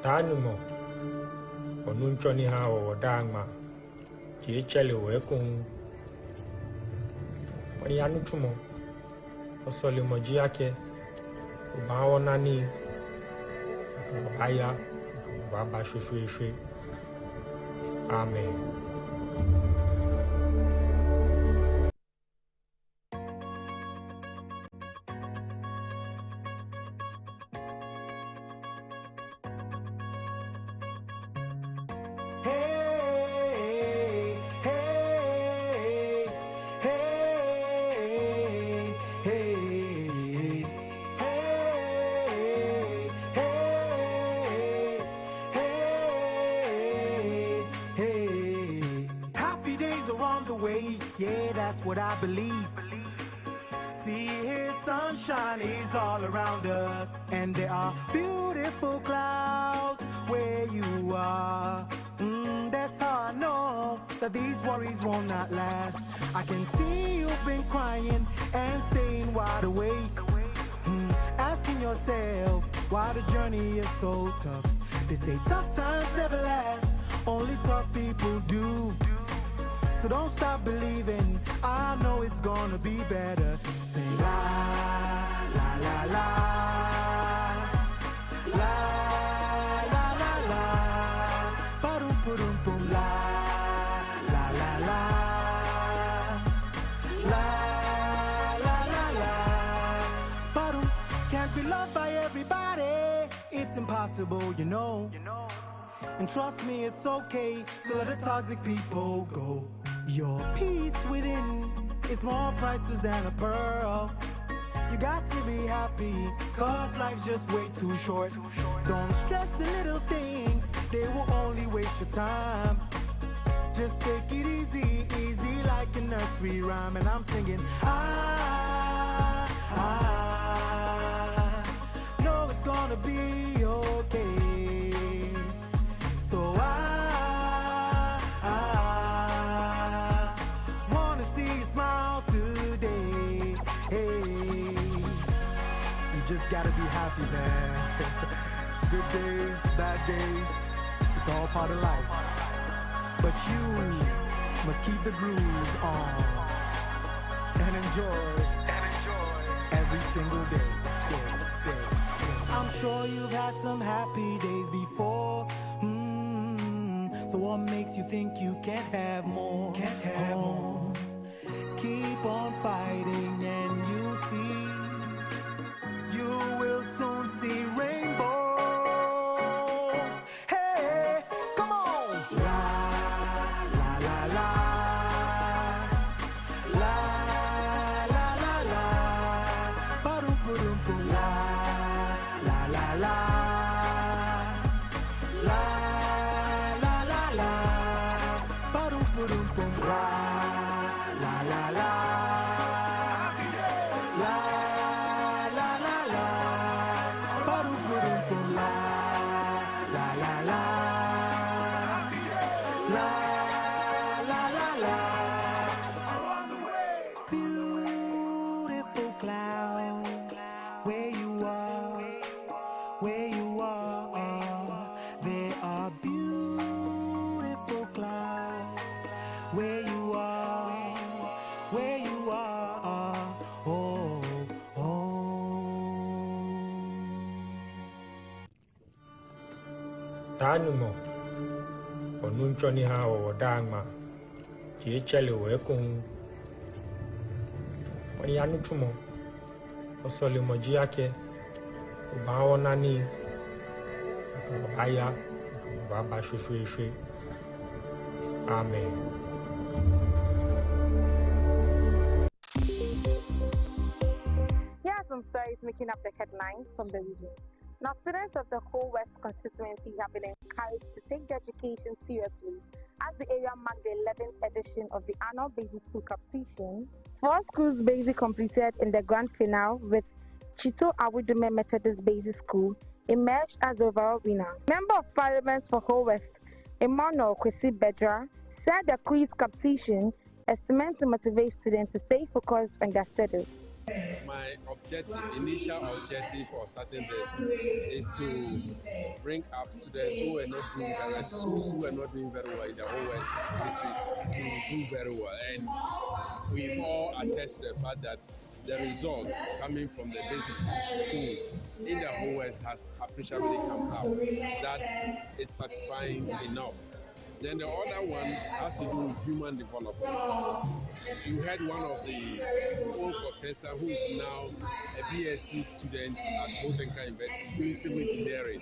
Tanumo, Onunchoni ha or Dangma, Gicheli Wekun, Yanutumo, Osolimo Giake, Ubaonani, Aya, Baba Shushui. Amen. Yeah, that's what I believe. See, his sunshine is all around us, and there are beautiful clouds where you are. That's how I know that these worries will not last. I can see you've been crying and staying wide awake, asking yourself why the journey is so tough. They say tough times never last, only tough people do. So don't stop believing, I know it's gonna be better. Say la, la, la, la, la, la, la, la, ba-dum, ba-dum, boom, la, la, la, la, la, la, la, la, ba-dum. Can't be loved by everybody, it's impossible, you know. And trust me, it's okay, so let the toxic people go. Your peace within is more priceless than a pearl. You got to be happy, cause life's just way too short. Don't stress the little things, they will only waste your time. Just take it easy, easy like a nursery rhyme. And I'm singing, I know it's gonna be okay. So I wanna see you smile today. Hey, you just gotta be happy, man. Good days, bad days, it's all part of life. But you must keep the groove on and enjoy every single day. I'm sure you've had some happy days before. So what makes you think you can't have more? Keep on fighting and you'll see. You will soon see rainbows. Hey, come on! La, la, la, la. La, la, la, la. Ba-dum, ba-dum, boom. La, la, la, la. La, la, la, la. Ba-dum, ba-dum, boom. La, la, la, la. La, la, la, la. Ba-dum, ba-dum, boom. La, la, la, la. La, la, la, la. Beautiful clouds, where you are, where you are. There are beautiful clouds, where you are, where you are. Oh, oh. Tanumo, Onunchoni ha or Dangma, Gicheli Wekun, Yanutumo, Osolimo Giake, Ubaonani, Aya, Baba Shushui. Amen. Here are some stories making up the headlines from the regions. Now, students of the whole West constituency have been encouraged to take their education seriously as the area marked the 11th edition of the annual basic school competition. 4 schools basically completed in the grand finale, with Chito Awudume Methodist Basic School emerged as the overall winner. Member of Parliament for Whole West, Emmanuel Kwesi Bedra, said the quiz competition It's meant to motivate students to stay focused on their studies. My initial objective for starting this is to bring up students who were not doing very well in the whole West district to do very well. And we've all attested to the fact that the result coming from the basic school in the whole West has appreciably come up. That is satisfying enough. Then the other one has to do with human development. You had one of the old contestants who is now a BSc student at Botanical University doing civil engineering.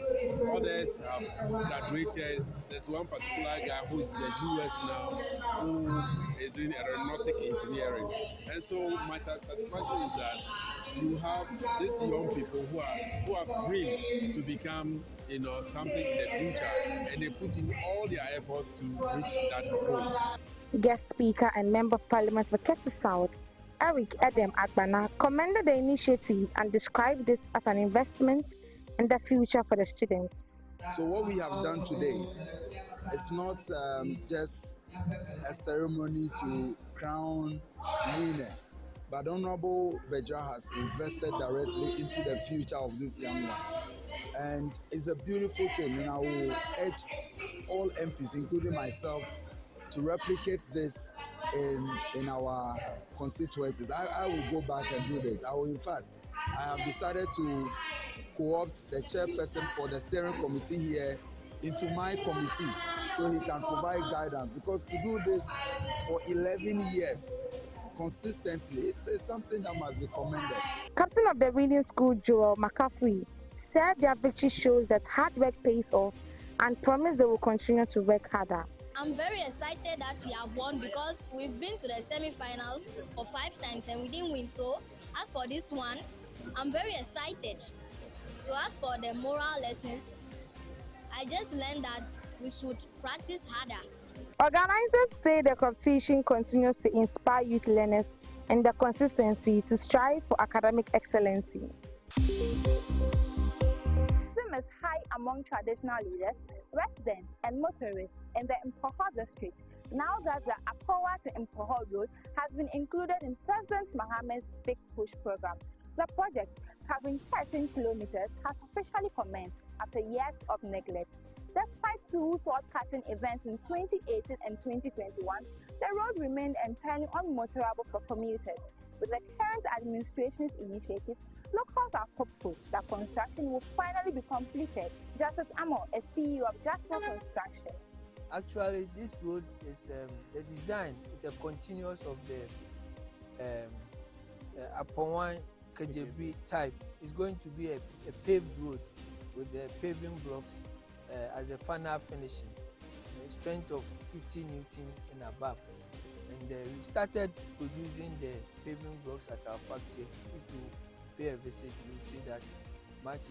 Others have graduated. There's one particular guy who is in the US now who is doing aeronautic engineering. And so my satisfaction is that you have these young people who have dreamed to become something in the future, and they put in all their effort to reach that goal. Guest speaker and Member of Parliament for Keti South, Eric Edem Agbana, commended the initiative and described it as an investment in the future for the students. So what we have done today is not just a ceremony to crown winners, but Honorable Beja has invested directly into the future of these young ones. And it's a beautiful thing, and I will urge all MPs, including myself, to replicate this in our constituencies. I will go back and do this. In fact, I have decided to co-opt the chairperson for the steering committee here into my committee so he can provide guidance, because to do this for 11 years consistently, it's something that must be commended. Captain of the reading school, Joel McCaffrey, said their victory shows that hard work pays off and promised they will continue to work harder. I'm very excited that we have won because we've been to the semi-finals for 5 times and we didn't win. So as for this one, I'm very excited. So as for the moral lessons, I just learned that we should practice harder. Organizers say the competition continues to inspire youth learners and the consistency to strive for academic excellency. Is high among traditional leaders, residents, and motorists in the Impoho district now that the Apowa to Impoho road has been included in President Mohammed's Big Push program. The project, covering 13 kilometers, has officially commenced after years of neglect. Despite 2 sword-cutting events in 2018 and 2021, the road remained entirely unmotorable for commuters. With the current administration's initiative, locals are hopeful that construction will finally be completed. Justice Amo, a CEO of Justice Construction. Actually, this road is the design is a continuous of the Apowan KJB type. It's going to be a paved road with the paving blocks as a final finishing, a strength of 50 Newton and above. And we started producing the paving blocks at our factory. If you pay a visit, you will see that much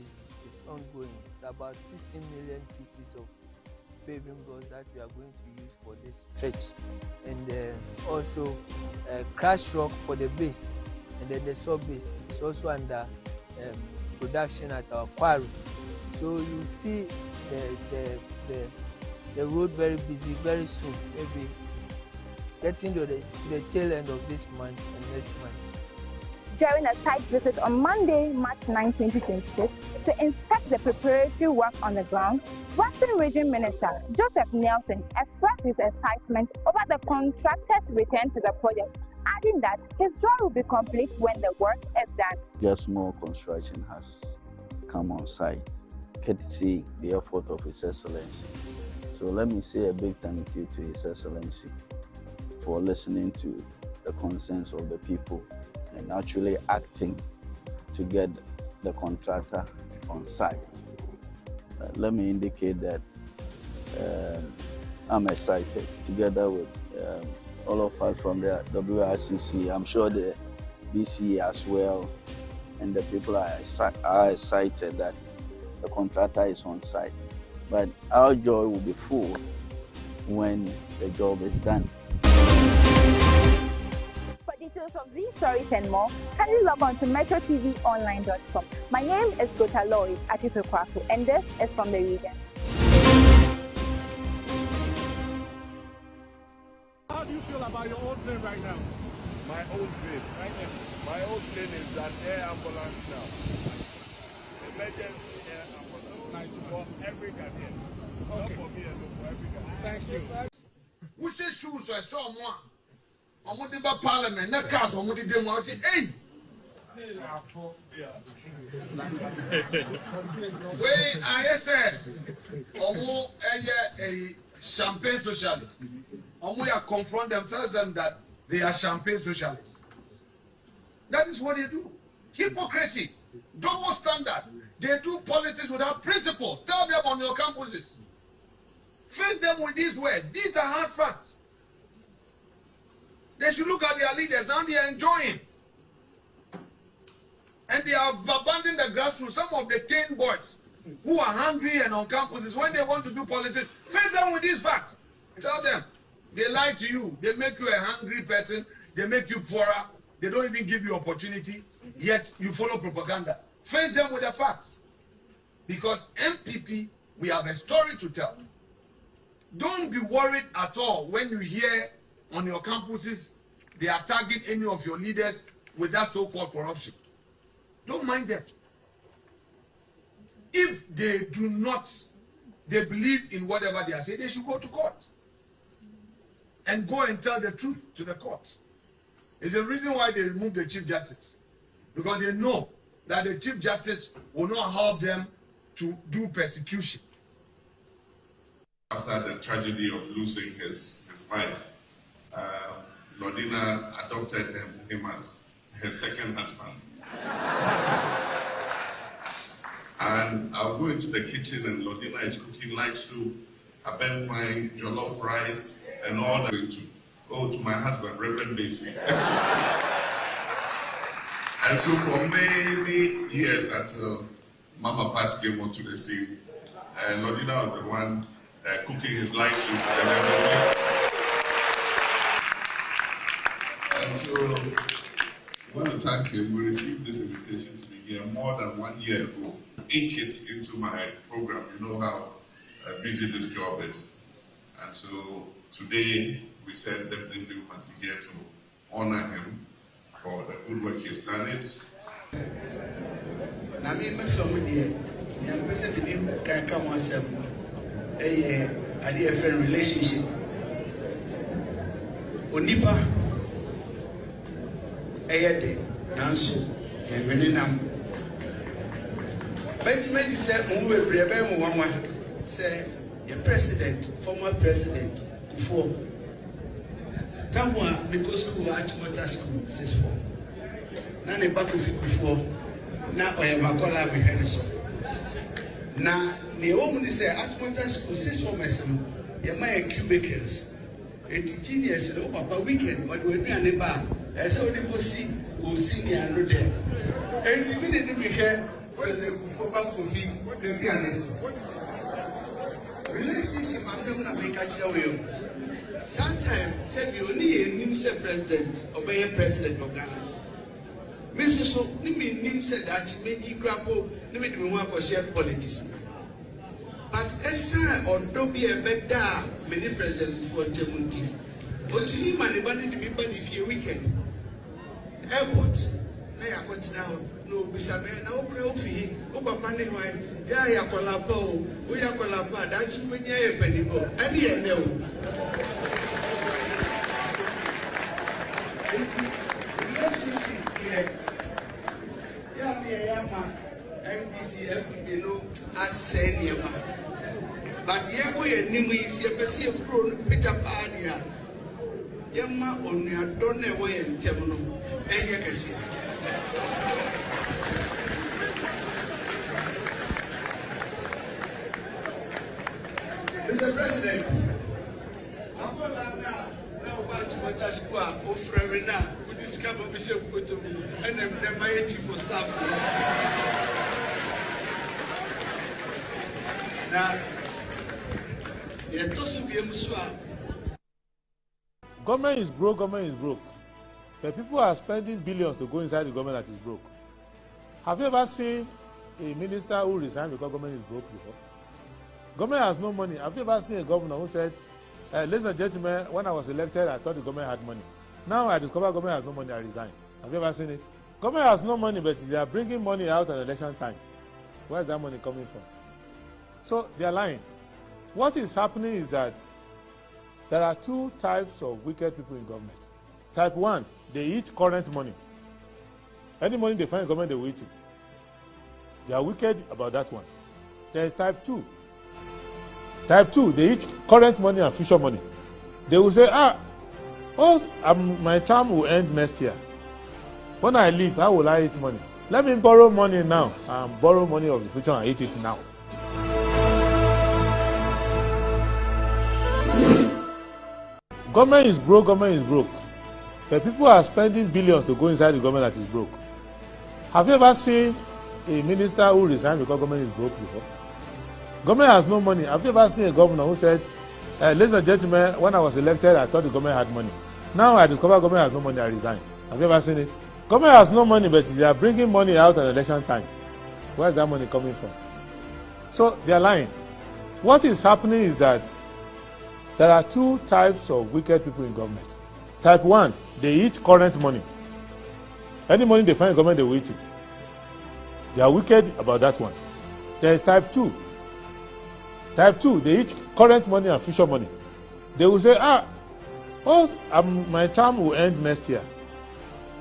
is ongoing. It's about 16 million pieces of paving blocks that we are going to use for this stretch. And also crash rock for the base. And then the sub base is also under production at our quarry. So you see the road very busy very soon, maybe getting to the tail end of this month and next month. During a site visit on Monday, March 9, 2026, to inspect the preparatory work on the ground, Western Region Minister Joseph Nelson expressed his excitement over the contractor's return to the project, adding that his joy will be complete when the work is done. Just more construction has come on site, courtesy the effort of His Excellency. So let me say a big thank you to His Excellency for listening to the concerns of the people and actually acting to get the contractor on site. Let me indicate that I'm excited, together with all of us from the WRCC, I'm sure the BCA as well, and the people are excited that the contractor is on site. But our joy will be full when the job is done. For details of these stories and more, kindly log on to metrotvonline.com. My name is Gota Lloyd Atipekwaku, and this is from the region. How do you feel about your own plane right now? My own plane. Right now. My own plane is an air ambulance now. Emergency air ambulance. Nice. For every Ghanaian. Okay. Not for me alone, for every Ghanaian. Thank you. Who says shoes or someone? I'm going to the parliament, not cars, I'm going to them. I say, hey. Wait, I said, Omo a champagne socialist. Omo confront them, tell them that they are champagne socialists. That is what they do. Hypocrisy, double standard. They do politics without principles. Tell them on your campuses. Face them with these words. These are hard facts. They should look at their leaders and they are enjoying. And they have abandoned the grassroots. Some of the cane boys who are hungry and on campuses, when they want to do politics, face them with these facts. Tell them, they lie to you. They make you a hungry person. They make you poorer. They don't even give you opportunity. Yet you follow propaganda. Face them with the facts. Because MPP, we have a story to tell. Don't be worried at all when you hear on your campuses they are tagging any of your leaders with that so-called corruption. Don't mind them. If they do not, they believe in whatever they are saying, they should go to court. And go and tell the truth to the court. It's the reason why they removed the Chief Justice. Because they know that the Chief Justice will not help them to do persecution. After the tragedy of losing his wife, Lodina adopted him as her second husband. And I'll go into the kitchen and Lodina is cooking light soup, I bend my jollof rice, and all that to my husband, Reverend Basie. And so for many years until Mama Pat came onto the scene, Lodina was the one cooking his light soup and everything. And so, I want to thank him. We received this invitation to be here more than 1 year ago. Ink it into my program. You know how busy this job is. And so, today, we said definitely we must be here to honor him for the good work he's done. It's a different relationship. Onipa Ayade Nansu and Veninam. Benjamin said, Move Brebe Mama say, your president, former president, before Tamwa, because school, Achimota school, says for Nani Bakufi before now I am a collar behind so. Now, the woman is Achimota school, says for my son, your my cubicles. It's genius, Papa weekend, but we're near the bar. As all the pussy will sing and know them. And it's been in the hair where they go for back of the pianist. Relationship myself and make a child. Sometimes, said you only a new president, obey a president of Ghana. Mrs. So, Nimi said that she made you grapple, Nimi do want for share politics. But Essa or Dobby a better many president for Temunti. But to him, and the money to be bunny for a weekend. Airport. I am what's now. No, Bissabe, now Profi, Opa Panaway, Yaya Colapo, Uya Colapa, that's when you're a penny. I mean, no. Relationship here. Yama, MDC, you know, as senior. But here we are, Nimi, see a person grown Peter Padia. Yama on your donor way in Temuno, and you can see. Mr. President, I'm going to now watch what that's squad of Fremina who discover Bishop Kutumu and then my chief for staff. Now, government is broke, government is broke. But people are spending billions to go inside the government that is broke. Have you ever seen a minister who resigned because government is broke before? Government has no money. Have you ever seen a governor who said, Ladies and gentlemen, when I was elected, I thought the government had money. Now I discover government has no money, I resign. Have you ever seen it? Government has no money, but they are bringing money out at election time. Where is that money coming from? So they are lying. What is happening is that there are two types of wicked people in government. Type 1, they eat current money. Any money they find in government, they will eat it. They are wicked about that one. There is type 2. Type 2, they eat current money and future money. They will say, my term will end next year. When I leave, how will I eat money? Let me borrow money now and borrow money of the future and eat it now. Government is broke, government is broke. But people are spending billions to go inside the government that is broke. Have you ever seen a minister who resigned because government is broke before? Government has no money. Have you ever seen a governor who said, ladies and gentlemen, when I was elected, I thought the government had money. Now I discover government has no money, I resign. Have you ever seen it? Government has no money, but they are bringing money out at election time. Where is that money coming from? So they are lying. What is happening is that there are two types of wicked people in government. Type 1, they eat current money. Any money they find in government, they will eat it. They are wicked about that one. There is type 2. Type 2, they eat current money and future money. They will say, my term will end next year.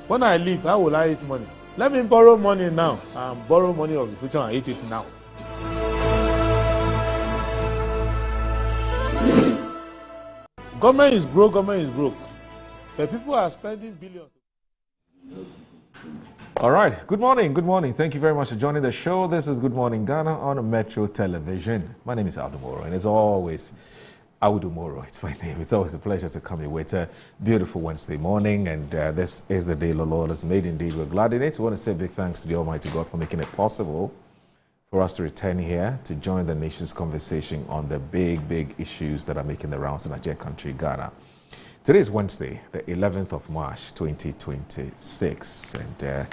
When I leave, how will I eat money? Let me borrow money now and borrow money of the future and eat it now. Government is broke, government is broke. But people are spending billions. All right. Good morning. Good morning. Thank you very much for joining the show. This is Good Morning Ghana on Metro Television. My name is Aldo Moro, and as always, Audu Moro. It's my name. It's always a pleasure to come here. It's a beautiful Wednesday morning, and this is the day the Lord has made. Indeed, we're glad in it. We want to say a big thanks to the Almighty God for making it possible for us to return here to join the nation's conversation on the big issues that are making the rounds in our dear country, Ghana. Today is Wednesday, the 11th of March, 2026. And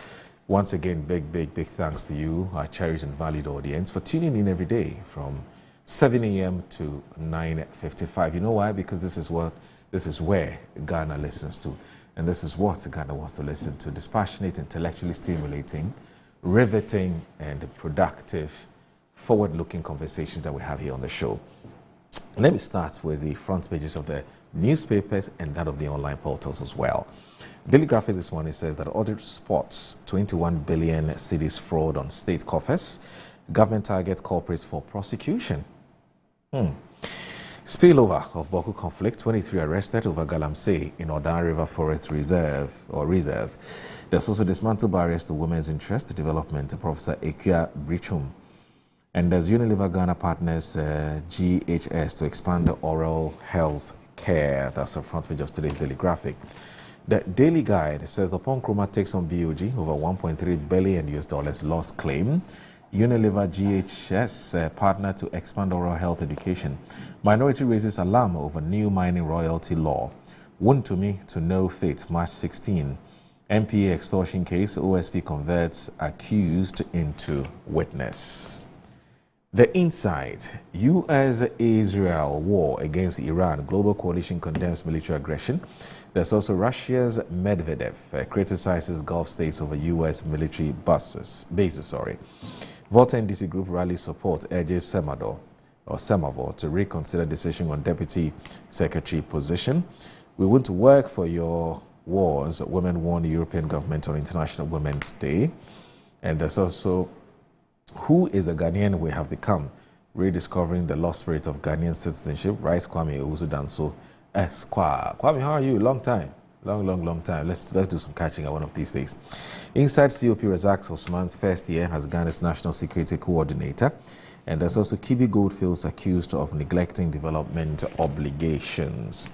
once again, big thanks to you, our cherished and valued audience, for tuning in every day from 7 a.m. to 9:55. You know why? Because this is where Ghana listens to. And this is what Ghana wants to listen to. Dispassionate, intellectually stimulating, riveting, and productive, forward-looking conversations that we have here on the show. Let me start with the front pages of the newspapers and that of the online portals as well. Daily Graphic this morning says that Audit spots 21 billion cedis fraud on state coffers. Government targets corporates for prosecution. Spillover of Boku conflict, 23 arrested over Galamsey in Odan River Forest Reserve. There's also dismantled barriers to women's interest development, Professor Ekia Brichum. And there's Unilever Ghana partners GHS to expand the oral health care. That's the front page of today's Daily Graphic. The Daily Guide says the Ponkroma takes on BOG over $1.3 billion loss claim. Unilever GHS partner to expand oral health education. Minority raises alarm over new mining royalty law. Wontumi to no fate, March 16. MPA extortion case, OSP converts accused into witness. The Inside, U.S.-Israel war against Iran. Global coalition condemns military aggression. There's also Russia's Medvedev criticizes Gulf states over U.S. military bases. Volta NDC Group rally support urges Semavor to reconsider decision on Deputy Secretary position. We want to work for your wars. Women warn the European government on International Women's Day. And there's also who is the Ghanaian we have become? Rediscovering the lost spirit of Ghanaian citizenship. Writes Kwame Owusu-Danso Esquire. Kwame, how are you? Long time. Long time. Let's do some catching up one of these days. Inside COP Razak Osman's first year as Ghana's National Security Coordinator. And there's also Kibi Goldfields accused of neglecting development obligations.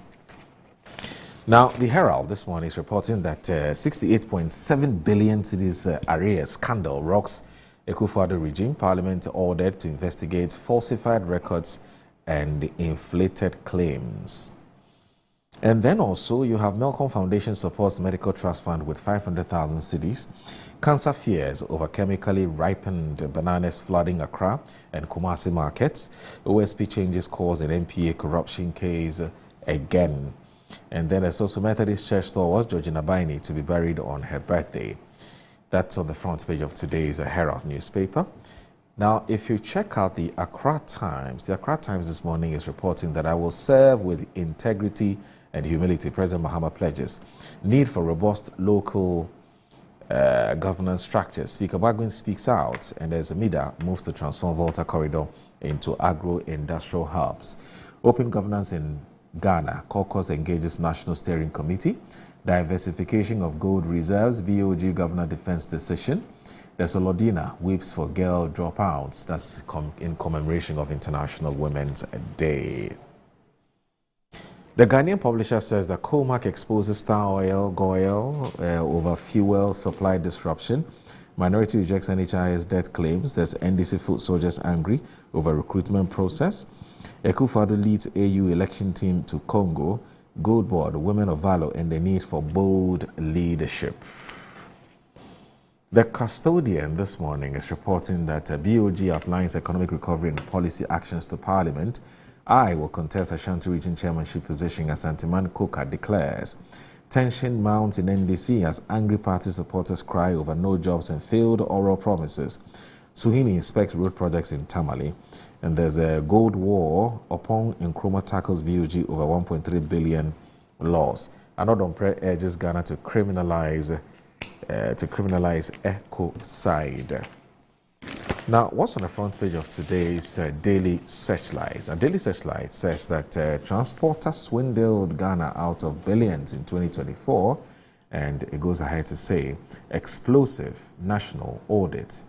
Now, the Herald this morning is reporting that 68.7 billion cedis arrears scandal rocks Akufo-Addo regime. Parliament ordered to investigate falsified records and inflated claims. And then also you have Melcom Foundation supports medical trust fund with 500,000 cedis. Cancer fears over chemically ripened bananas flooding Accra and Kumasi markets. OSP changes cause in MPA corruption case again. And then there's also Methodist Church Stalwart Georgina Baini to be buried on her birthday. That's on the front page of today's Herald newspaper. Now, if you check out the Accra Times this morning is reporting that I will serve with integrity and humility. President Mahama pledges need for robust local governance structures. Speaker Bagwin speaks out, and there's a MIDA moves to transform Volta Corridor into agro-industrial hubs. Open governance in Ghana. Caucus engages National Steering Committee. Diversification of gold reserves. BOG Governor defense decision. There's a Lodina weeps for girl dropouts. That's in commemoration of International Women's Day. The Ghanaian publisher says that Comac exposes Star Oil, GOIL, over fuel supply disruption. Minority rejects NHIS debt claims. There's NDC foot soldiers angry over recruitment process. Akufo-Addo leads AU election team to Congo. Gold Board, Women of Valor, and the need for bold leadership. The Custodian this morning is reporting that BOG outlines economic recovery and policy actions to Parliament. I will contest Ashanti Region Chairmanship position as Antiman Koka declares. Tension mounts in NDC as angry party supporters cry over no jobs and failed oral promises. Suhini inspects road projects in Tamale. And there's a gold war upon Nkrumah tackles BOG over 1.3 billion loss. Anodompre urges Ghana to criminalize ecocide. Now, what's on the front page of today's Daily Searchlight? Now, Daily Searchlight says that transporter swindled Ghana out of billions in 2024, and it goes ahead to say explosive national audit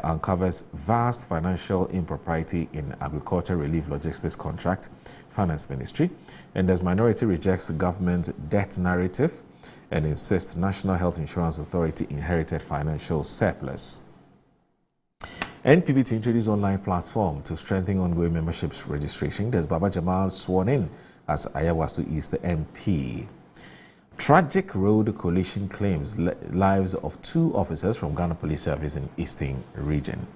uncovers vast financial impropriety in agriculture relief logistics contract, finance ministry, and as minority rejects government debt narrative and insists National Health Insurance Authority inherited financial surplus. NPP to introduce online platform to strengthen ongoing memberships registration. There's Baba Jamal sworn in as Ayawasu East MP. Tragic road collision claims lives of 2 officers from Ghana Police Service in Eastern Region.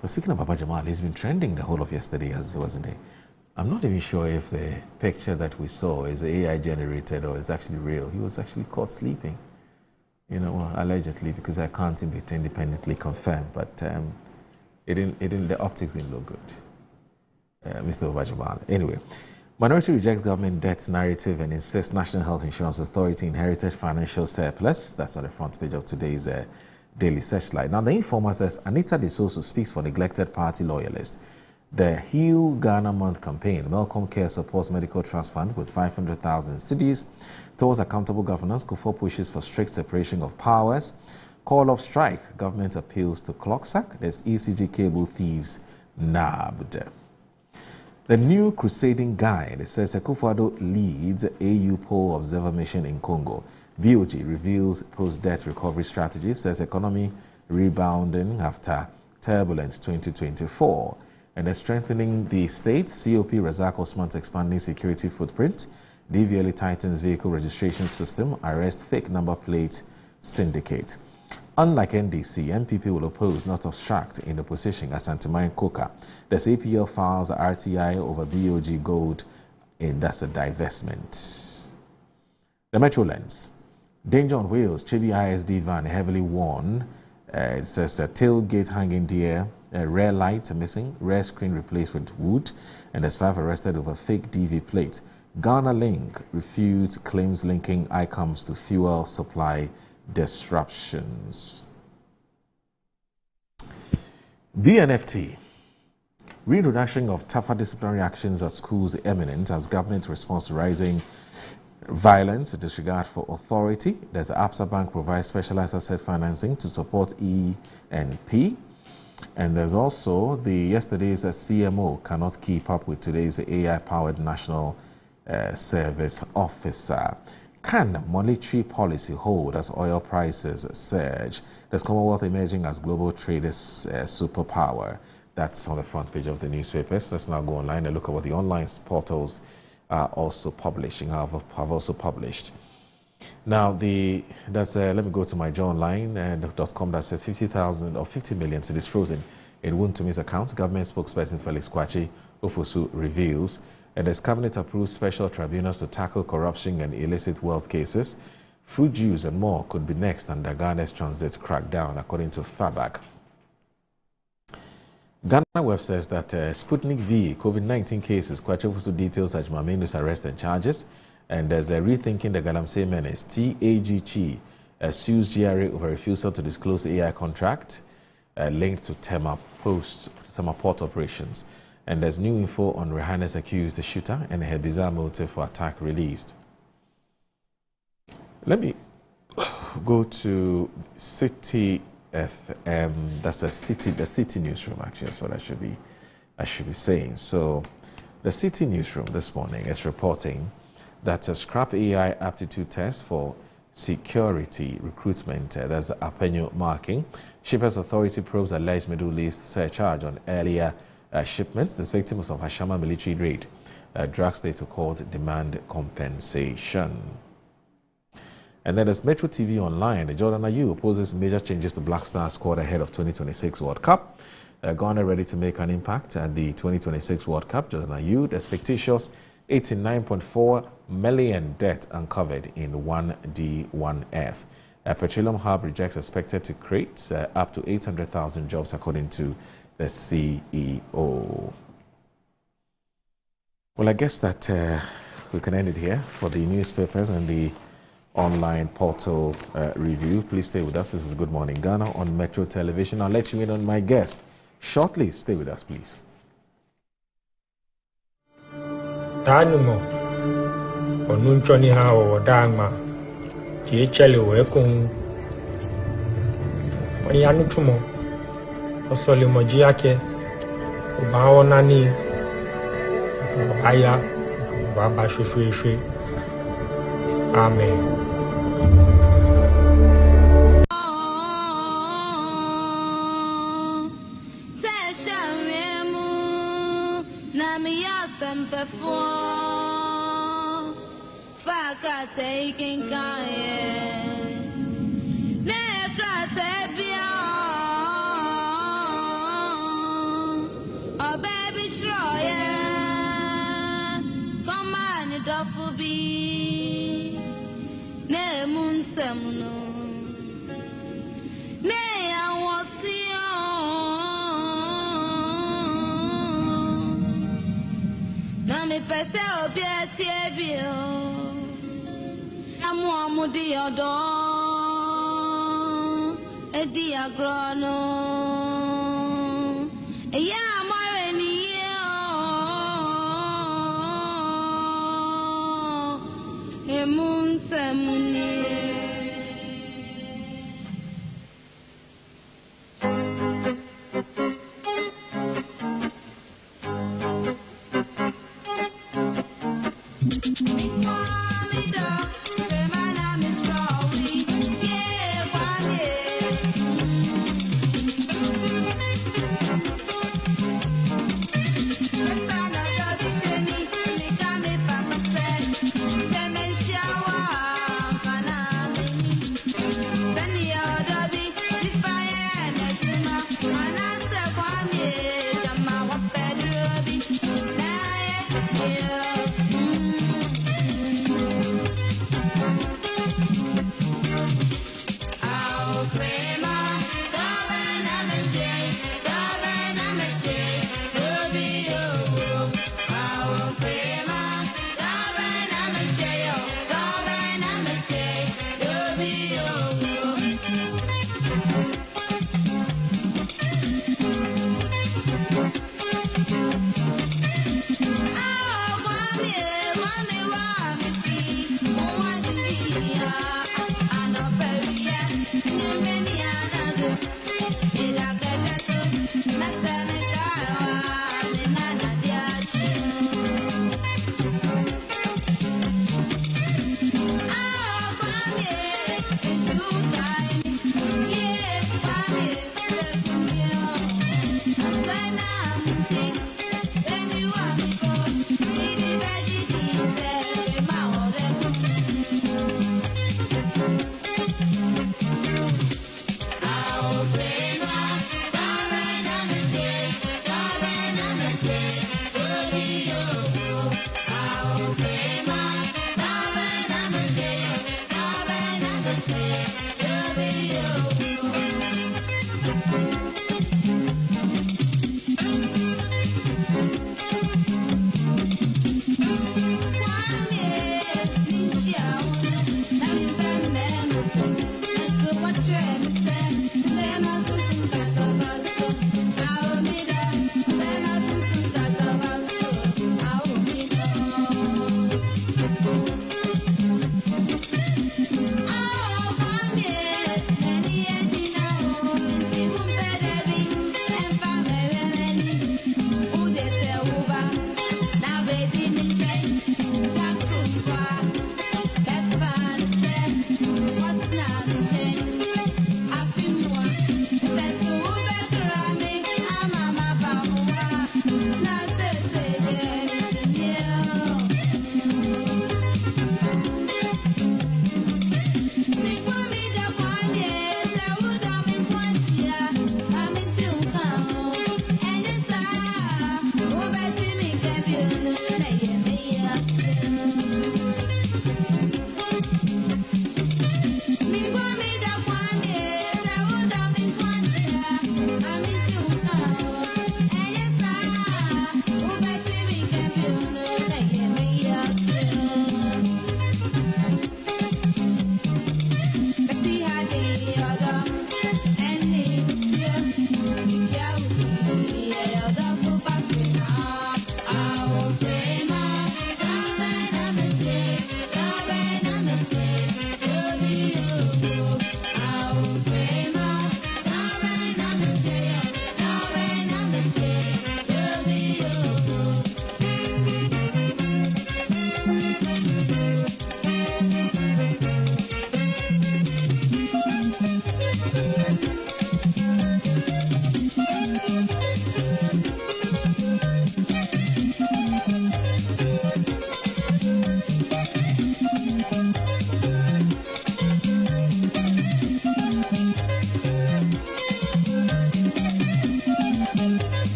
But speaking of Baba Jamal, he's been trending the whole of yesterday, wasn't he? I'm not even sure if the picture that we saw is AI generated or is actually real. He was actually caught sleeping, allegedly, because I can't independently confirm, but the optics didn't look good. Mr. Baba Jamal. Anyway. Minority rejects government debt narrative and insists National Health Insurance Authority inherited financial surplus. That's on the front page of today's Daily Searchlight. Now, the Informer says Anita DeSoso speaks for neglected party loyalists. The Heal Ghana Month campaign, Malcolm Care supports Medical Trust Fund with 500,000 cedis towards accountable governance. Kufuor pushes for strict separation of powers. Call of strike. Government appeals to clocksack. There's ECG cable thieves nabbed. The new crusading guide says Akufo-Addo leads AU poll observer mission in Congo. BOG reveals post-debt recovery strategy, says economy rebounding after turbulent 2024. And strengthening the state, COP Razak Osman's expanding security footprint. DVLA tightens vehicle registration system, arrest fake number plate syndicate. Unlike NDC, MPP will oppose, not obstruct, in opposition as Antimine Coca. There's APL files RTI over BOG Gold, and that's a divestment. The Metro Lens. Danger on wheels. Chibi ISD van heavily worn. It says tailgate hanging deer, rear light missing, rear screen replaced with wood, and there's 5 arrested over fake DV plate. Ghana Link refutes claims linking ICOMs to fuel supply disruptions. BNFT. Reintroduction of tougher disciplinary actions at schools imminent as government response to rising violence, disregard for authority. There's Absa Bank provides specialized asset financing to support ENP. And there's also yesterday's CMO cannot keep up with today's AI-powered National Service Officer. Can monetary policy hold as oil prices surge? There's Commonwealth emerging as global traders' superpower. That's on the front page of the newspapers. Let's now go online and look at what the online portals are also publishing, have also published. Now, let me go to my joinline.com that says 50,000 or 50 million cedis frozen in Wuntumi's account. Government spokesperson Felix Kwachi Ofosu reveals. And as Cabinet approved special tribunals to tackle corruption and illicit wealth cases, fruit juice and more could be next under Ghana's transit crackdown, according to FABAC. Ghana Web says that Sputnik V COVID-19 cases Kwachofusu details Ajmamenu's arrest and charges, and there's a rethinking the Galamsey menace. TAGC sues GRA over refusal to disclose AI contract linked to Tema port operations. And there's new info on Rihanna's accused shooter and her bizarre motive for attack released. Let me go to City FM. That's the City newsroom. Actually, that's what I should be saying. So, the City newsroom this morning is reporting that a scrap AI aptitude test for security recruitment. There's Apenyo marking. Shippers Authority probes alleged Middle East surcharge on earlier shipments. This victim was of Hashama military raid. Drags they to court demand compensation. And then there's Metro TV Online. Jordan Ayew opposes major changes to Black Star squad ahead of 2026 World Cup. Ghana ready to make an impact at the 2026 World Cup. Jordan Ayew, there's fictitious 89.4 million debt uncovered in 1D1F. A petroleum hub rejects expected to create up to 800,000 jobs, according to the CEO. Well, I guess that we can end it here for the newspapers and the online portal review. Please stay with us. This is Good Morning Ghana on Metro Television. I'll let you in on my guest shortly. Stay with us, please. Tanumo onunchoni ha o dangma je chele we kun oyanu tumo osole moji ake oba wona ni aya ba ba shosho eshe. Amen. Taking oh baby Troy, come on, duffel be ne moon semuno ne I want see na me pese obi etiebio Amudi odo edi agrono ya amare ni emun semuni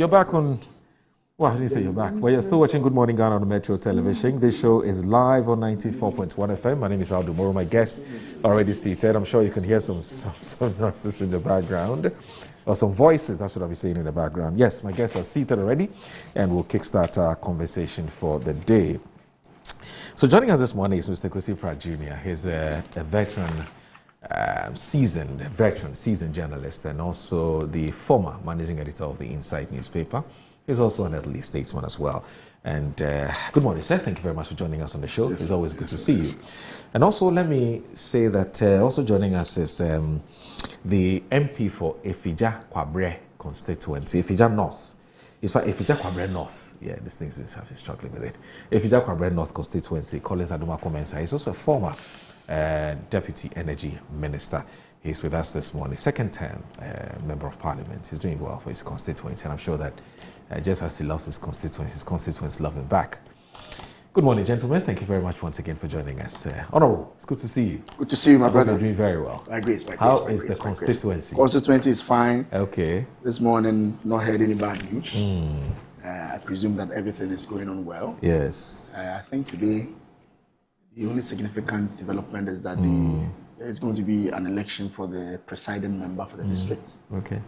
you're back on. Well, I didn't say you're back. Well, you're still watching Good Morning Ghana on Metro Television. This show is live on 94.1 FM. My name is Aldo Moro. My guest already seated. I'm sure you can hear some noises in the background. Or some voices, that's what I'll be saying in the background. Yes, my guests are seated already, and we'll kickstart our conversation for the day. So joining us this morning is Mr. Kwesi Pratt Jr. He's a veteran, seasoned journalist, and also the former managing editor of the Insight newspaper. He's also an elderly statesman as well. And good morning, sir. Thank you very much for joining us on the show. Yes, it's always good to see you. And also, let me say that also joining us is the MP for Efija Kwabre constituency, Efija North. It's for Efija Kwabre North. Yeah, this thing's been struggling with it. Efija Kwabre North constituency, Collins Aduma-Komensa. He's also a former Deputy Energy Minister. He's with us this morning, second term Member of Parliament. He's doing well for his constituency, and I'm sure that just as he loves his constituents love him back. Good morning, gentlemen. Thank you very much once again for joining us. Honorable, it's good to see you. Good to see you, my brother. You're doing very well. My grace, How is the constituency? Constituency is fine. Okay. This morning, not heard any bad news. I presume that everything is going on well. Yes. I think today, the only significant development is that there's going to be an election for the presiding member for the district. Okay.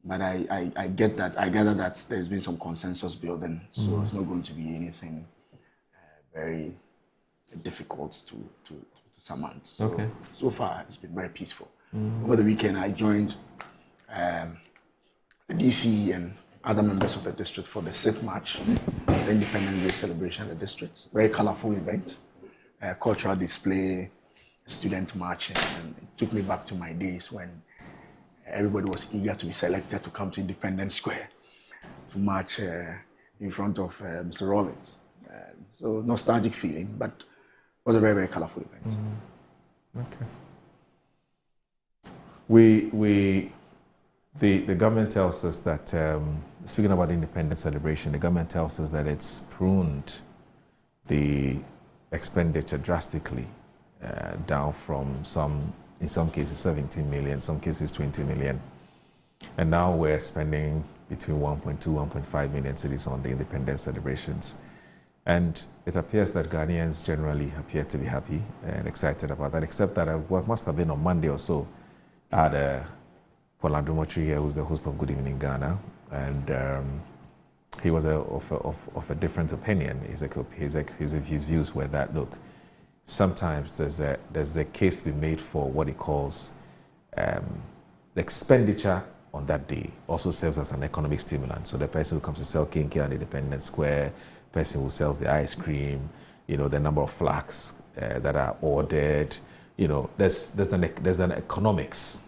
But I get that. I gather that there's been some consensus building, so it's not going to be anything very difficult to surmount. So, so far, it's been very peaceful. Over the weekend, I joined the DC and other members of the district for the 6th March, the Independence Day celebration in the district. Very colorful event, cultural display, student marching, and it took me back to my days when everybody was eager to be selected to come to Independence Square to march in front of Mr. Rollins. So nostalgic feeling, but it was a very, very colorful event. Okay. The government tells us that, speaking about independence celebration, the government tells us that it's pruned the expenditure drastically down from in some cases 17 million, some cases 20 million. And now we're spending between 1.2, 1.5 million cedis on the independence celebrations. And it appears that Ghanaians generally appear to be happy and excited about that, except that what must have been on Monday or so, I had Paul Andromotri here, who's the host of Good Evening Ghana, and he was of a different opinion. His views were that, look, sometimes there's a case to be made for what he calls the expenditure on that day also serves as an economic stimulant. So the person who comes to sell kinky on Independence Square, the person who sells the ice cream, the number of flags that are ordered, there's an economics,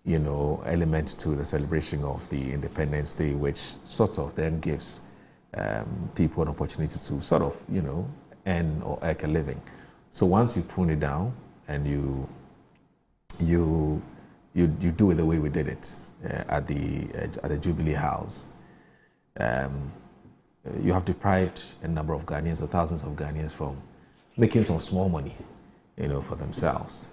element to the celebration of the Independence Day, which sort of then gives people an opportunity to sort of, earn or make a living. So once you prune it down and you do it the way we did it at the Jubilee House, you have deprived a number of Ghanaians or thousands of Ghanaians from making some small money, for themselves.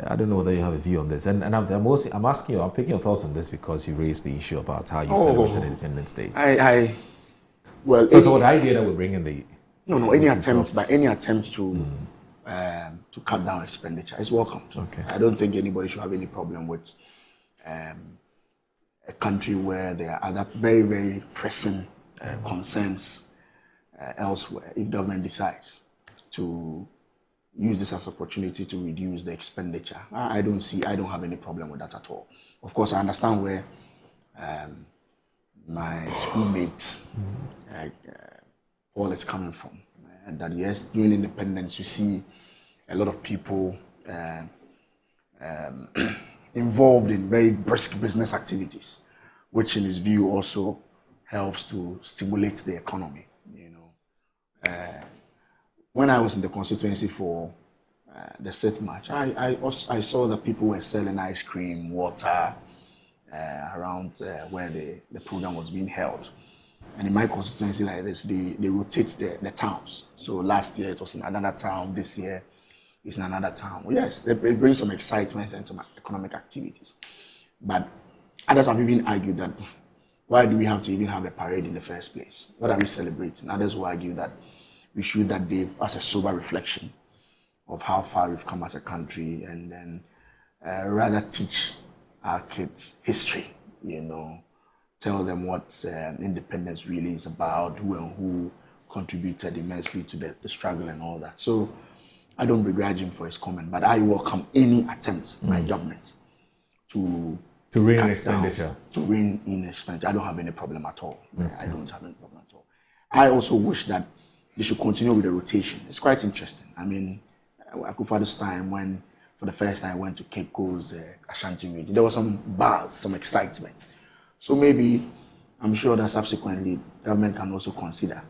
I don't know whether you have a view on this, and I'm asking you. I'm picking your thoughts on this because you raised the issue about how you celebrated Independence Day. Well, so the idea that we bring in the any attempt to cut down expenditure is welcomed. Okay. I don't think anybody should have any problem with a country where there are other very, very pressing concerns elsewhere. If government decides to use this as an opportunity to reduce the expenditure, I don't have any problem with that at all. Of course, I understand where my schoolmates Paul is coming from. And that yes, during independence, you see a lot of people involved in very brisk business activities, which in his view also helps to stimulate the economy. When I was in the constituency for the 6th March, I saw that people were selling ice cream, water around where the program was being held. And in my constituency like this, they rotate the towns. So last year it was in another town, this year it's in another town. Yes, it brings some excitement and some economic activities. But others have even argued that why do we have to even have a parade in the first place? What are we celebrating? Others will argue that we should that day as a sober reflection of how far we've come as a country, and then rather teach our kids history, tell them what independence really is about, who and who contributed immensely to the struggle and all that. So I don't begrudge him for his comment, but I welcome any attempt by government to rein in expenditure. To rein in expenditure. I don't have any problem at all. Okay. I don't have any problem at all. I also wish that they should continue with the rotation. It's quite interesting. I mean, Akufado's time when, for the first time, I went to Cape Coast, Ashanti region, there was some buzz, some excitement. So maybe, I'm sure that subsequently, government can also consider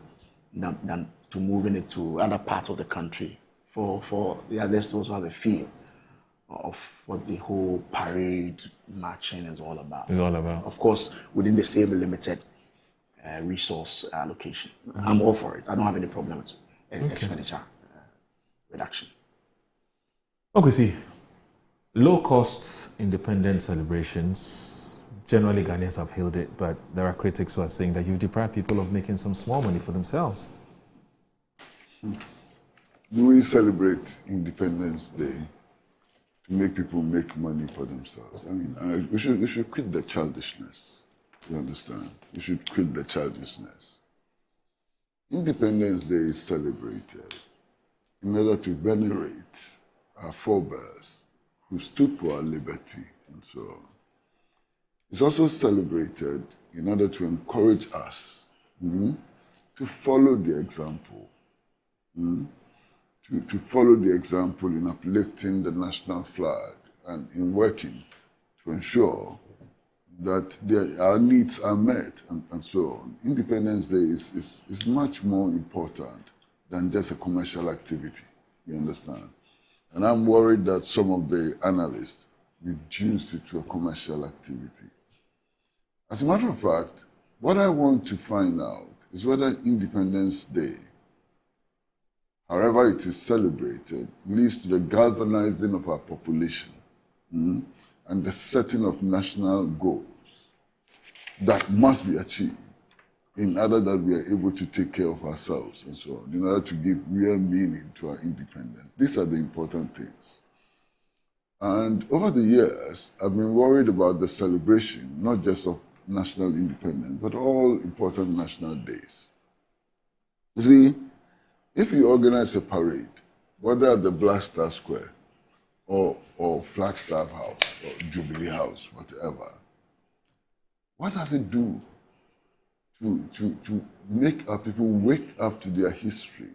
than to moving it to other parts of the country for the others to also have a feel of what the whole parade marching is all about. Of course, within the same limited resource allocation. I'm all for it. I don't have any problem with expenditure reduction. Okay, see, low-cost independence celebrations, generally Ghanaians have hailed it, but there are critics who are saying that you've deprived people of making some small money for themselves. We celebrate Independence Day to make people make money for themselves. I mean, we should quit the childishness. You understand? We should quit the childishness. Independence Day is celebrated in order to venerate our forebears who stood for our liberty and so on. It's also celebrated in order to encourage us to follow the example, to follow the example in uplifting the national flag and in working to ensure that our needs are met and so on. Independence Day is much more important than just a commercial activity, you understand? And I'm worried that some of the analysts reduce it to a commercial activity. As a matter of fact, what I want to find out is whether Independence Day, however it is celebrated, leads to the galvanizing of our population and the setting of national goals that must be achieved in order that we are able to take care of ourselves and so on, in order to give real meaning to our independence. These are the important things. And over the years, I've been worried about the celebration, not just of national independence, but all important national days. You see, if you organize a parade, whether at the Black Star Square or Flagstaff House or Jubilee House, whatever, what does it do to make our people wake up to their history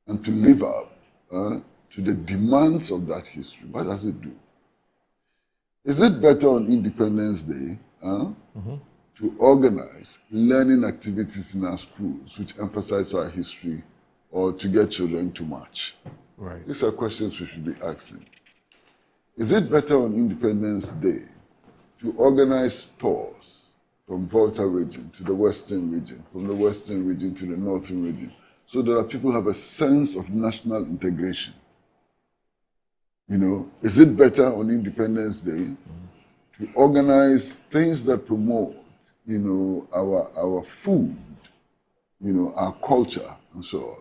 and to live up to the demands of that history? What does it do? Is it better on Independence Day to organize learning activities in our schools which emphasize our history, or to get children to march? Right. These are questions we should be asking. Is it better on Independence Day to organize tours from Volta region to the Western region, from the Western region to the Northern region, so that our people have a sense of national integration? You know, is it better on Independence Day to organize things that promote, you know, our food, you know, our culture, and so on?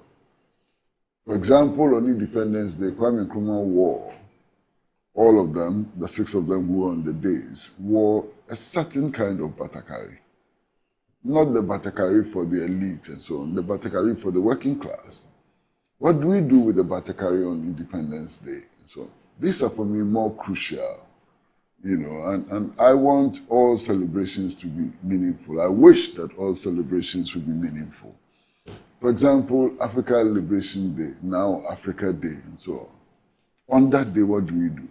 For example, on Independence Day, Kwame Nkrumah wore, all of them, the 6 of them who were on the days, wore a certain kind of batakari. Not the batakari for the elite and so on, the batakari for the working class. What do we do with the batakari on Independence Day? So these are for me more crucial, you know, and I want all celebrations to be meaningful. I wish that all celebrations would be meaningful. For example, Africa Liberation Day, now Africa Day, and so on. On that day, what do we do?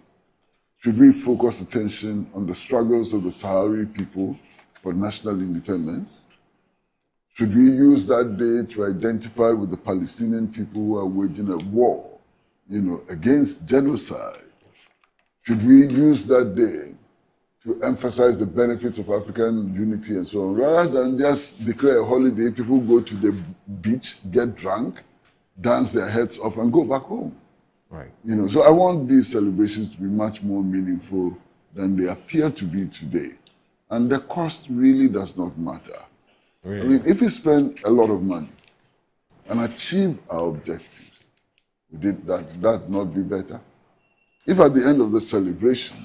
Should we focus attention on the struggles of the Sahrawi people for national independence? Should we use that day to identify with the Palestinian people who are waging a war, you know, against genocide? Should we use that day to emphasize the benefits of African unity and so on, rather than just declare a holiday? People go to the beach, get drunk, dance their heads off, and go back home. Right. You know, so I want these celebrations to be much more meaningful than they appear to be today. And the cost really does not matter. Really? I mean, if we spend a lot of money and achieve our objectives, would that not be better? If at the end of the celebration,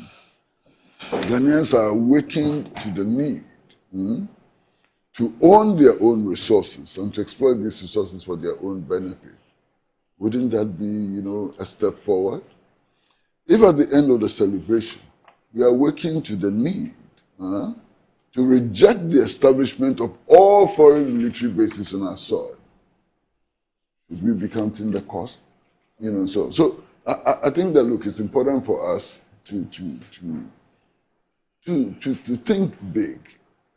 Ghanaians are awakened to the need to own their own resources and to exploit these resources for their own benefit, wouldn't that be, a step forward? If at the end of the celebration, we are awakened to the need to reject the establishment of all foreign military bases on our soil, should we be counting the cost? So I think that, look, it's important for us to think big,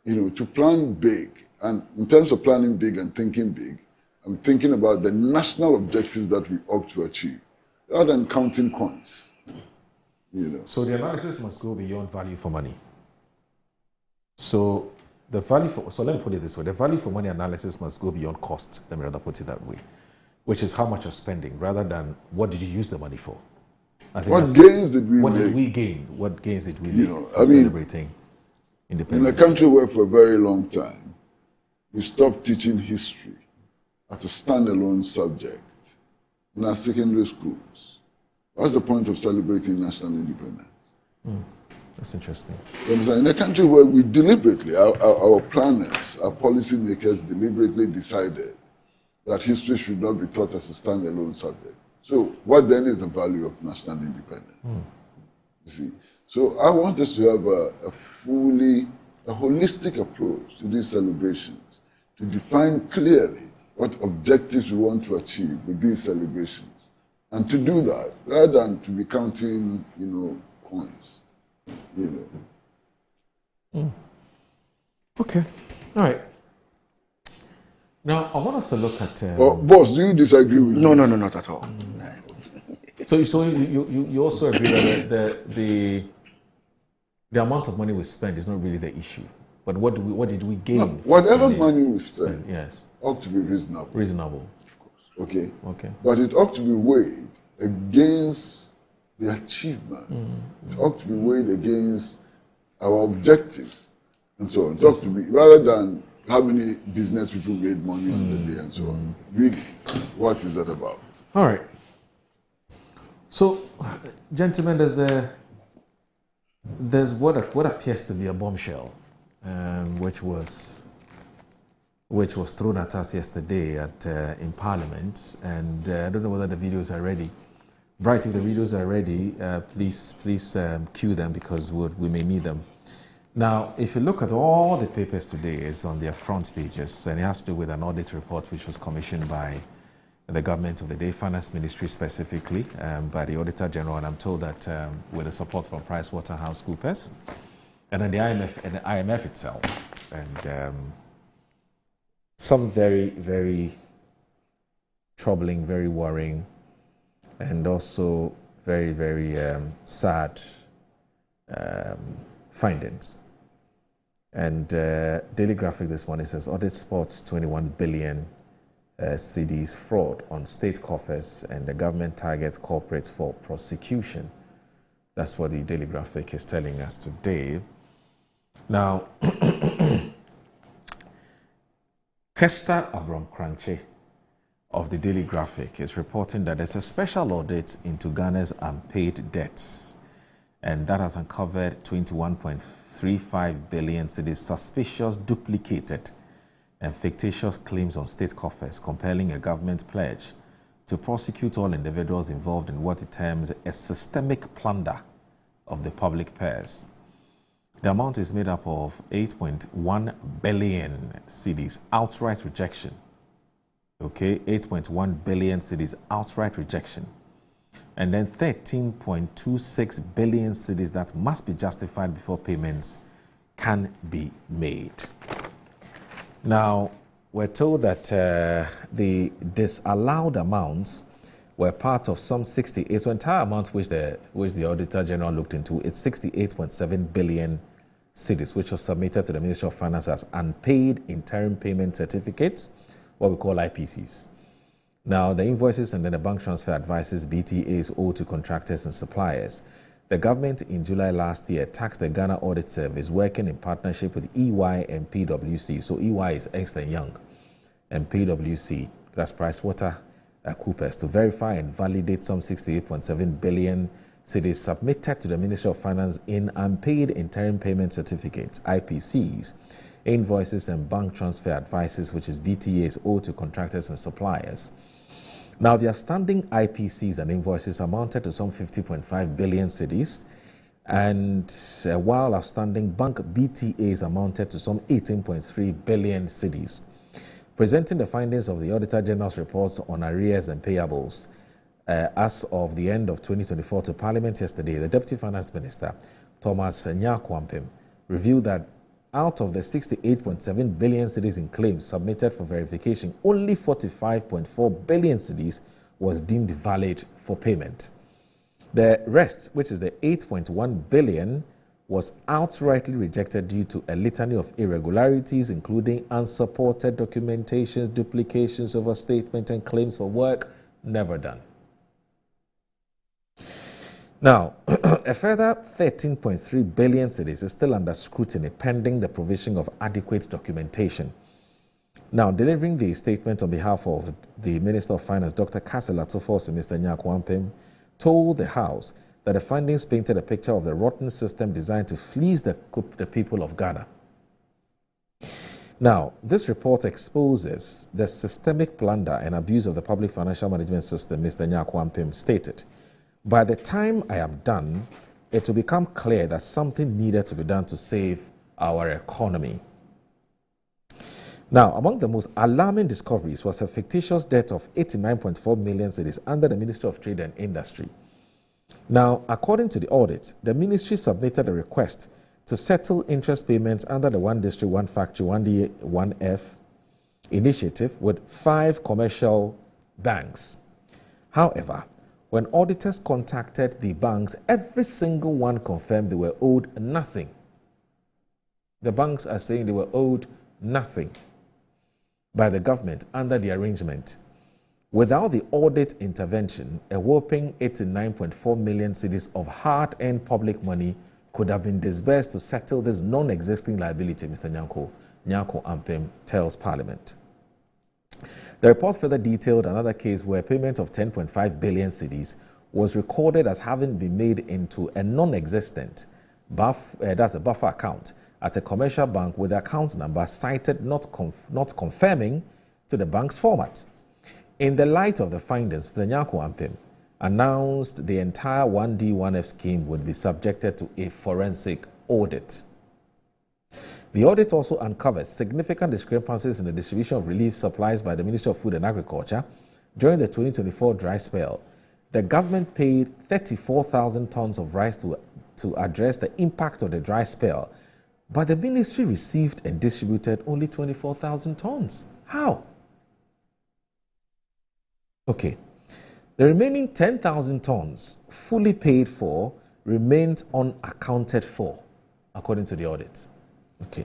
to plan big. And in terms of planning big and thinking big, I'm thinking about the national objectives that we ought to achieve, rather than counting coins. So the analysis must go beyond value for money. So let me put it this way: the value for money analysis must go beyond cost. Let me rather put it that way, which is how much you're spending, rather than what did you use the money for. What gains did we make? What did we gain? What gains did we make? Celebrating independence. In a country where for a very long time we stopped teaching history as a standalone subject in our secondary schools. What's the point of celebrating national independence? That's interesting. In a country where we deliberately, our planners, our policymakers deliberately decided that history should not be taught as a standalone subject. So what then is the value of national independence? You see? So I want us to have a holistic approach to these celebrations, to define clearly what objectives we want to achieve with these celebrations. And to do that, rather than to be counting, coins, Okay, all right. Now, I want us to look at... boss, do you disagree with me? No, not at all. So you also agree that the amount of money we spend is not really the issue, but what did we gain? No, whatever money we spend, yes, ought to be reasonable. Reasonable, of course. Okay. Okay. But it ought to be weighed against the achievements. It ought to be weighed against our objectives, and so on. It ought to be, rather than how many business people made money on the day and so on. Really, what is that about? All right. So, gentlemen, there's what appears to be a bombshell, which was thrown at us yesterday in Parliament, and I don't know whether the videos are ready. Bright, if the videos are ready, please cue them, because we may need them. Now, if you look at all the papers today, it's on their front pages, and it has to do with an audit report which was commissioned by the government of the day, Finance Ministry specifically, by the Auditor General, and I'm told that with the support from PricewaterhouseCoopers, and then the IMF itself, and some very, very troubling, very worrying, and also very, very sad findings. And Daily Graphic this morning says, Audit spots 21 billion cedis fraud on state coffers, and the government targets corporates for prosecution. That's what the Daily Graphic is telling us today. Now, Hester Abram-Kranche of the Daily Graphic is reporting that there's a special audit into Ghana's unpaid debts, and that has uncovered 21.35 billion cedis suspicious, duplicated, and fictitious claims on state coffers, compelling a government pledge to prosecute all individuals involved in what it terms a systemic plunder of the public purse. The amount is made up of 8.1 billion cedis outright rejection. Okay, 8.1 billion cedis outright rejection. And then 13.26 billion cedis that must be justified before payments can be made. Now, we're told that the disallowed amounts were part of some 68, so entire amount which the Auditor General looked into, it's 68.7 billion cedis, which was submitted to the Ministry of Finance as unpaid interim payment certificates, what we call IPCs. Now, the invoices and then the bank transfer advices BTAs owe to contractors and suppliers The government in July last year taxed the Ghana Audit Service, working in partnership with EY and PwC. So EY is Ernst & Young, and PwC, that's PricewaterhouseCoopers, to verify and validate some 68.7 billion cedis submitted to the Ministry of Finance in unpaid interim payment certificates, IPCs, invoices and bank transfer advices, which is BTAs, owed to contractors and suppliers. Now, the outstanding IPCs and invoices amounted to some 50.5 billion cedis, and while outstanding bank BTAs amounted to some 18.3 billion cedis. Presenting the findings of the Auditor General's reports on arrears and payables as of the end of 2024 to Parliament yesterday, the Deputy Finance Minister, Thomas Nyakwampim, revealed that out of the 68.7 billion cedis in claims submitted for verification, only 45.4 billion cedis was deemed valid for payment. The rest, which is the 8.1 billion, was outrightly rejected due to a litany of irregularities, including unsupported documentations, duplications, overstatement, and claims for work never done. Now, a further 13.3 billion cedis is still under scrutiny pending the provision of adequate documentation. Now, delivering the statement on behalf of the Minister of Finance, Dr. Kasela Tufosi, Mr. Nyakwampim, told the House that the findings painted a picture of the rotten system designed to fleece the people of Ghana. Now, this report exposes the systemic plunder and abuse of the public financial management system, Mr. Nyakwampim stated. By the time I am done, it will become clear that something needed to be done to save our economy. Now, among the most alarming discoveries was a fictitious debt of 89.4 million cedis under the Ministry of Trade and Industry. Now, according to the audit, the ministry submitted a request to settle interest payments under the One District, One Factory, One D, One F initiative with 5 commercial banks. However, when auditors contacted the banks, every single one confirmed they were owed nothing. The banks are saying they were owed nothing by the government under the arrangement. Without the audit intervention, a whopping 89.4 million cedis of hard-earned public money could have been disbursed to settle this non-existing liability, Mr. Nyakwampim tells Parliament. The report further detailed another case where payment of 10.5 billion cedis was recorded as having been made into a non-existent that's a buffer account at a commercial bank with the account number cited not confirming to the bank's format. In the light of the findings, Mr. Nyakwampim announced the entire 1D, 1F scheme would be subjected to a forensic audit. The audit also uncovers significant discrepancies in the distribution of relief supplies by the Ministry of Food and Agriculture during the 2024 dry spell. The government paid 34,000 tons of rice to address the impact of the dry spell, but the ministry received and distributed only 24,000 tons. How? Okay. The remaining 10,000 tons, fully paid for, remained unaccounted for, according to the audit. Okay.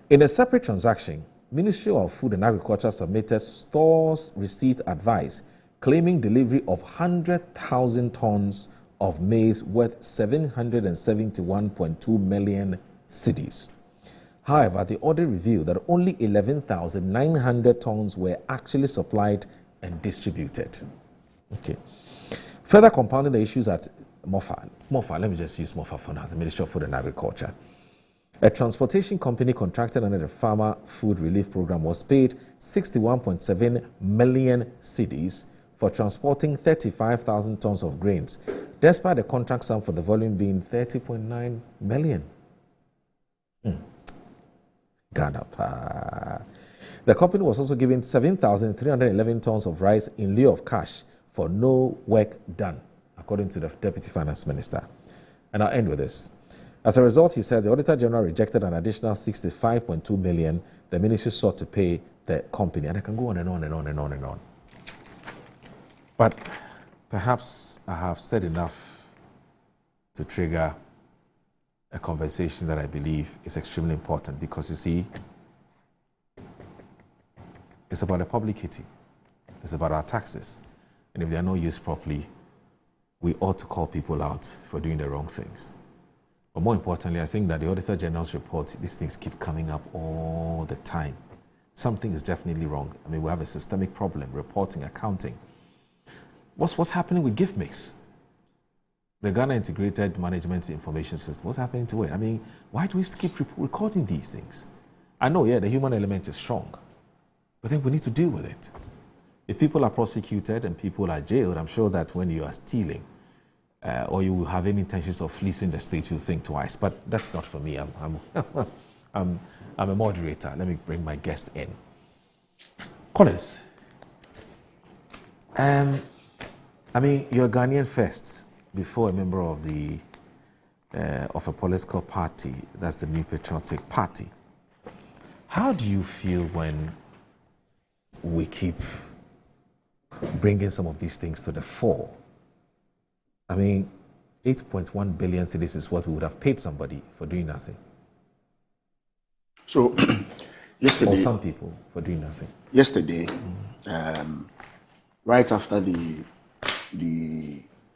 In a separate transaction, Ministry of Food and Agriculture submitted stores receipt advice claiming delivery of 100,000 tons of maize worth 771.2 million cedis. However, the audit revealed that only 11,900 tons were actually supplied and distributed. Okay. Further compounding the issues at MOFA, let me just use MOFA for now, the Ministry of Food and Agriculture. A transportation company contracted under the Farmer Food Relief Program was paid 61.7 million cedis for transporting 35,000 tons of grains, despite the contract sum for the volume being 30.9 million. Ghana. The company was also given 7,311 tons of rice in lieu of cash for no work done, according to the Deputy Finance Minister. And I'll end with this. As a result, he said the Auditor General rejected an additional 65.2 million the ministry sought to pay the company. And I can go on and on and on and on and on. But perhaps I have said enough to trigger a conversation that I believe is extremely important, because you see, it's about the public kitty. It's about our taxes. And if they are not used properly, we ought to call people out for doing the wrong things. But more importantly, I think that the Auditor General's report, these things keep coming up all the time. Something is definitely wrong. I mean, we have a systemic problem, reporting, accounting. What's happening with gift mix? The Ghana Integrated Management Information System, what's happening to it? I mean, why do we keep recording these things? I know, yeah, the human element is strong, but then we need to deal with it. If people are prosecuted and people are jailed, I'm sure that when you are stealing or you have any intentions of fleecing the state, you'll think twice. But that's not for me. I'm a moderator. Let me bring my guest in. Collins, I mean, you're Ghanaian first before a member of of a political party. That's the New Patriotic Party. How do you feel when we keep bringing some of these things to the fore? I mean, 8.1 billion cedis is what we would have paid somebody for doing nothing. So, yesterday... Or some people for doing nothing. Yesterday, right after the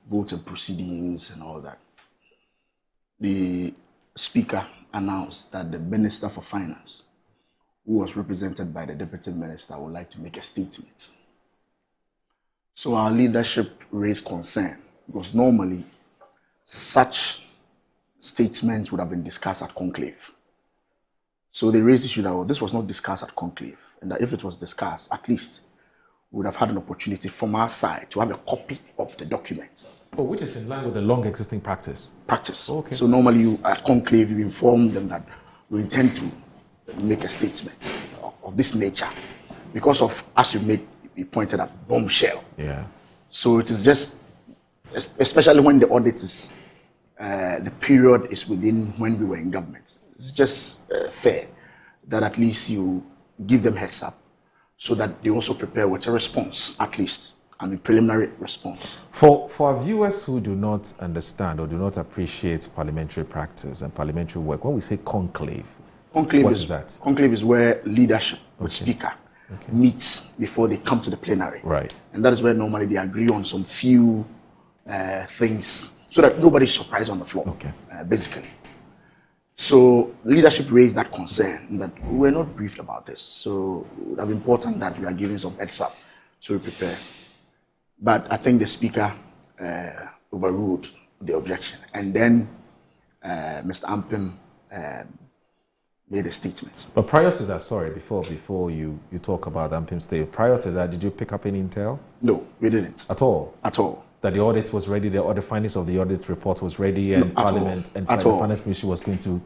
voting proceedings and all that, the Speaker announced that the Minister for Finance, who was represented by the Deputy Minister, would like to make a statement. So our leadership raised concern, because normally such statements would have been discussed at conclave. So they raised the issue that this was not discussed at conclave, and that if it was discussed, at least we would have had an opportunity from our side to have a copy of the document. Oh, which is in line with the long existing practice? Practice. Okay. So normally at conclave, you inform them that we intend to make a statement of this nature because of, as you pointed at, bombshell. Yeah. So it is just, especially when the audit is, the period is within when we were in government. It's just fair that at least you give them heads up so that they also prepare with a response, at least, I mean, preliminary response. For our viewers who do not understand or do not appreciate parliamentary practice and parliamentary work, when we say conclave, what is that? Conclave is where leadership with Speaker meets before they come to the plenary. Right. And that is where normally they agree on some few things so that nobody's surprised on the floor, basically. So leadership raised that concern that we were not briefed about this. So it would have been important that we are giving some heads up so we prepare. But I think the Speaker overruled the objection. And then Mr. Ampim made a statement. But prior to that, sorry, before you talk about Ampim's statement, prior to that, did you pick up any intel? No, we didn't. At all? At all. That the audit was ready, the findings of the audit report was ready, and Parliament and the Finance Ministry was going to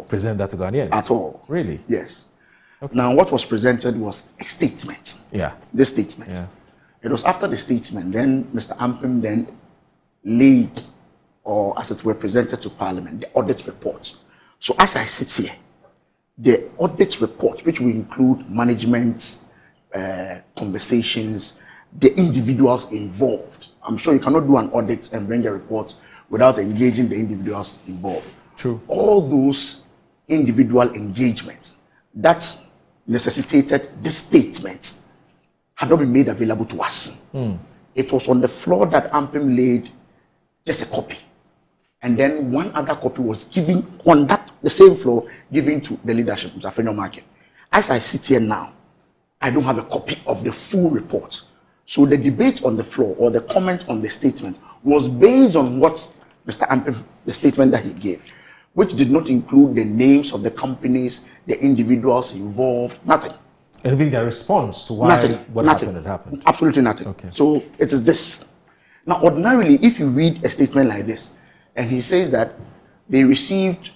present that to Ghanaians? At all. Really? Yes. Okay. Now, what was presented was a statement. Yeah. This statement. Yeah. It was after the statement, then Mr. Ampim then laid, or as it were, presented to Parliament, the audit report. So as I sit here, the audit report, which will include management, conversations, the individuals involved. I'm sure you cannot do an audit and bring a report without engaging the individuals involved. True. All those individual engagements that necessitated this statement had not been made available to us. It was on the floor that Ampim laid just a copy. And then one other copy was given on the same floor, given to the leadership, Mr. Fenyo Market. As I sit here now, I don't have a copy of the full report. So the debate on the floor or the comment on the statement was based on what Mr. Ampim, the statement that he gave, which did not include the names of the companies, the individuals involved, nothing. And even their response to why what happened had happened? Absolutely nothing. Okay. So it is this. Now, ordinarily, if you read a statement like this, and he says that they received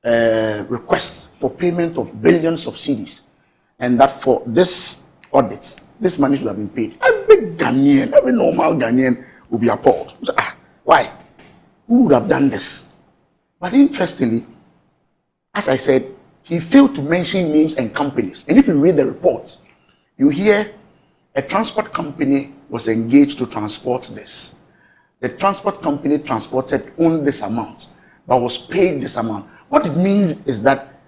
requests for payment of billions of cedis, and that for this audit, this money should have been paid. Every Ghanaian, every normal Ghanaian will be appalled. So, why? Who would have done this? But interestingly, as I said, he failed to mention names and companies. And if you read the report, you hear a transport company was engaged to transport this. The transport company transported only this amount, but was paid this amount. What it means is that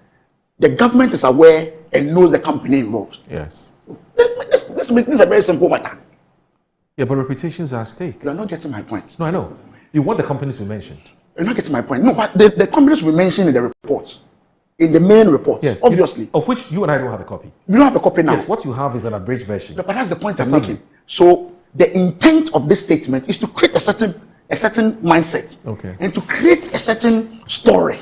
the government is aware and knows the company involved. Yes. Let's make this a very simple matter. Yeah, but reputations are at stake. You are not getting my point. No, I know. You want the companies to be mentioned. You're not getting my point. No, but the companies will be mentioned in the report. In the main report, yes, obviously. Of which you and I don't have a copy. We don't have a copy now. Yes, what you have is an abridged version. No, but that's the point I'm making. So the intent of this statement is to create a certain mindset. Okay. And to create a certain story.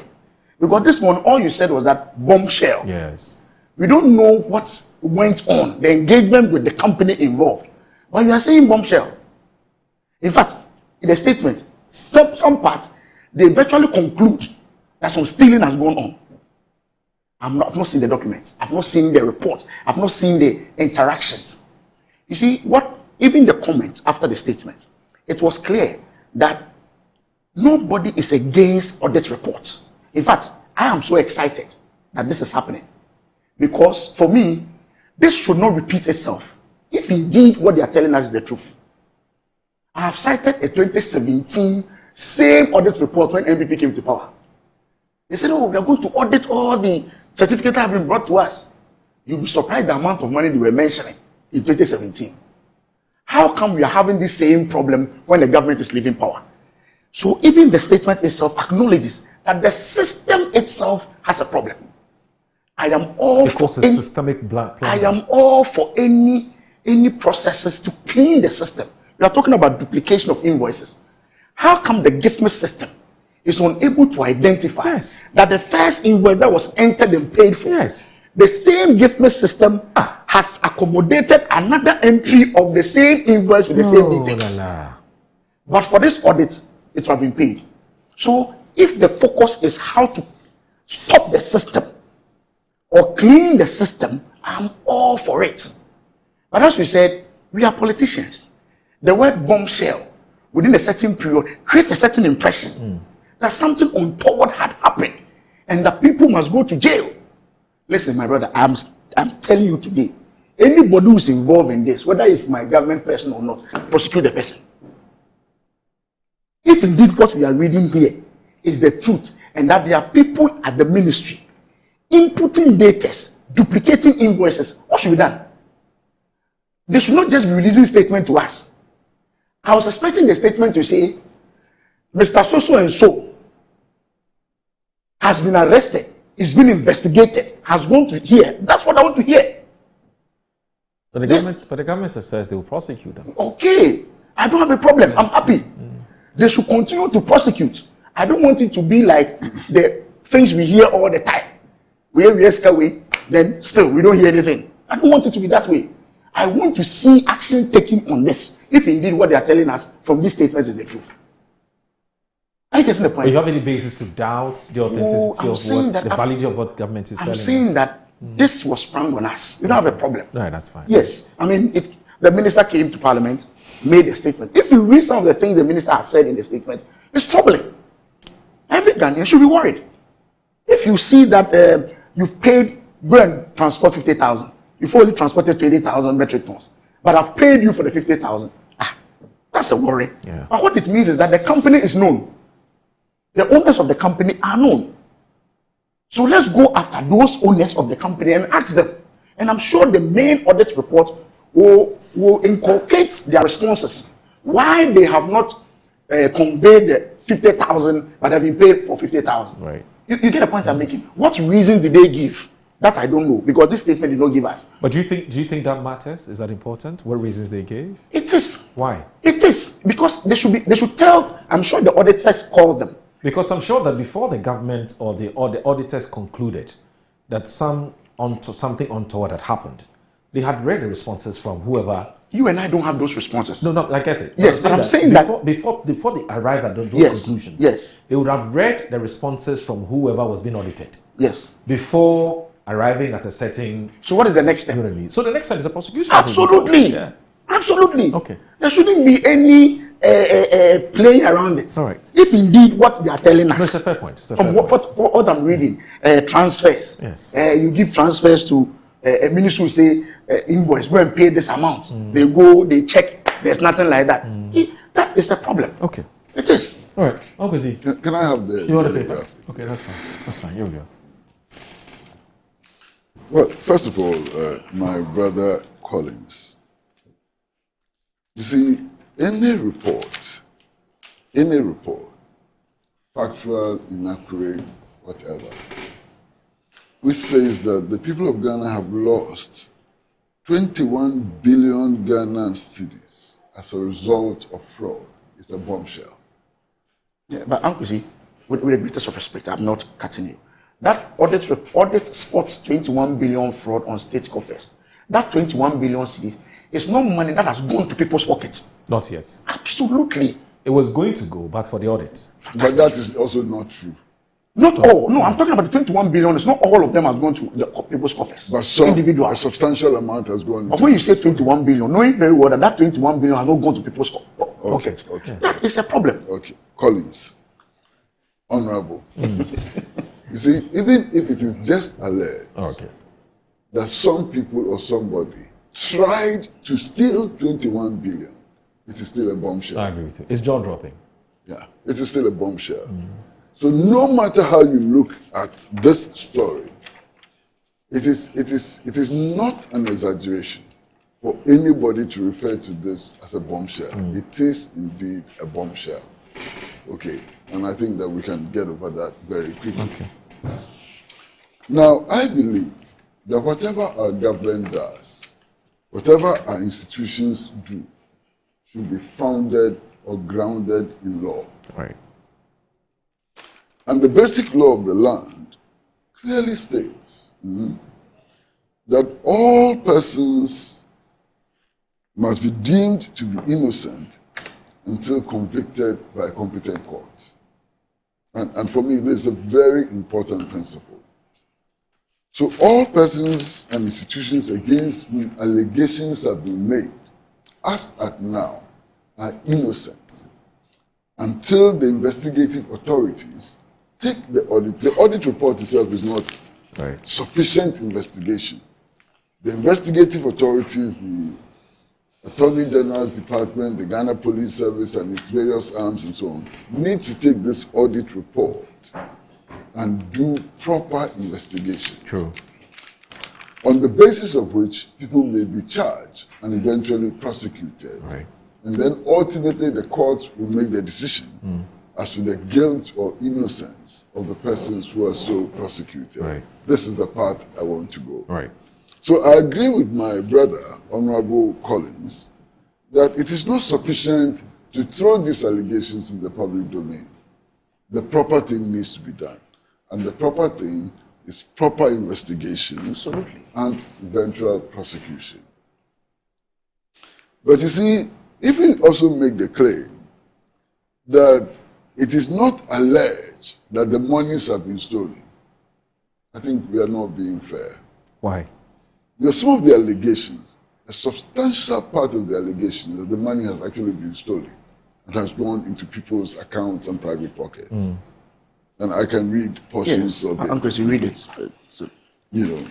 Because this one, all you said was that bombshell. Yes. We don't know what went on, the engagement with the company involved. But you are saying bombshell. In fact, in the statement, some part, they virtually conclude that some stealing has gone on. I've not seen the documents. I've not seen the report. I've not seen the interactions. You see, even the comments after the statement, it was clear that nobody is against audit reports. In fact, I am so excited that this is happening. Because for me, this should not repeat itself. If indeed what they are telling us is the truth. I have cited a 2017 same audit report when NPP came to power. They said, oh, we are going to audit all the certificates that have been brought to us. You'll be surprised the amount of money they were mentioning in 2017. How come we are having the same problem when the government is leaving power? So even the statement itself acknowledges that the system itself has a problem. I am all for systemic plan. I am all for any processes to clean the system. We are talking about duplication of invoices. How come the GIFMIS system is unable to identify that the first invoice that was entered and paid for, the same GIFMIS system has accommodated another entry of the same invoice with the same details? But for this audit, it will have been paid. So if the focus is how to stop the system or clean the system, I'm all for it. But as we said, we are politicians. The word bombshell within a certain period creates a certain impression that something untoward had happened and that people must go to jail. Listen, my brother, I'm telling you today, anybody who's involved in this, whether it's my government person or not, prosecute the person. If indeed what we are reading here is the truth and that there are people at the ministry inputting data, duplicating invoices, what should be done? They should not just be releasing statement to us. I was expecting the statement to say, Mr. So and so has been arrested, is being investigated, has gone to hear. That's what I want to hear. But the government says they will prosecute them. Okay, I don't have a problem. I'm happy. They should continue to prosecute. I don't want it to be like the things we hear all the time. We escalate, then still we don't hear anything. I don't want it to be that way. I want to see action taken on this, if indeed what they are telling us from this statement is the truth. Are you getting the point? But you have any basis to doubt the authenticity of the validity of what government is telling us? I'm saying that this was sprung on us. We don't have a problem. No, that's fine. Yes. I mean, the minister came to parliament, made a statement. If you read some of the things the minister has said in the statement, it's troubling. Every Ghanaian should be worried. If you see that you've paid, go and transport 50,000. You've only transported 20,000 metric tons. But I've paid you for the 50,000. That's a worry. Yeah. But what it means is that the company is known. The owners of the company are known. So let's go after those owners of the company and ask them. And I'm sure the main audit report will inculcate their responses. Why they have not conveyed the 50,000 but have been paid for 50,000. Right. You get the point I'm making. What reasons did they give? That I don't know, because this statement did not give us. But do you think that matters? Is that important? What reasons they gave? It is. Why? It is because they should tell. I'm sure the auditors called them. Because I'm sure that before the government or the auditors concluded that something untoward had happened, they had read the responses from whoever. You and I don't have those responses. No, I get it. Yes, but I'm saying that before they arrived at those conclusions, they would have read the responses from whoever was being audited. Yes. Before arriving at a setting. So what is the next step? So the next step is a prosecution. Absolutely. Yeah. Absolutely. Okay. There shouldn't be any playing around it. All right. If indeed what they are telling us. No, it's a fair point. From what I'm reading, transfers. Yes. You give transfers to a minister who say invoice, go and pay this amount. They go, they check. There's nothing like that. That is a problem. Okay. It is. All right. Obviously. Can I have the paper? Okay, that's fine. That's fine. Here we go. Well, first of all, my brother Collins, You see, any report, factual, inaccurate, whatever, which says that the people of Ghana have lost 21 billion Ghanaian cedis as a result of fraud, is a bombshell. Yeah, but Uncle Z, with the greatest of respect, I'm not cutting you. That audit spots 21 billion fraud on state coffers. That 21 billion cedis is not money that has gone to people's pockets. Not yet. Absolutely. It was going to go, but for the audit. Fantastic. But that is also not true. Not all. No, I'm talking about the 21 billion. It's not all of them has gone to the people's coffers. But some, individual. a substantial amount has gone. But when you say 21 billion, knowing very well that that 21 billion has not gone to people's pockets, okay. That is a problem. Okay. Collins, Honorable. You see, even if it is just alleged that some people or somebody tried to steal 21 billion, it is still a bombshell. I agree with you. It's jaw dropping. Yeah, it is still a bombshell. So no matter how you look at this story, it is not an exaggeration for anybody to refer to this as a bombshell. It is indeed a bombshell. Okay, and I think that we can get over that very quickly. Okay. Now, I believe that whatever our government does, whatever our institutions do, should be founded or grounded in law. Right. And the basic law of the land clearly states that all persons must be deemed to be innocent until convicted by a competent court. And for me, this is a very important principle. So all persons and institutions against whom allegations have been made, as at now, are innocent until the investigative authorities take the audit. The audit report itself is not sufficient investigation. The investigative authorities, the Attorney General's Department, the Ghana Police Service and its various arms and so on, need to take this audit report and do proper investigation. True. On the basis of which people may be charged and eventually prosecuted. Right. And then ultimately the courts will make the decision as to the guilt or innocence of the persons who are so prosecuted. Right. This is the path I want to go. Right. So I agree with my brother, Honorable Collins, that it is not sufficient to throw these allegations in the public domain. The proper thing needs to be done. And the proper thing is proper investigation and eventual prosecution. But you see, if we also make the claim that it is not alleged that the monies have been stolen, I think we are not being fair. Why? Because some of the allegations, a substantial part of the allegation that the money has actually been stolen and has gone into people's accounts and private pockets. And I can read portions of it. I'm going to read it. So. You know.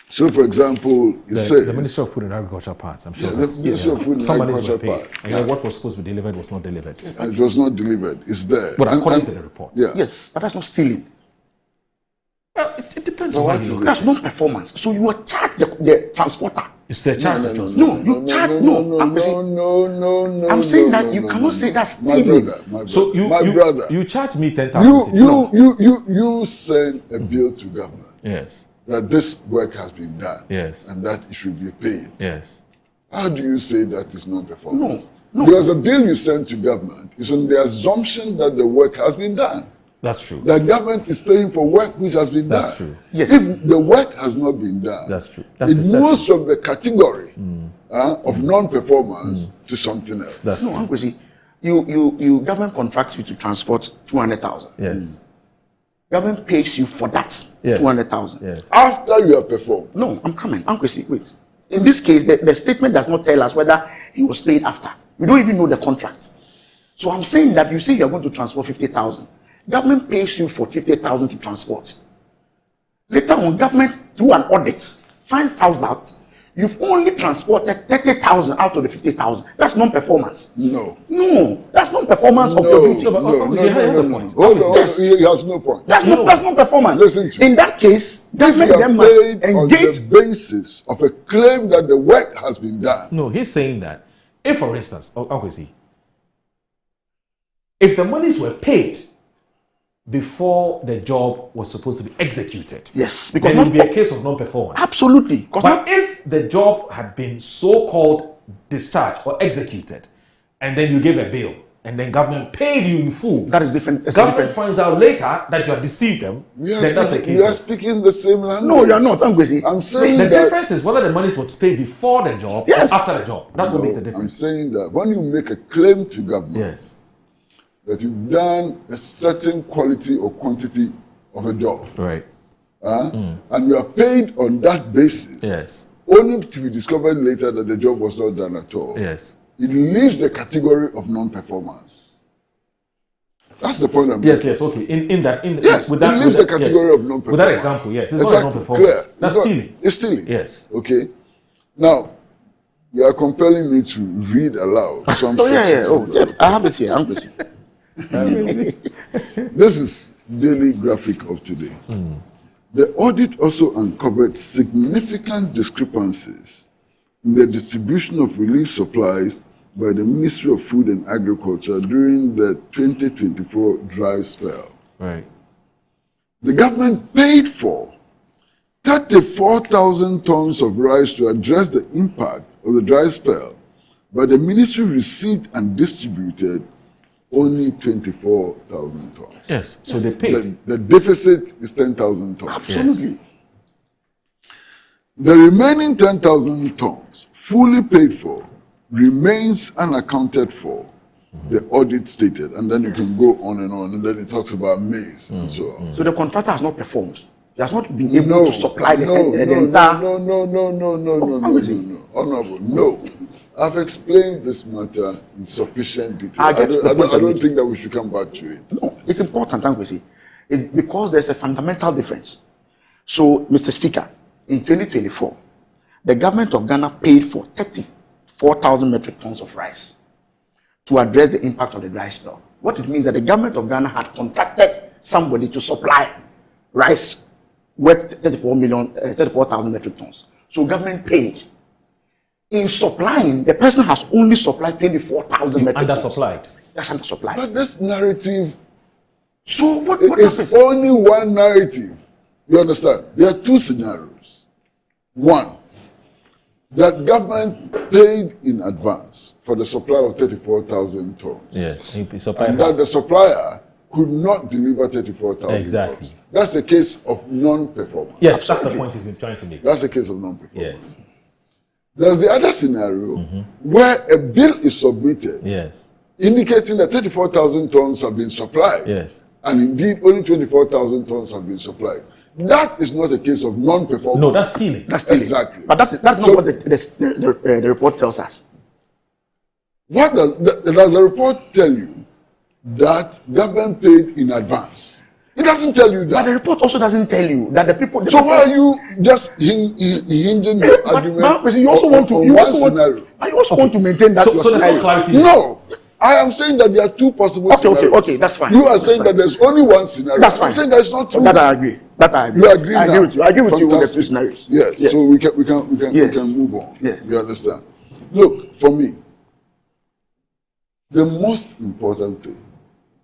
So, for example, it says... The Ministry of Food and Agriculture part, I'm sure. Yeah, the Ministry of Food and Agriculture part. And what was supposed to be delivered was not delivered. And it was not delivered. It's there. But according to the report. Yeah. Yes, but that's not stealing. It depends on what you you That's non-performance. So you are charged the transporter. It's a charge. I'm saying that you cannot say that's stealing. So you charge me 10,000. You send a bill to government. Yes. That this work has been done. Yes. And that it should be paid. Yes. How do you say that is non-performance? No. Because the bill you send to government is on the assumption that the work has been done. That's true. The government is paying for work which has been done. That's true. Yes. If the work has not been done, that's true. It moves from the category of non-performance to something else. That's no, Uncle, see, you government contracts you to transport 200,000. Yes. Government pays you for that 200,000. Yes. After you have performed. No, I'm coming. Uncle, see, wait. In this case, the statement does not tell us whether he was paid after. We don't even know the contract. So I'm saying that you say you're going to transport 50,000. Government pays you for 50,000 to transport. Later on, government, through an audit, finds out that you've only transported 30,000 out of the 50,000. That's non-performance. No. That's non-performance of your duty. No. Hold on. Yes. He has no point. That's non-performance. Listen to me. In that case, government then must engage on the basis of a claim that the work has been done. No, he's saying that If, for instance, Uncle see, if the monies were paid before the job was supposed to be executed, yes, because then it would be a case of non-performance. Absolutely. But if the job had been so-called discharged or executed, and then you gave a bill, and then government paid you in full, that is different. Government finds out later that you have deceived them. Then that's a case. We are speaking the same language. No, you are not. I'm saying the that difference is whether the monies were paid before the job or after the job. That's what makes the difference. I'm saying that when you make a claim to government, that you've done a certain quality or quantity of a job, right? And you are paid on that basis, only to be discovered later that the job was not done at all. It leaves the category of non-performance. That's the point I'm making. Yes, okay. With that, it leaves the category of non-performance. With that example, yes, it's not non-performance. Clear. That's stealing. It's stealing. Yes. Okay. Now, you are compelling me to read aloud some sections. I have it here. I'm busy. This is Daily Graphic of today. The audit also uncovered significant discrepancies in the distribution of relief supplies by the Ministry of Food and Agriculture during the 2024 dry spell. Right. The government paid for 34,000 tons of rice to address the impact of the dry spell, but the ministry received and distributed only 24,000 tons. Yes, so they paid. The deficit is 10,000 tons. Absolutely. Yes. The remaining 10,000 tons, fully paid for, remains unaccounted for, the audit stated. And then you can go on, and then it talks about maize and so on. So the contractor has not performed. He has not been able to supply the entire... No. Honorable, no. I've explained this matter in sufficient detail. I don't think that we should come back to it. No, it's important, Ankwesi. It's because there's a fundamental difference. So, Mr. Speaker, in 2024, the government of Ghana paid for 34,000 metric tons of rice to address the impact of the dry spell. What it means is that the government of Ghana had contracted somebody to supply rice worth 34,000 metric tons. So government paid. In supplying, the person has only supplied 24,000 metric tons. Undersupplied. That's undersupplied. But this narrative, so what is only one narrative. You understand? There are two scenarios. One, that government paid in advance for the supply of 34,000 tons. Yes. And that the supplier could not deliver 34,000 tons. That's a case of non-performance. Yes, that's the point he's been trying to make. That's a case of non-performance. Yes. There's the other scenario where a bill is submitted indicating that 34,000 tons have been supplied. Yes. And indeed, only 24,000 tons have been supplied. That is not a case of non-performance. No, that's stealing. That's stealing. Exactly. But that's not what the report tells us. What does the report tell you? That government paid in advance. It doesn't tell you that. But the report also doesn't tell you that the people... So why are you just hinging your argument but you also want to, on one scenario? You also want to maintain that So there's no clarity. No. I am saying that there are two possible scenarios. Okay, that's fine. You are saying that there's only one scenario. That's fine. I'm saying that it's not true. That I agree. You agree I now. agree with you. I agree with you with the two scenarios. Yes. So we can move on. Yes. You understand? Look, for me, the most important thing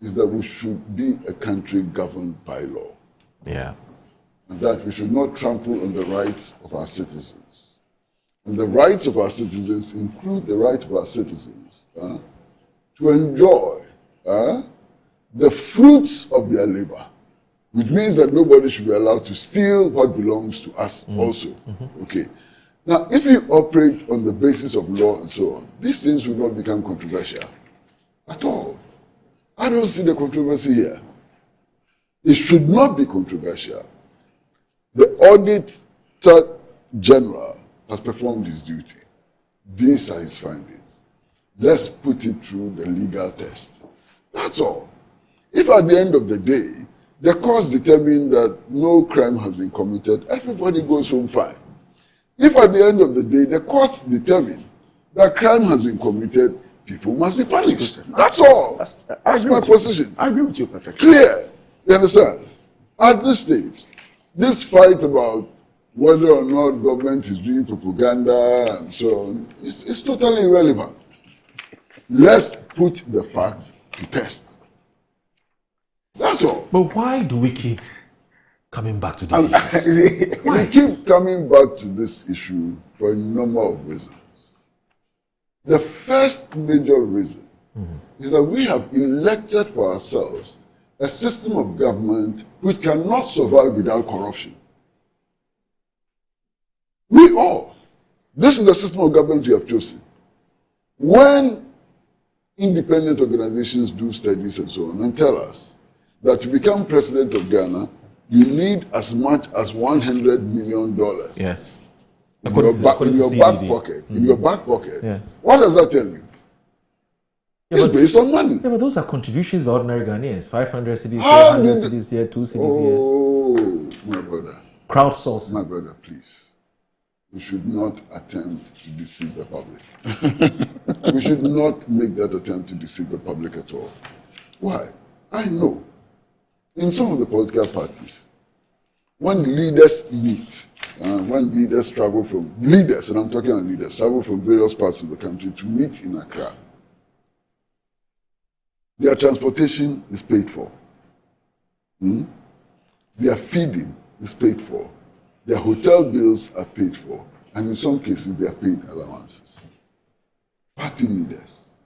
is that we should be a country governed by law. Yeah. And that we should not trample on the rights of our citizens. And the rights of our citizens include the right of our citizens to enjoy the fruits of their labor, which means that nobody should be allowed to steal what belongs to us also. Okay. Now, if we operate on the basis of law and so on, these things will not become controversial at all. I don't see the controversy here. It should not be controversial. The Auditor General has performed his duty. These are his findings. Let's put it through the legal test. That's all. If at the end of the day, the courts determine that no crime has been committed, everybody goes home fine. If at the end of the day, the courts determine that crime has been committed, people must be punished. That's all. That's my position. I agree with you perfectly. Clear. You understand? At this stage, this fight about whether or not government is doing propaganda and so on is totally irrelevant. Let's put the facts to test. That's all. But why do we keep coming back to this issue? We keep coming back to this issue for a number of reasons. The first major reason is that we have elected for ourselves a system of government which cannot survive without corruption. We all. This is the system of government we have chosen. When independent organizations do studies and so on and tell us that to become president of Ghana, you need as much as $100 million. Yes. In your back pocket. In your back pocket. Yes. What does that tell you? It's based on money. Yeah, but those are contributions by ordinary Ghanaians. 500 cedis here, 100 cedis here, 2 cedis here. Oh, my brother. Crowdsourcing. My brother, please. We should not attempt to deceive the public. We should not make that attempt to deceive the public at all. Why? I know. In some of the political parties, when leaders meet, when leaders travel from, leaders, and I'm talking about leaders, travel from various parts of the country to meet in Accra, their transportation is paid for. Their feeding is paid for. Their hotel bills are paid for. And in some cases, they are paid allowances. Party leaders.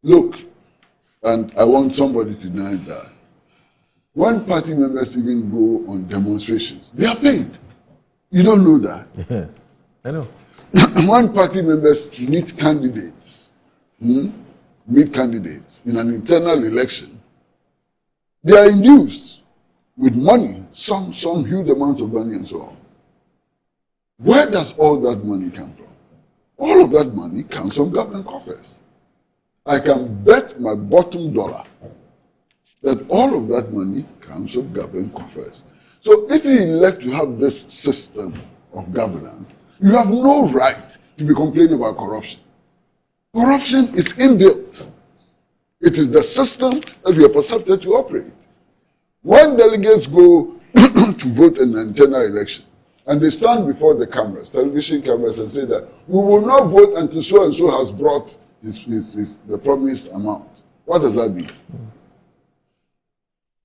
Look, and I want somebody to deny that. When party members even go on demonstrations, they are paid. You don't know that? Yes, I know. When party members meet candidates, in an internal election, they are induced with money, some huge amounts of money and so on. Where does all that money come from? All of that money comes from government coffers. I can bet my bottom dollar that all of that money comes from government coffers. So if you elect to have this system of governance, you have no right to be complaining about corruption. Corruption is inbuilt. It is the system that we are percepted to operate. When delegates go to vote in an internal election, and they stand before the cameras, television cameras, and say that we will not vote until so and so has brought the promised amount. What does that mean?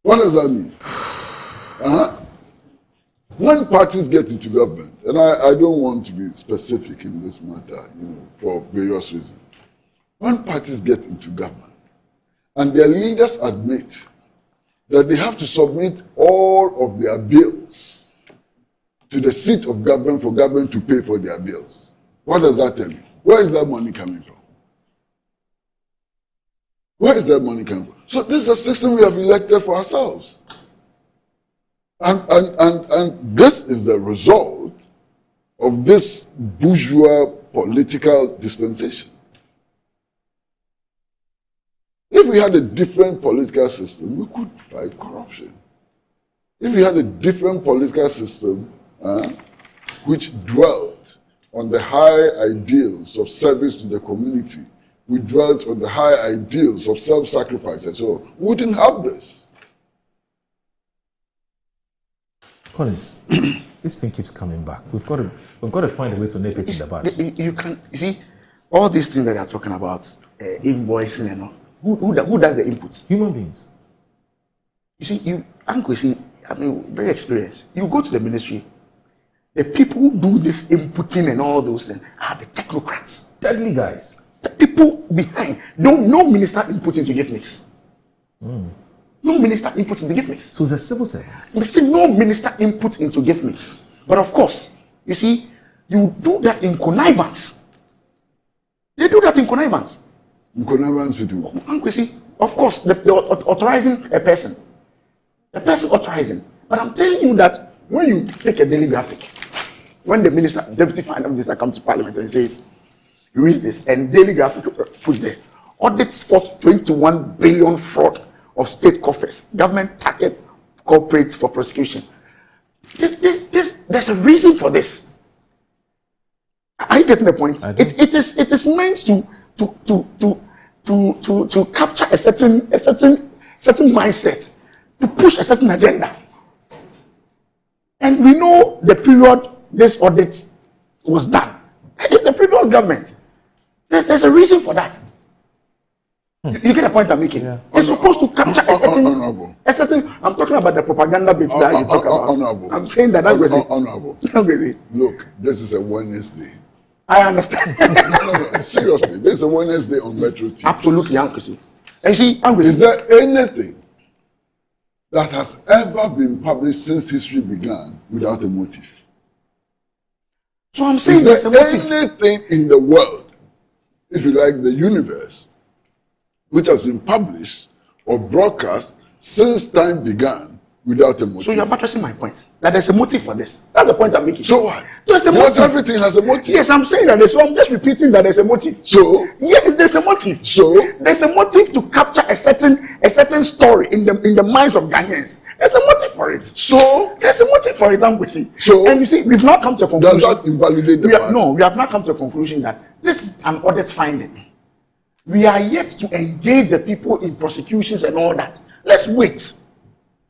What does that mean? When parties get into government, and I don't want to be specific in this matter, for various reasons. When parties get into government, and their leaders admit that they have to submit all of their bills to the seat of government for government to pay for their bills. What does that tell you? Where is that money coming from? Where is that money coming from? So this is a system we have elected for ourselves. And this is the result of this bourgeois political dispensation. If we had a different political system, we could fight corruption. If we had a different political system which dwelt on the high ideals of service to the community, we dwelt on the high ideals of self-sacrifice and so on, we wouldn't have this. Collins, this thing keeps coming back. We've got to find a way to nip it in the bud. You see, all these things that you're talking about, invoicing and all, who does the input? Human beings. You see, Uncle, very experienced. You go to the ministry, the people who do this inputting and all those things are the technocrats. Deadly guys. The people behind. No minister input into gift mix. No minister input into gift mix. So the civil service. You see, no minister input into gift mix. But of course, you see, you do that in connivance. They do that in connivance. In connivance with who? Uncle, see, of course, they're authorizing a person. The person authorizing. But I'm telling you that when you take a daily graphic, when the deputy finance minister comes to parliament and says, you read this, and daily graphic puts there, Audit spot 21 billion fraud of state coffers. Government target corporates for prosecution. There's a reason for this. Are you getting the point? It is meant to capture a certain mindset, to push a certain agenda. And we know the period this audit was done. The previous government. There's a reason for that. You get the point I'm making. Yeah. It's supposed to capture a certain. I'm talking about the propaganda bits that you talk about. Honorable. I'm saying that honorable. Look, this is a Wednesday. I understand. no, seriously, this is a Wednesday on Metro TV. Absolutely, Uncle. And see, is there anything that has ever been published since history began without a motive? So I'm saying is there anything in the world, if you like, the universe, which has been published or broadcast since time began without a motive? So you're buttressing my point that there's a motive for this. That's the point I'm making. So what? There's a motive. Everything has a motive. Yes, I'm saying that. So I'm just repeating that there's a motive. So yes, there's a motive. So there's a motive to capture a certain story in the minds of Ghanaians. There's a motive for it. So there's a motive for it, Anguisi. So and you see, we've not come to a conclusion. Does that invalidate the facts? No, we have not come to a conclusion that this is an audit finding. We are yet to engage the people in prosecutions and all that. Let's wait.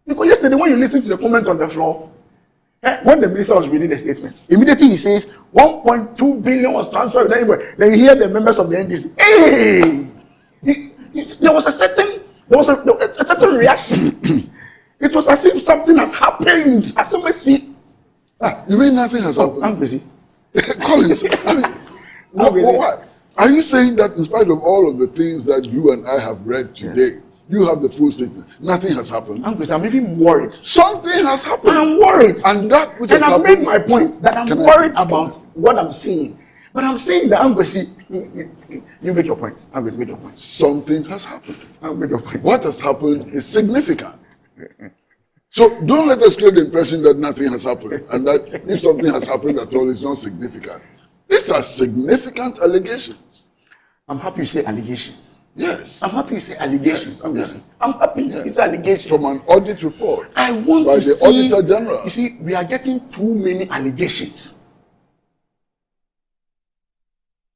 Because yesterday, when you listen to the comment on the floor, when the minister was reading the statement, immediately he says 1.2 billion was transferred anywhere. Then you hear the members of the NDC. Hey! There was a certain reaction. It was as if something has happened. As soon as see. You mean nothing has happened? I'm busy. Collins, I mean, what? Are you saying that in spite of all of the things that you and I have read today, you have the full statement? Nothing has happened. I'm even worried. Something has happened. I'm worried. And that which has I've happened. made my point that I'm worried about what I'm seeing. But I'm saying that you make your point. Make your point. Something has happened. Make your point. What has happened is significant. So don't let us create the impression that nothing has happened and that if something has happened at all, it's not significant. These are significant allegations. I'm happy you say allegations. Yes. I'm happy you say allegations. Yes. I'm happy you say allegations. From an audit report. I want by to the see, Auditor General. You see, we are getting too many allegations.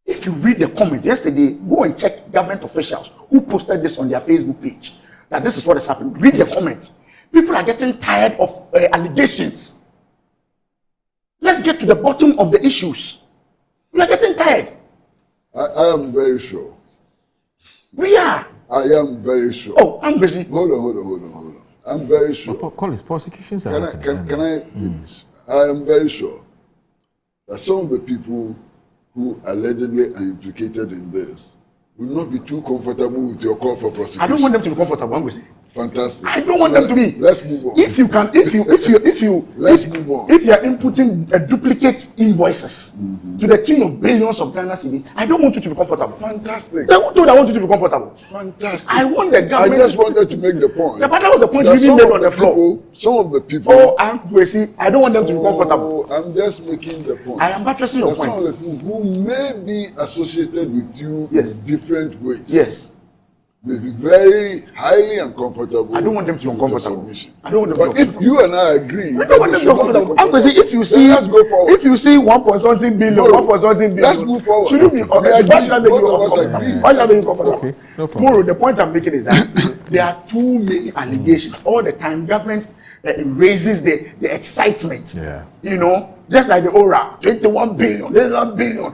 If you read the comments yesterday, go and check government officials who posted this on their Facebook page. That this is what is happening. Read the comments. People are getting tired of allegations. Let's get to the bottom of the issues. We are getting tired. I am very sure. We are. I am very sure. Oh, I'm busy. Hold on. I'm very sure. Collins, prosecutions are Can I finish? I am very sure that some of the people who allegedly are implicated in this will not be too comfortable with your call for prosecution. I don't want them to be comfortable. I'm busy. Fantastic. I don't want them to be. Let's move on. If you can, if you move on. If you are inputting duplicate invoices to the tune of billions of Ghana cedis, I don't want you to be comfortable. Fantastic. I want you to be comfortable. Fantastic. I want the government. I just wanted to make the point. Yeah, but that was the point you even made on the floor. Some of the people. Oh, I don't want them to be comfortable. I'm just making the point. I am buttressing your point. Some of the people who may be associated with you in different ways. Yes. May be very highly uncomfortable. I don't want them to be uncomfortable. I don't want them but if you and I agree, I don't want them to be uncomfortable. I'm going to say if you see, let's go forward. If you see 1.something billion, 1.something billion, let's move forward. Should you be? Why should I make you uncomfortable? Why should I make you comfortable? Okay, no problem. Tomorrow, the point I'm making is that there are too many allegations all the time. Government raises the excitement. Yeah. You know, just like the aura, 21 billion, 21 billion.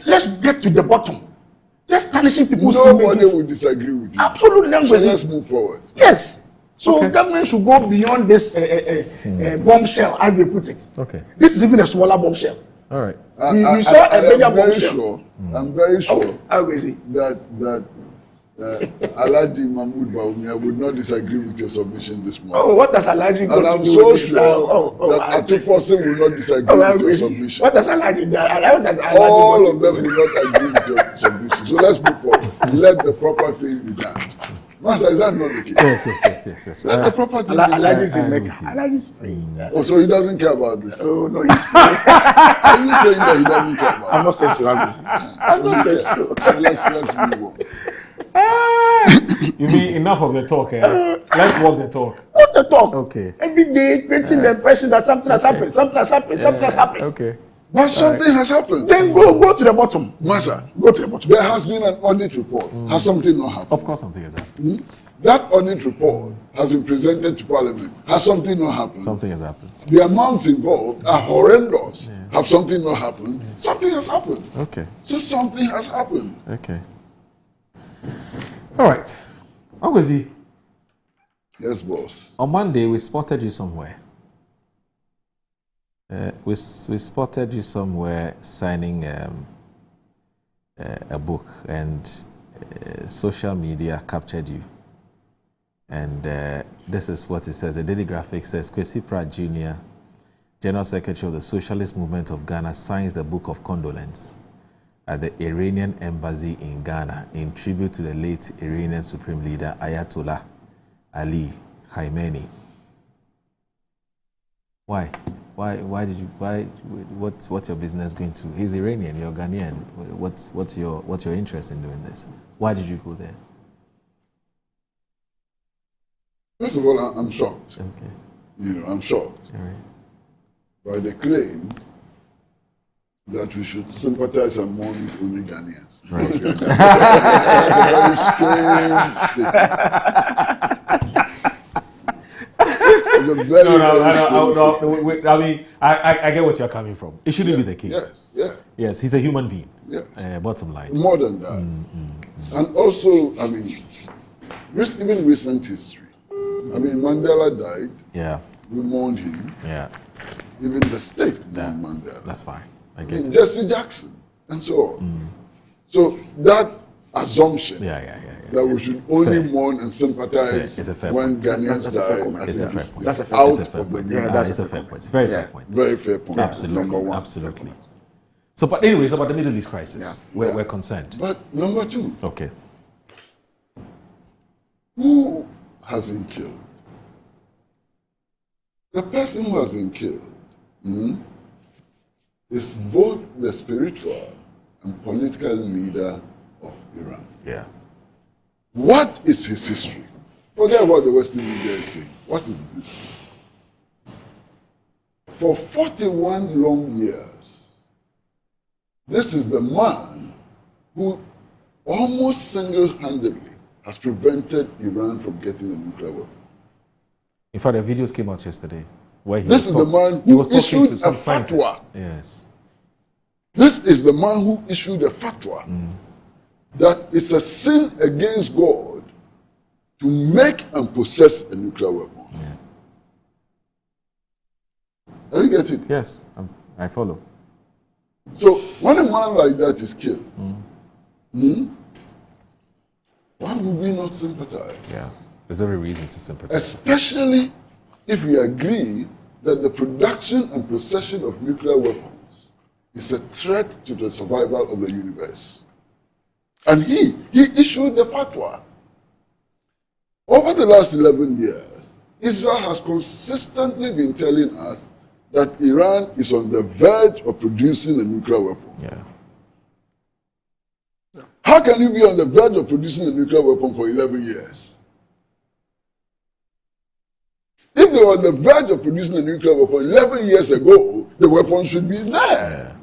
Let's get to the bottom. Just tarnishing people's Nobody will disagree with you. Absolutely. So let's move forward. Yes. So government should go beyond this bombshell, as they put it. Okay. This is even a smaller bombshell. All right. We saw a bigger bombshell. I'm very sure that Alhaji Mahmoud Bawumia would not disagree with your submission this morning. Oh, what does Alhaji got to do with this? And I'm so sure that Atufosin will not disagree with your submission. What does Alhaji do? All of them will not agree with your submission. So let's move forward. Let the proper thing be done. Master, is that not the case? Yes. Let the proper thing be done. Alhaji is in Mecca. Alhaji is praying. Oh, so he doesn't care about this? Oh, no, he's praying. Are you saying that he doesn't care about it? I'm not saying so. I'm not saying so. So let's move on. You mean enough of the talk, eh? Let's walk the talk. Walk the talk. Okay. Every day, creating the impression that something has happened, something has happened, something has happened. Okay. But something has happened. Then go to the bottom. Massa, Go to the bottom. there has been an audit report. Has something not happened? Of course something has happened. That audit report has been presented to Parliament. Has something not happened? Something has happened. The amounts involved are horrendous. Have something not happened? Something has happened. Okay. So something has happened. Okay. All right. Ogwezi. Yes, boss. On Monday, we spotted you somewhere. We spotted you somewhere signing a book, and social media captured you. And this is what it says. The Daily Graphic says, Kwesi Pratt Jr., General Secretary of the Socialist Movement of Ghana, signs the Book of Condolence at the Iranian Embassy in Ghana in tribute to the late Iranian Supreme Leader Ayatollah Ali Khamenei. Why? Why did you? What's your business going to? He's Iranian. You're Ghanaian. What's your interest in doing this? Why did you go there? First of all, I'm shocked. Okay. I'm shocked All right. by the claim that we should sympathize and mourn with only Ghanaians. Right. That's a very strange statement. It's a very, I mean, I get what you're coming from. It shouldn't be the case. Yes. He's a human being. Yes. Bottom line. More than that. And also, I mean, even recent history. I mean, Mandela died. Yeah. We mourned him. Yeah. Even the state mourned Mandela. That's fine. I get it. Jesse Jackson and so on. So that assumption that we should only mourn and sympathize when Ghanaians die, That's out of the That's a fair point. Very fair point. Very fair point. Absolutely. Number one. Absolutely. So, but anyways, about the Middle East crisis, we're concerned. But number two. Okay. Who has been killed? The person who has been killed is both the spiritual and political leader of Iran. Yeah. What is his history? Forget what the Western media is saying. What is his history? For 41 long years, this is the man who almost single-handedly has prevented Iran from getting a nuclear weapon. In fact, the videos came out yesterday. Where This is the man who issued a fatwa. Yes. This is the man who issued a fatwa that it's a sin against God to make and possess a nuclear weapon. Do you get it? Yes, I follow. So when a man like that is killed, why would we not sympathize? Yeah, there's every reason to sympathize. Especially if we agree that the production and possession of nuclear weapons is a threat to the survival of the universe. And he issued the fatwa. Over the last 11 years, Israel has consistently been telling us that Iran is on the verge of producing a nuclear weapon. Yeah. How can you be on the verge of producing a nuclear weapon for 11 years? If they were on the verge of producing a nuclear weapon 11 years ago, the weapon should be there.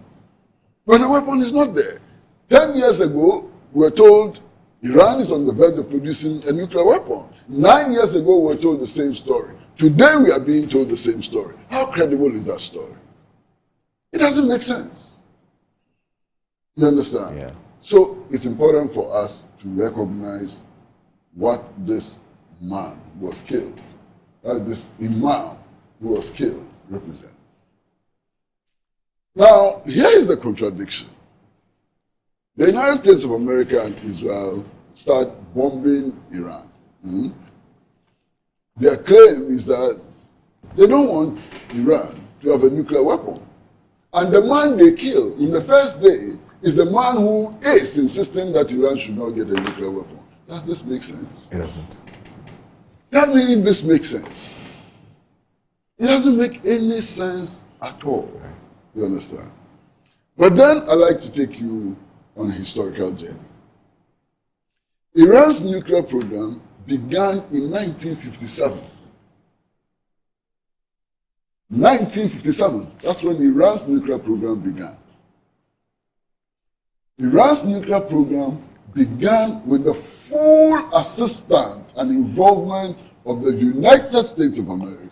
But the weapon is not there. 10 years ago, we were told Iran is on the verge of producing a nuclear weapon. 9 years ago, we were told the same story. Today, we are being told the same story. How credible is that story? It doesn't make sense. You understand? Yeah. So it's important for us to recognize what this man who was killed, this imam who was killed, represents. Now, here is the contradiction. The United States of America and Israel start bombing Iran. Their claim is that they don't want Iran to have a nuclear weapon. And the man they kill in the first day is the man who is insisting that Iran should not get a nuclear weapon. Does this make sense? It doesn't. Tell me if this makes sense. It doesn't make any sense at all. You understand? But then I'd like to take you on a historical journey. Iran's nuclear program began in 1957. 1957, that's when Iran's nuclear program began. Iran's nuclear program began with the full assistance and involvement of the United States of America.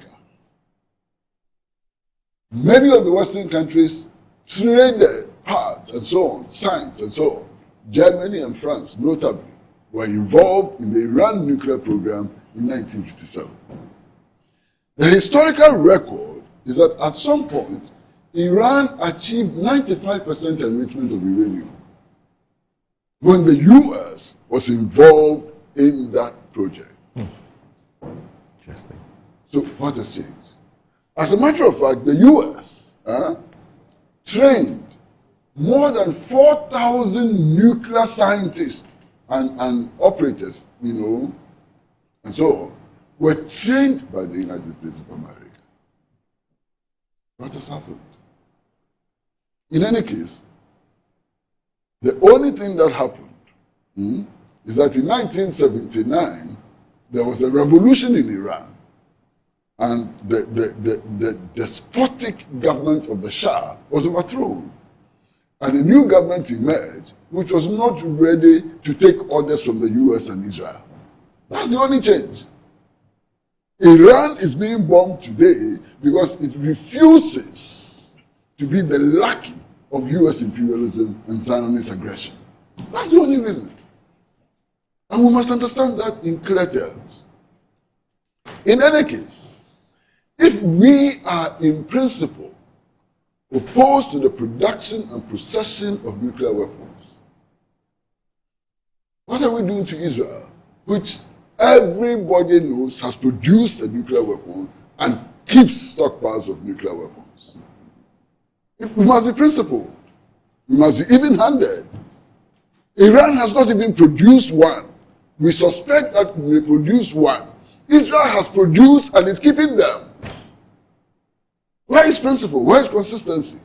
Many of the Western countries traded parts and so on, science and so on. Germany and France, notably, were involved in the Iran nuclear program in 1957. The historical record is that at some point, Iran achieved 95% enrichment of uranium when the US was involved in that project. Interesting. So what has changed? As a matter of fact, the US trained more than 4,000 nuclear scientists and operators, and so on, were trained by the United States of America. What has happened? In any case, the only thing that happened is that in 1979, there was a revolution in Iran, and the despotic government of the Shah was overthrown. And a new government emerged, which was not ready to take orders from the US and Israel. That's the only change. Iran is being bombed today because it refuses to be the lackey of US imperialism and Zionist aggression. That's the only reason. And we must understand that in clear terms. In any case, if we are in principle opposed to the production and possession of nuclear weapons, what are we doing to Israel, which everybody knows has produced a nuclear weapon and keeps stockpiles of nuclear weapons? We must be principled. We must be even-handed. Iran has not even produced one. We suspect that it may produce one. Israel has produced and is keeping them. Where is principle? Where is consistency?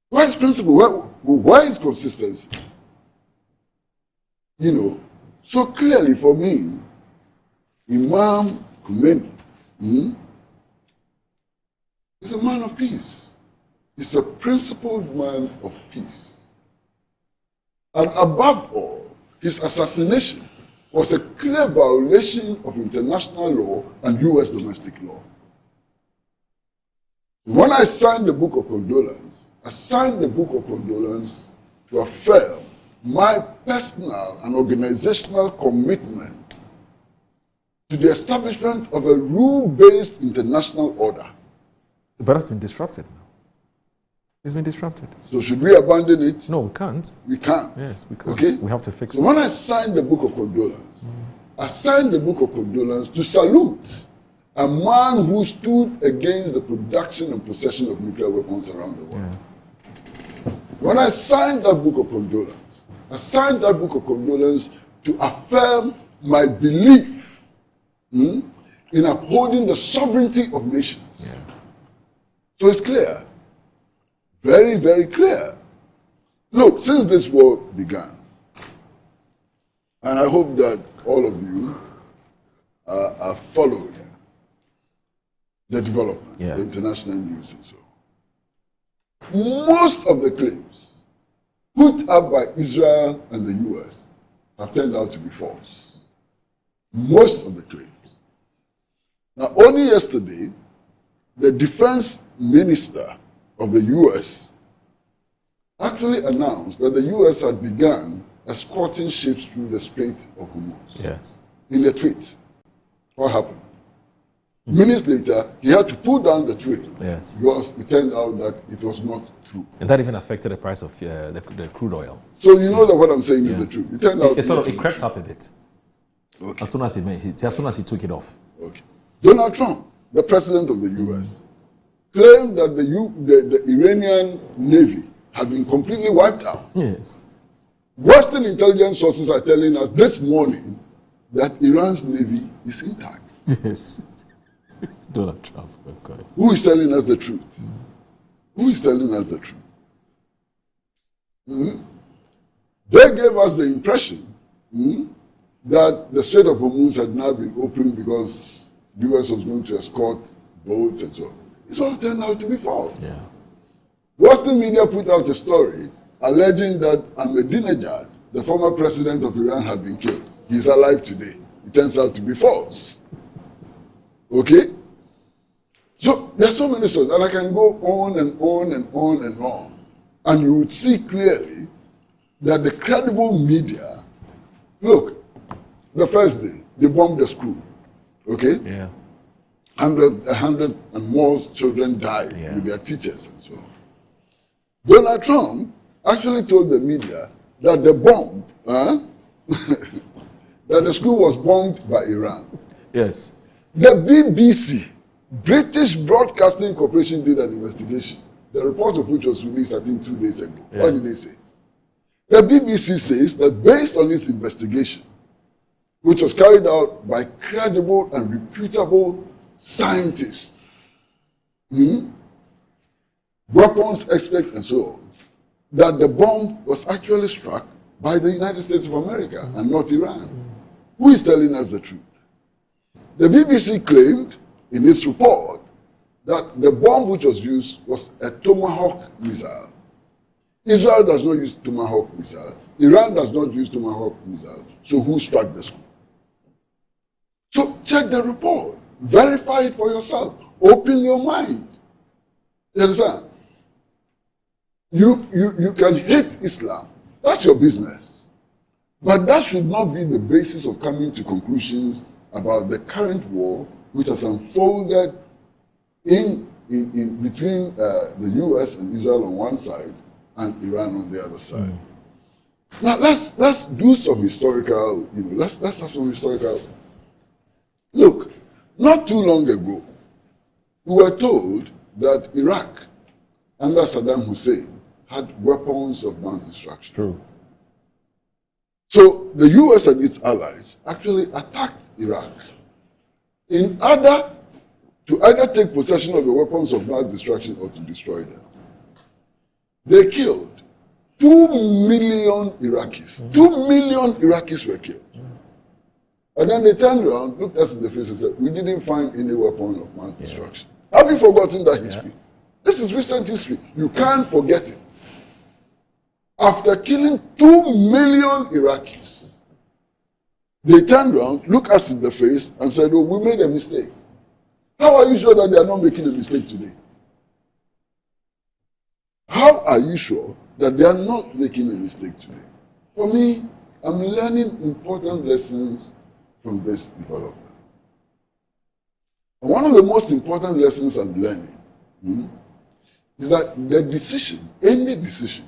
Where is principle? Where is consistency? So clearly for me, Imam Khomeini is a man of peace. He's a principled man of peace. And above all, his assassination was a clear violation of international law and US domestic law. When I signed the Book of Condolence, I signed the Book of Condolence to affirm my personal and organizational commitment to the establishment of a rule-based international order. But that's been disrupted now. It's been disrupted. So should we abandon it? No, we can't. We can't. Yes, we can't. Okay? We have to fix it. So when I signed the Book of Condolence, I signed the Book of Condolence to salute a man who stood against the production and possession of nuclear weapons around the world. Yeah. When I signed that Book of Condolence, I signed that Book of Condolence to affirm my belief in upholding the sovereignty of nations. Yeah. So it's clear. Very, very clear. Look, since this war began, and I hope that all of you are following the development, the international news and so on. Most of the claims put up by Israel and the US have turned out to be false. Most of the claims. Now, only yesterday, the defense minister of the US actually announced that the US had begun escorting ships through the Strait of Hormuz. Yes. In a tweet. What happened? Minutes later, he had to pull down the tweet. Yes. Because it turned out that it was not true. And that even affected the price of the crude oil. So you know that what I'm saying is the truth. It turned out it crept up a bit. Okay. As soon as he took it off. Okay. Donald Trump, the president of the US, claimed that the Iranian Navy had been completely wiped out. Yes. Western intelligence sources are telling us this morning that Iran's Navy is intact. Yes. Donald Trump. Oh God. Who is telling us the truth? Who is telling us the truth? They gave us the impression that the Strait of Hormuz had now been opened because the US was going to escort boats and so on. It's all turned out to be false. Yeah. Western media put out a story alleging that Ahmadinejad, the former president of Iran, had been killed. He's alive today. It turns out to be false. Okay? So there's so many stories, and I can go on and on and on and on. And you would see clearly that the credible media, look, the first day, they bombed the school. Okay? Yeah. Hundreds and more children died with their teachers and so on. Donald Trump actually told the media that the bomb, that the school was bombed by Iran. Yes. The BBC, British Broadcasting Corporation, did an investigation, the report of which was released, I think, 2 days ago. Yeah. What did they say? The BBC says that based on its investigation, which was carried out by credible and reputable scientists, weapons experts, and so on, that the bomb was actually struck by the United States of America and not Iran. Who is telling us the truth? The BBC claimed in its report that the bomb which was used was a Tomahawk missile. Israel does not use Tomahawk missiles. Iran does not use Tomahawk missiles. So who struck the school? So check the report. Verify it for yourself. Open your mind. You understand? You can hate Islam. That's your business. But that should not be the basis of coming to conclusions about the current war which has unfolded in between the US and Israel on one side and Iran on the other side. Now let's do some historical, let's have some historical. Look, not too long ago, we were told that Iraq under Saddam Hussein had weapons of mass destruction. True. So the US and its allies actually attacked Iraq in order to either take possession of the weapons of mass destruction or to destroy them. They killed 2 million Iraqis. 2 million Iraqis were killed. And then they turned around, looked us in the face and said, we didn't find any weapon of mass destruction. Have you forgotten that history? This is recent history. You can't forget it. After killing 2 million Iraqis, they turned around, looked us in the face and said, oh, we made a mistake. How are you sure that they are not making a mistake today? How are you sure that they are not making a mistake today? For me, I'm learning important lessons from this development. And one of the most important lessons I'm learning is that the decision, any decision,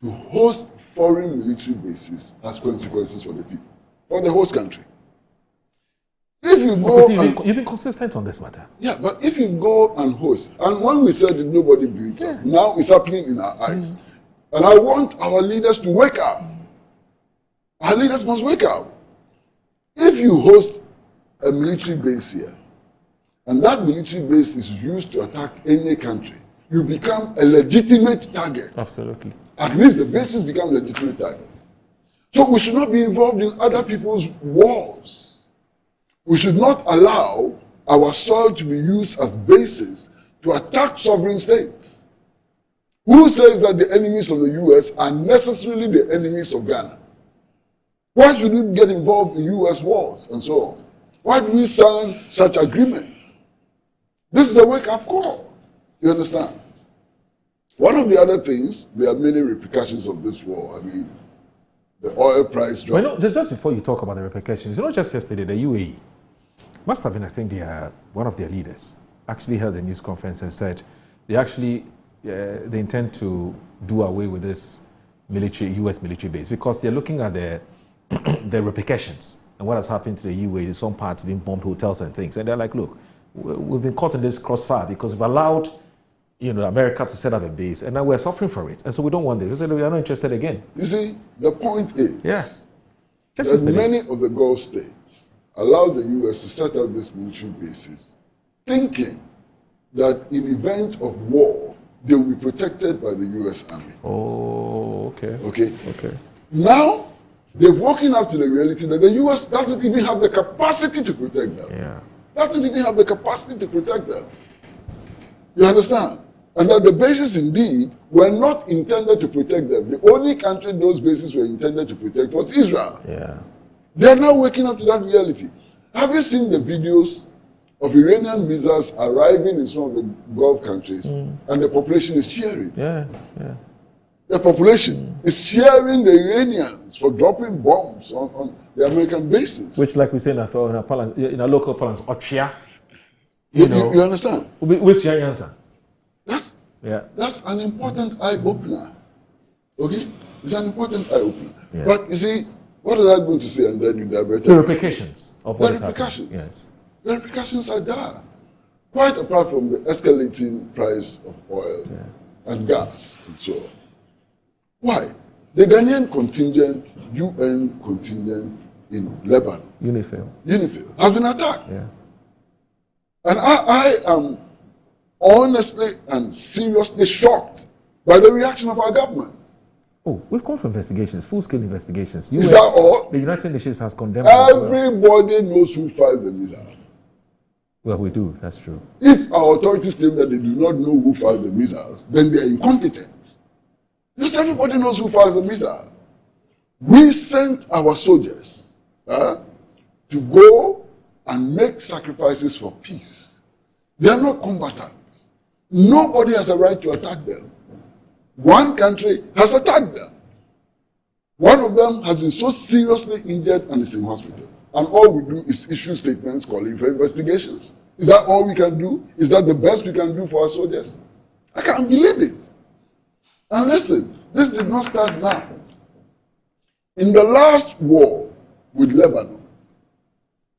to host foreign military bases has consequences for the people, for the host country. If you go you've been consistent on this matter. Yeah, but if you go and host, and when we said that nobody believes us, now it's happening in our eyes. And I want our leaders to wake up. Our leaders must wake up. If you host a military base here, and that military base is used to attack any country, you become a legitimate target. Absolutely. At least the bases become legitimate targets. So we should not be involved in other people's wars. We should not allow our soil to be used as bases to attack sovereign states. Who says that the enemies of the US are necessarily the enemies of Ghana? Why should we get involved in US wars and so on? Why do we sign such agreements? This is a wake-up call. You understand? One of the other things, there are many repercussions of this war. I mean, the oil price drop. Well, just before you talk about the repercussions, just yesterday, the UAE must have been, I think, one of their leaders actually held a news conference and said they actually they intend to do away with this U.S. military base because they're looking at the repercussions and what has happened to the UAE. Some parts being bombed, hotels and things, and they're like, look, we've been caught in this crossfire because we've allowed America to set up a base, and now we're suffering for it, and so we don't want this. They said we are not interested again. You see, the point is that many of the Gulf states allowed the U.S. to set up these military bases, thinking that in event of war, they will be protected by the U.S. Army. Oh, okay. Okay. Now, they've woken up to the reality that the U.S. doesn't even have the capacity to protect them. Yeah. doesn't even have the capacity to protect them. You understand? And that the bases indeed were not intended to protect them. The only country those bases were intended to protect was Israel. Yeah. They are now waking up to that reality. Have you seen the videos of Iranian missiles arriving in some of the Gulf countries and the population is cheering? Yeah. The population is cheering the Iranians for dropping bombs on the American bases. Which, like we say in our local parlance, Ochia. You understand? Which your answer? That's an important eye-opener. Okay? It's an important eye-opener. Yeah. But you see, what is that going to say? And then you divert. The repercussions of what is happening. Yes. The repercussions are there. Quite apart from the escalating price of oil and gas and so on. Why? The Ghanaian contingent, UN contingent in Lebanon, UNIFIL, has been attacked. Yeah. And I am honestly and seriously shocked by the reaction of our government. Oh, we've called for investigations, full-scale investigations. Is that all? The United Nations has condemned Everybody knows who fired the missile. Well, we do, that's true. If our authorities claim that they do not know who fired the missiles, then they are incompetent. Yes, everybody knows who fires the missile. We sent our soldiers to go and make sacrifices for peace. They are not combatants. Nobody has a right to attack them. One country has attacked them. One of them has been so seriously injured and is in hospital. And all we do is issue statements calling for investigations. Is that all we can do? Is that the best we can do for our soldiers? I can't believe it. And listen, this did not start now. In the last war with Lebanon,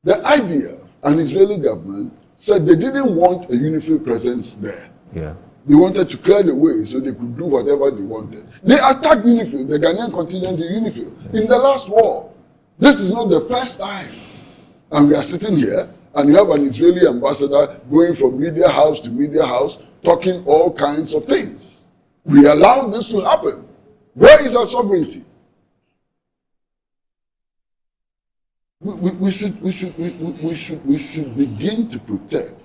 the IDF and Israeli government said they didn't want a UNIFIL presence there. Yeah. They wanted to clear the way so they could do whatever they wanted. They attacked UNIFIL, the Ghanaian contingent in UNIFIL, in the last war. This is not the first time. And we are sitting here, and you have an Israeli ambassador going from media house to media house, talking all kinds of things. We allow this to happen. Where is our sovereignty? We should begin to protect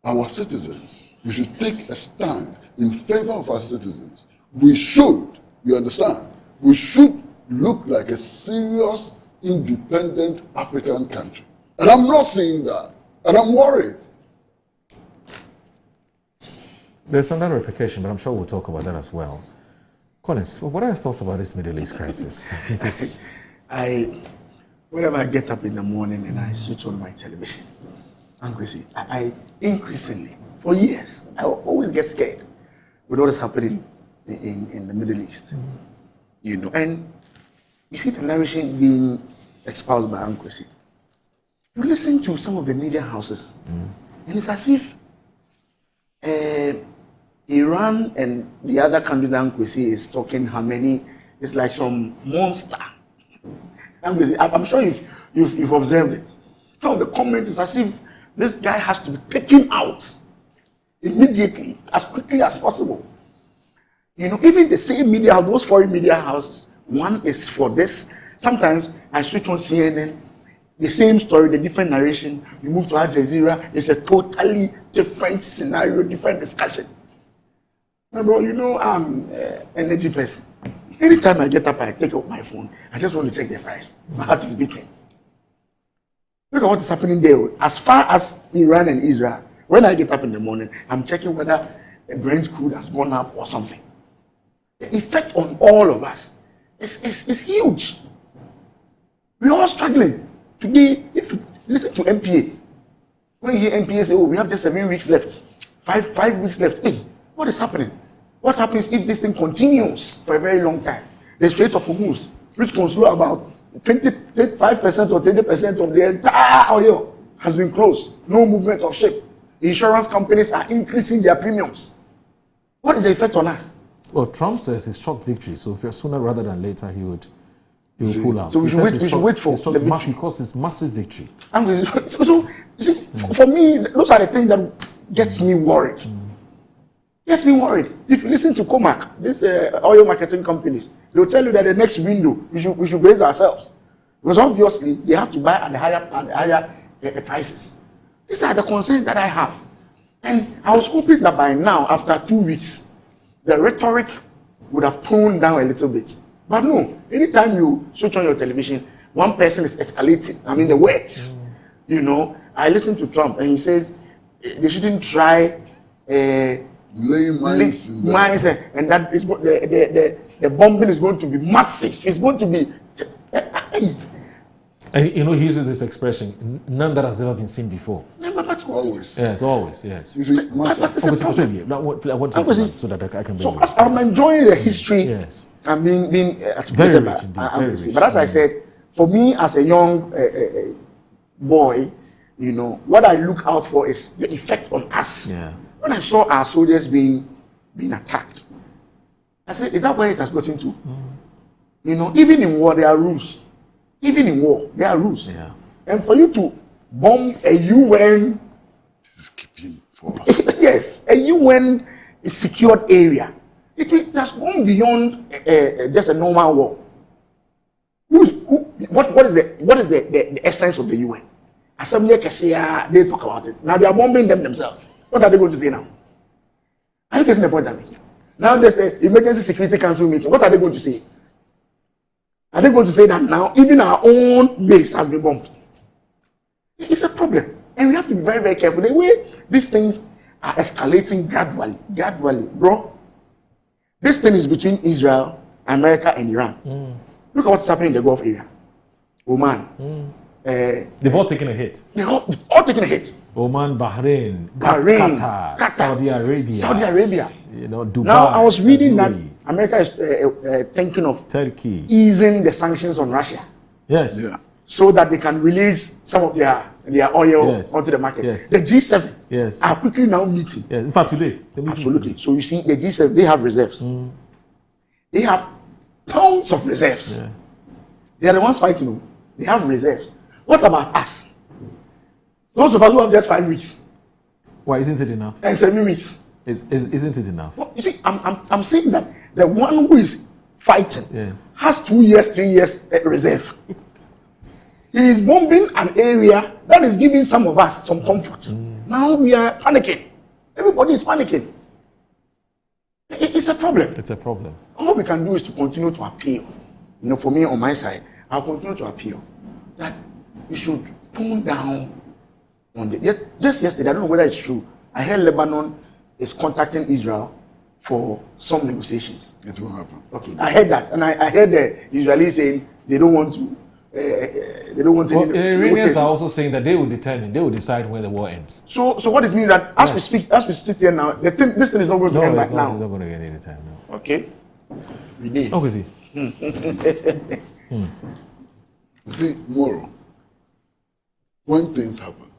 our citizens. We should take a stand in favor of our citizens. We should, you understand, we should look like a serious, independent African country. And I'm not saying that. And I'm worried. There's another replication, but I'm sure we'll talk about that as well. Collins, what are your thoughts about this Middle East crisis? Whenever I get up in the morning and I switch on my television, I increasingly, for years, I always get scared with what is happening in the Middle East. You know, and you see the narration being espoused by Ankwesi. You listen to some of the media houses, and it's as if Iran and the other countries that Ankwesi is talking how many, it's like some monster. I'm sure you've observed it. Some of the comments is as if this guy has to be taken out immediately, as quickly as possible. You know, even the same media, those foreign media houses, one is for this. Sometimes I switch on CNN, the same story, the different narration. You move to Al Jazeera, it's a totally different scenario, different discussion. My bro, you know, I'm an energy person. Anytime I get up, I take out my phone. I just want to check the price. My heart is beating. Look at what is happening there. As far as Iran and Israel, when I get up in the morning, I'm checking whether a Brent crude has gone up or something. The effect on all of us is huge. We're all struggling. Today, if you listen to MPA, when you hear MPA say, oh, we have just 7 weeks left, five weeks left, hey, what is happening? What happens if this thing continues for a very long time? The Strait of Hormuz, which controls about 25% or 30% of the entire oil, has been closed. No movement of ship. Insurance companies are increasing their premiums. What is the effect on us? Well, Trump says it's chalk victory, so if sooner rather than later he will pull out. So we should wait for the victory. Because it's massive victory. And so you see, for me, those are the things that gets me worried. Gets me worried. If you listen to Comac, these oil marketing companies, they'll tell you that the next window we should raise ourselves, because obviously they have to buy at the higher prices. These are the concerns that I have. And I was hoping that by now, after 2 weeks, the rhetoric would have toned down a little bit. But no, anytime you switch on your television, one person is escalating. I mean, the words. You know, I listened to Trump and he says they shouldn't try laying mines and that is the bombing is going to be massive. It's going to be. And you know, he uses this expression, none that has ever been seen before. Never, but always. Yes, always, yes. Is it massive? But it's a problem. I want to so that I can. So I'm enjoying the history. Yes. I'm being very rich, very rich. But as I said, for me as a young boy, you know, what I look out for is the effect on us. Yeah. When I saw our soldiers being attacked, I said, is that where it has gotten to? You know, even in war there are rules. Even in war there are rules. Yeah. And for you to bomb a UN, peacekeeping force. yes, a UN secured area, it has gone beyond just a normal war. What is the essence of the UN? Assembly Kesia, they talk about it. Now they are bombing them themselves. What are they going to say now? Are you getting the point I mean? Now there's the Emergency Security Council meeting. What are they going to say? Are they going to say that now even our own base has been bombed? It's a problem. And we have to be very, very careful. The way these things are escalating gradually, bro. This thing is between Israel, America, and Iran. Look at what's happening in the Gulf area. Oman. They've all taken a hit. They've all taken a hit. Oman, Bahrain, Qatar, Saudi Arabia. You know, Dubai. Now I was reading that America is thinking of Turkey easing the sanctions on Russia. Yes. Yeah. So that they can release some of their oil onto the market. Yes. The G7 are quickly now meeting. Yes. In fact, today. Absolutely. So you see, the G7, they have reserves. They have tons of reserves. Yeah. They are the ones fighting. They have reserves. What about us? Those of us who have just 5 weeks. Why isn't it enough? And 7 weeks. Isn't it enough? Well, you see, I'm saying that the one who is fighting has 2 years, 3 years reserve. He is bombing an area that is giving some of us some comfort. Now we are panicking. Everybody is panicking. It's a problem. It's a problem. All we can do is to continue to appeal. You know, for me on my side, I'll continue to appeal that we should tone down on the. Just yesterday, I don't know whether it's true. I heard Lebanon is contacting Israel for some negotiations. It will happen. Okay, I heard that, and I heard the Israelis saying they don't want to. They don't want. Well, the Iranians are also saying that they will decide when the war ends. So what it means that as we speak, as we sit here now, this thing is not going to end right now. It's not going to end any time now. Okay, we did. Okay, see. See, Moro, when things happen,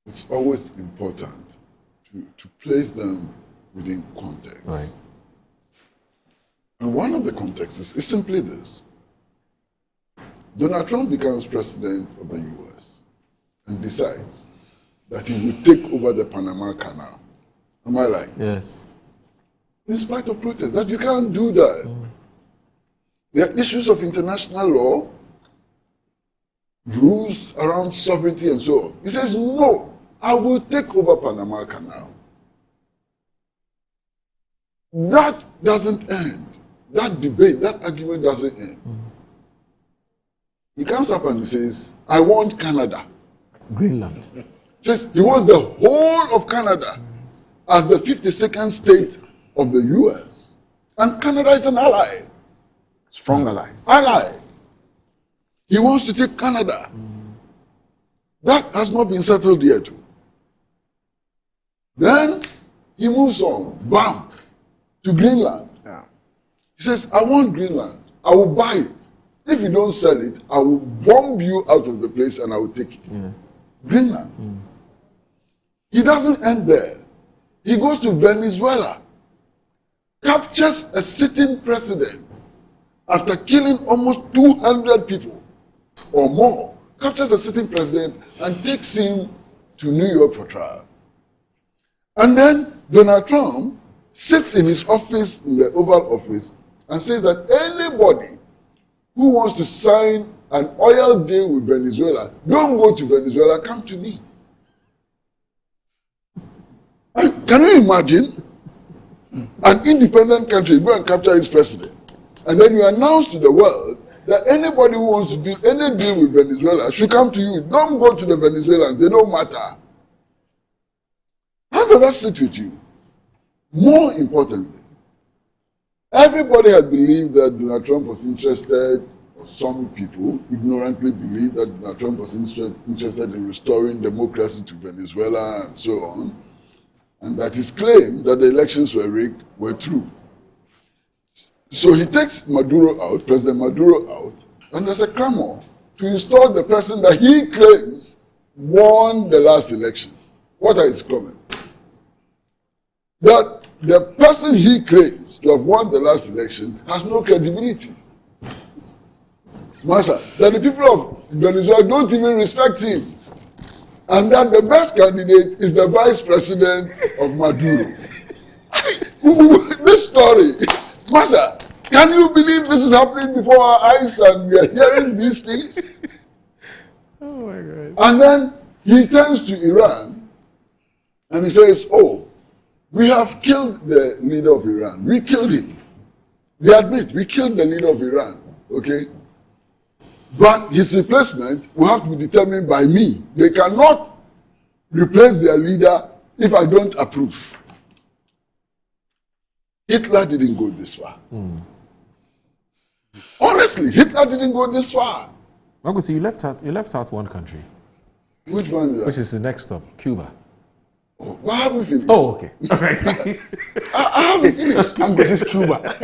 it's always important to place them within context. Right. And one of the contexts is simply this. Donald Trump becomes president of the US and decides that he will take over the Panama Canal. Am I lying? Yes. In spite of protests, that you can't do that. There are issues of international law, rules around sovereignty and so on. He says, no, I will take over Panama Canal. That doesn't end. That debate, that argument doesn't end. He comes up and he says, I want Canada. Greenland. Says he wants the whole of Canada as the 52nd state of the US. And Canada is an ally. Strong ally. Ally. He wants to take Canada. That has not been settled yet. Then he moves on, bam, to Greenland. Yeah. He says, I want Greenland. I will buy it. If you don't sell it, I will bomb you out of the place and I will take it. Greenland. He doesn't end there. He goes to Venezuela, captures a sitting president after killing almost 200 people or more, captures a sitting president and takes him to New York for trial. And then Donald Trump sits in his office, in the Oval Office, and says that anybody who wants to sign an oil deal with Venezuela. Don't go to Venezuela, come to me. Can you imagine an independent country go and capture its president, and then you announce to the world that anybody who wants to do any deal with Venezuela should come to you. Don't go to the Venezuelans, they don't matter. How does that sit with you? More importantly, everybody had believed that Donald Trump was interested, or some people ignorantly believed that Donald Trump was interested in restoring democracy to Venezuela and so on, and that his claim that the elections were rigged were true. So he takes Maduro out, President Maduro out, and there's a clamor to install the person that he claims won the last elections. What are his comments? That the person he claims to have won the last election has no credibility. Master, that the people of Venezuela don't even respect him. And that the best candidate is the vice president of Maduro. This story, Master, can you believe this is happening before our eyes and we are hearing these things? Oh my God. And then he turns to Iran and he says, oh, we have killed the leader of Iran. We killed him. They admit, we killed the leader of Iran, okay? But his replacement will have to be determined by me. They cannot replace their leader if I don't approve. Hitler didn't go this far. Honestly, Hitler didn't go this far. Uncle, so you left out one country. Which one is that? Which is the next stop, Cuba. Oh, I haven't finished. Oh, okay. All right. I haven't finished. This is Cuba.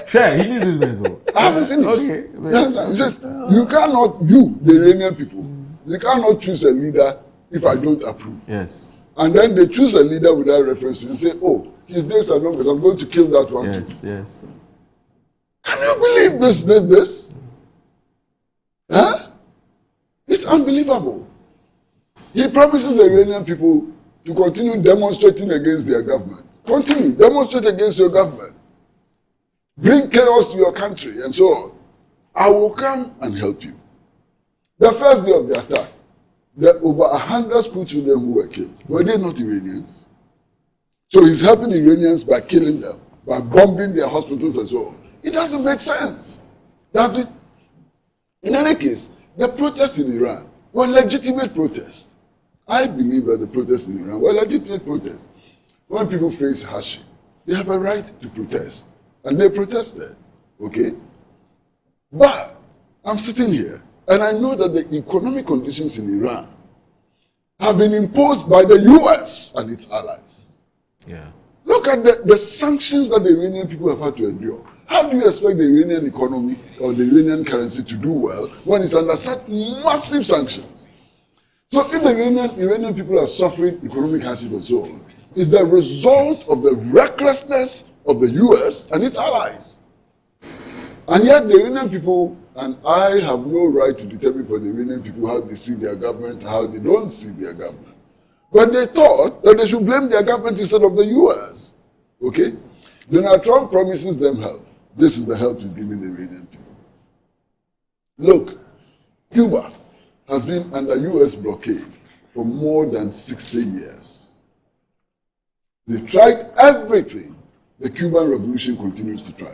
Sure, he needs this. I haven't finished. Okay. You understand? He says, you cannot, the Iranian people, you cannot choose a leader if I don't approve. Yes. And then they choose a leader without reference to it and say, oh, his days are numbers, I'm going to kill that one too. Yes. Can you believe this? Huh? It's unbelievable. He promises the Iranian people to continue demonstrating against their government. Continue, demonstrate against your government. Bring chaos to your country and so on. I will come and help you. The first day of the attack, there were over 100 school children who were killed. Were they not Iranians? So he's helping Iranians by killing them, by bombing their hospitals and so on. It doesn't make sense, does it? In any case, the protests in Iran were legitimate protests. I believe that the protests in Iran were legitimate protests. When people face hardship, they have a right to protest. And they protested, okay? But I'm sitting here, and I know that the economic conditions in Iran have been imposed by the US and its allies. Yeah. Look at the sanctions that the Iranian people have had to endure. How do you expect the Iranian economy or the Iranian currency to do well when it's under such massive sanctions? So if the Iranian people are suffering economic hardship and so on, it's the result of the recklessness of the US and its allies. And yet the Iranian people, and I have no right to determine for the Iranian people how they see their government, how they don't see their government. But they thought that they should blame their government instead of the US. Okay? Donald Trump promises them help. This is the help he's giving the Iranian people. Look, Cuba has been under US blockade for more than 60 years. They've tried everything. The Cuban Revolution continues to try.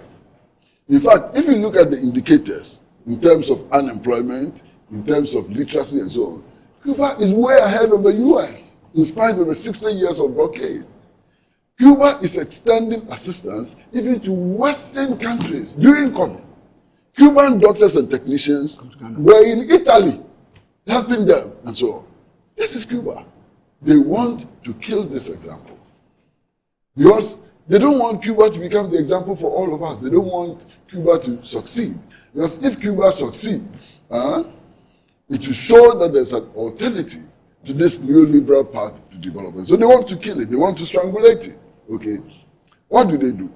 In fact, if you look at the indicators in terms of unemployment, in terms of literacy and so on, Cuba is way ahead of the US in spite of the 60 years of blockade. Cuba is extending assistance even to Western countries during COVID. Cuban doctors and technicians were in Italy helping them and so on. This is Cuba. They want to kill this example because they don't want Cuba to become the example for all of us. They don't want Cuba to succeed. Because if Cuba succeeds, it will show that there's an alternative to this neoliberal path to development. So they want to kill it. They want to strangulate it. Okay. What do?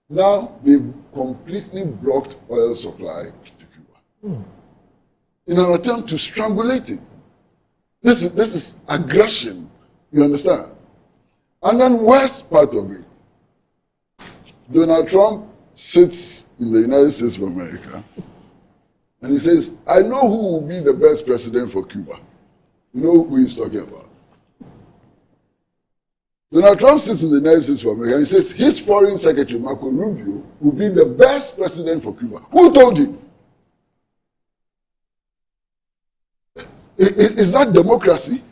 Now they've completely blocked oil supply to Cuba in an attempt to strangulate it. This is aggression. You understand? And then worst part of it, Donald Trump sits in the United States of America And he says, I know who will be the best president for Cuba. You know who he's talking about. Donald Trump sits in the United States of America and he says his foreign secretary, Marco Rubio, will be the best president for Cuba. Who told him? Is that democracy?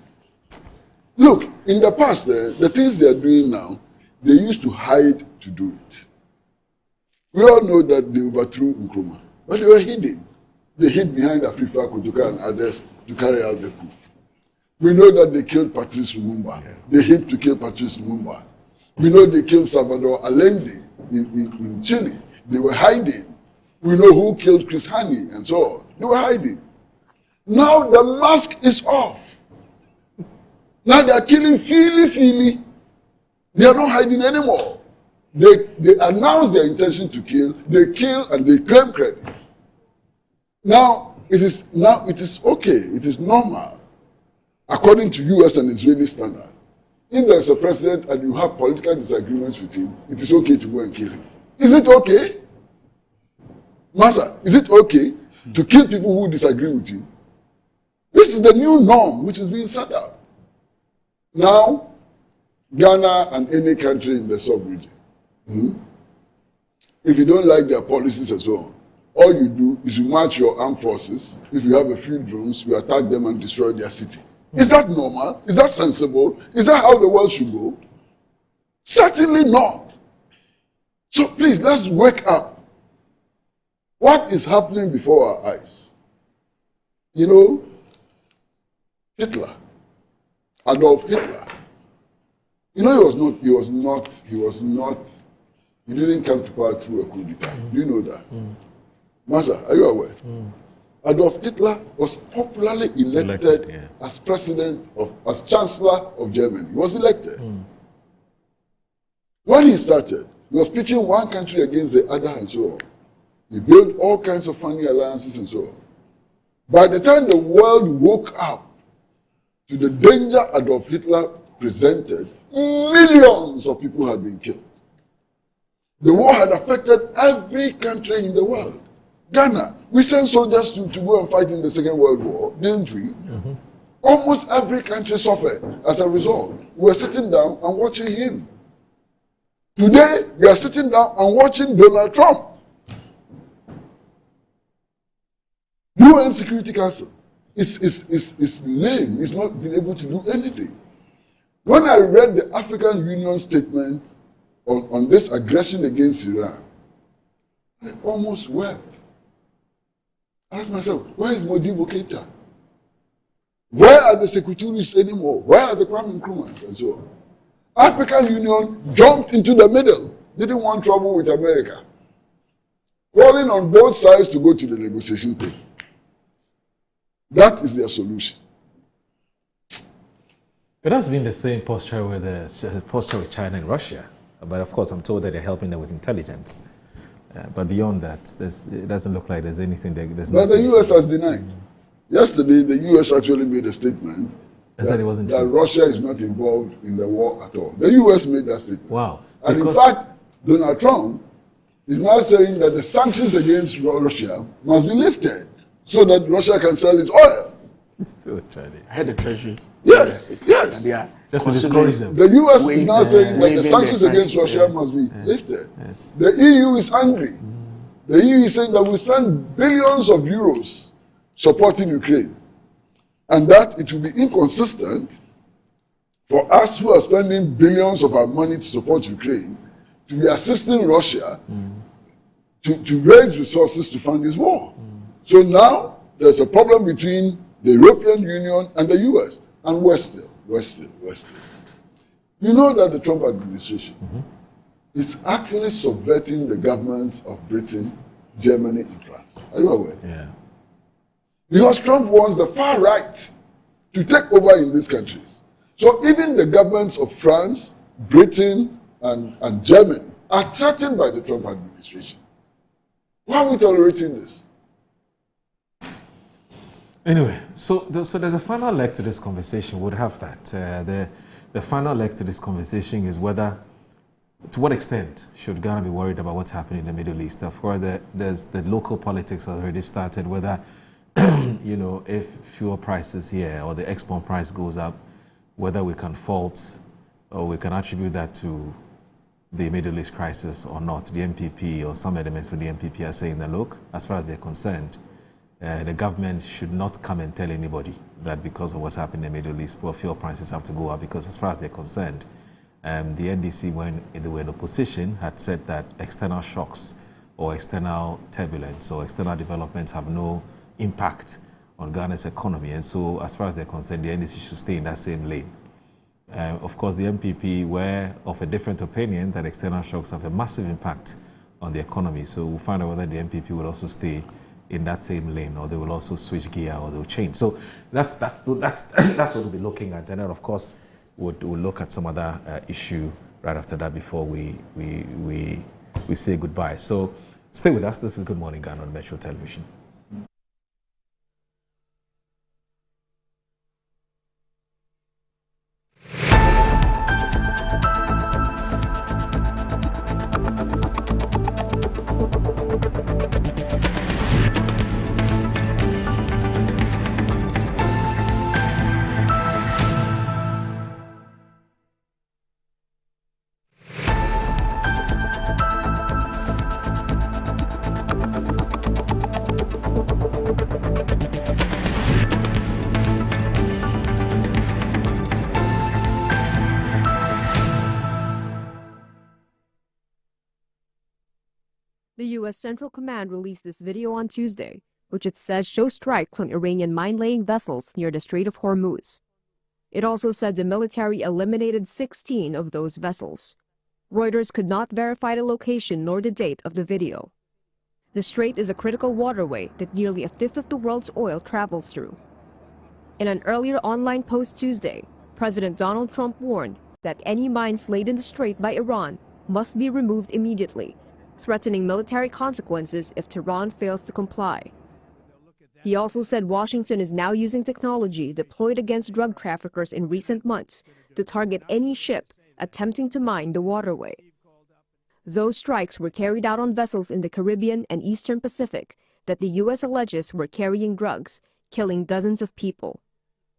Look, in the past, the things they are doing now, they used to hide to do it. We all know that they overthrew Nkrumah, but they were hidden. They hid behind Afrifa, Kotoka, and others to carry out the coup. We know that they killed Patrice Lumumba. They hid to kill Patrice Lumumba. We know they killed Salvador Allende in Chile. They were hiding. We know who killed Chris Hani and so on. They were hiding. Now the mask is off. Now they are killing freely. They are not hiding anymore. They announce their intention to kill. They kill and they claim credit. Now it is okay. It is normal, according to U.S. and Israeli standards. If there is a president and you have political disagreements with him, it is okay to go and kill him. Is it okay? Master, is it okay to kill people who disagree with you? This is the new norm which is being set up. Now, Ghana and any country in the sub-region, if you don't like their policies and so on, all you do is you march your armed forces. If you have a few drones, you attack them and destroy their city. Is that normal? Is that sensible? Is that how the world should go? Certainly not. So please, let's wake up. What is happening before our eyes? You know, Hitler, Adolf Hitler. You know, he didn't come to power through a coup d'etat. Do you know that? Master, are you aware? Adolf Hitler was popularly elected as as Chancellor of Germany. He was elected. When he started, he was pitching one country against the other and so on. He built all kinds of funny alliances and so on. By the time the world woke up to the danger Adolf Hitler presented, millions of people had been killed. The war had affected every country in the world. Ghana, we sent soldiers to go and fight in the Second World War, didn't we? Almost every country suffered as a result. We were sitting down and watching him. Today, we are sitting down and watching Donald Trump. UN Security Council is lame. It's not been able to do anything. When I read the African Union statement on this aggression against Iran, I almost wept. I asked myself, where is Modibo Keita? Where are the Secretariats anymore? Where are the Kwame Nkrumahs and so on? African Union jumped into the middle, didn't want trouble with America, calling on both sides to go to the negotiation table. That is their solution. But that's been the same posture with China and Russia. But of course, I'm told that they're helping them with intelligence. But beyond that, it doesn't look like there's anything there. But the U.S. has denied. Yesterday, the U.S. actually made a statement that Russia is not involved in the war at all. The U.S. made that statement. Wow. And in fact, Donald Trump is now saying that the sanctions against Russia must be lifted so that Russia can sell its oil. I had the treasury. Yes, yes. Just to discourage them. The U.S. is now saying that the sanctions against Russia must be lifted. The EU is angry. The EU is saying that we spend billions of euros supporting Ukraine, and that it will be inconsistent for us who are spending billions of our money to support Ukraine to be assisting Russia to raise resources to fund this war. So now there's a problem between the European Union and the U.S. and we're still. You know that the Trump administration is actually subverting the governments of Britain, Germany, and France. Are you aware? Yeah. Because Trump wants the far right to take over in these countries. So even the governments of France, Britain, and Germany are threatened by the Trump administration. Why are we tolerating this? Anyway, so there's a final leg to this conversation. We'll have that. The final leg to this conversation is whether To what extent should Ghana be worried about what's happening in the Middle East? Of course, there's the local politics already started, whether, if fuel prices here or the export price goes up, whether we can fault or we can attribute that to the Middle East crisis or not. The MPP or some elements of the MPP are saying that, look, as far as they're concerned, the government should not come and tell anybody that because of what's happening in the Middle East, fuel prices have to go up, because as far as they're concerned, the NDC, when they were in opposition, had said that external shocks or external turbulence or external developments have no impact on Ghana's economy. And so, as far as they're concerned, the NDC should stay in that same lane. Of course, the MPP were of a different opinion that external shocks have a massive impact on the economy. So we'll find out whether the MPP will also stay in that same lane, or they will also switch gear, or they'll change. So that's what we'll be looking at. And then, of course, we'll look at some other issue right after that before we say goodbye. So stay with us. This is Good Morning Ghana on Metro Television. The U.S. Central Command released this video on Tuesday, which it says shows strikes on Iranian mine-laying vessels near the Strait of Hormuz. It also said the military eliminated 16 of those vessels. Reuters could not verify the location nor the date of the video. The strait is a critical waterway that nearly a fifth of the world's oil travels through. In an earlier online post Tuesday, President Donald Trump warned that any mines laid in the strait by Iran must be removed immediately, threatening military consequences if Tehran fails to comply. He also said Washington is now using technology deployed against drug traffickers in recent months to target any ship attempting to mine the waterway. Those strikes were carried out on vessels in the Caribbean and Eastern Pacific that the U.S. alleges were carrying drugs, killing dozens of people.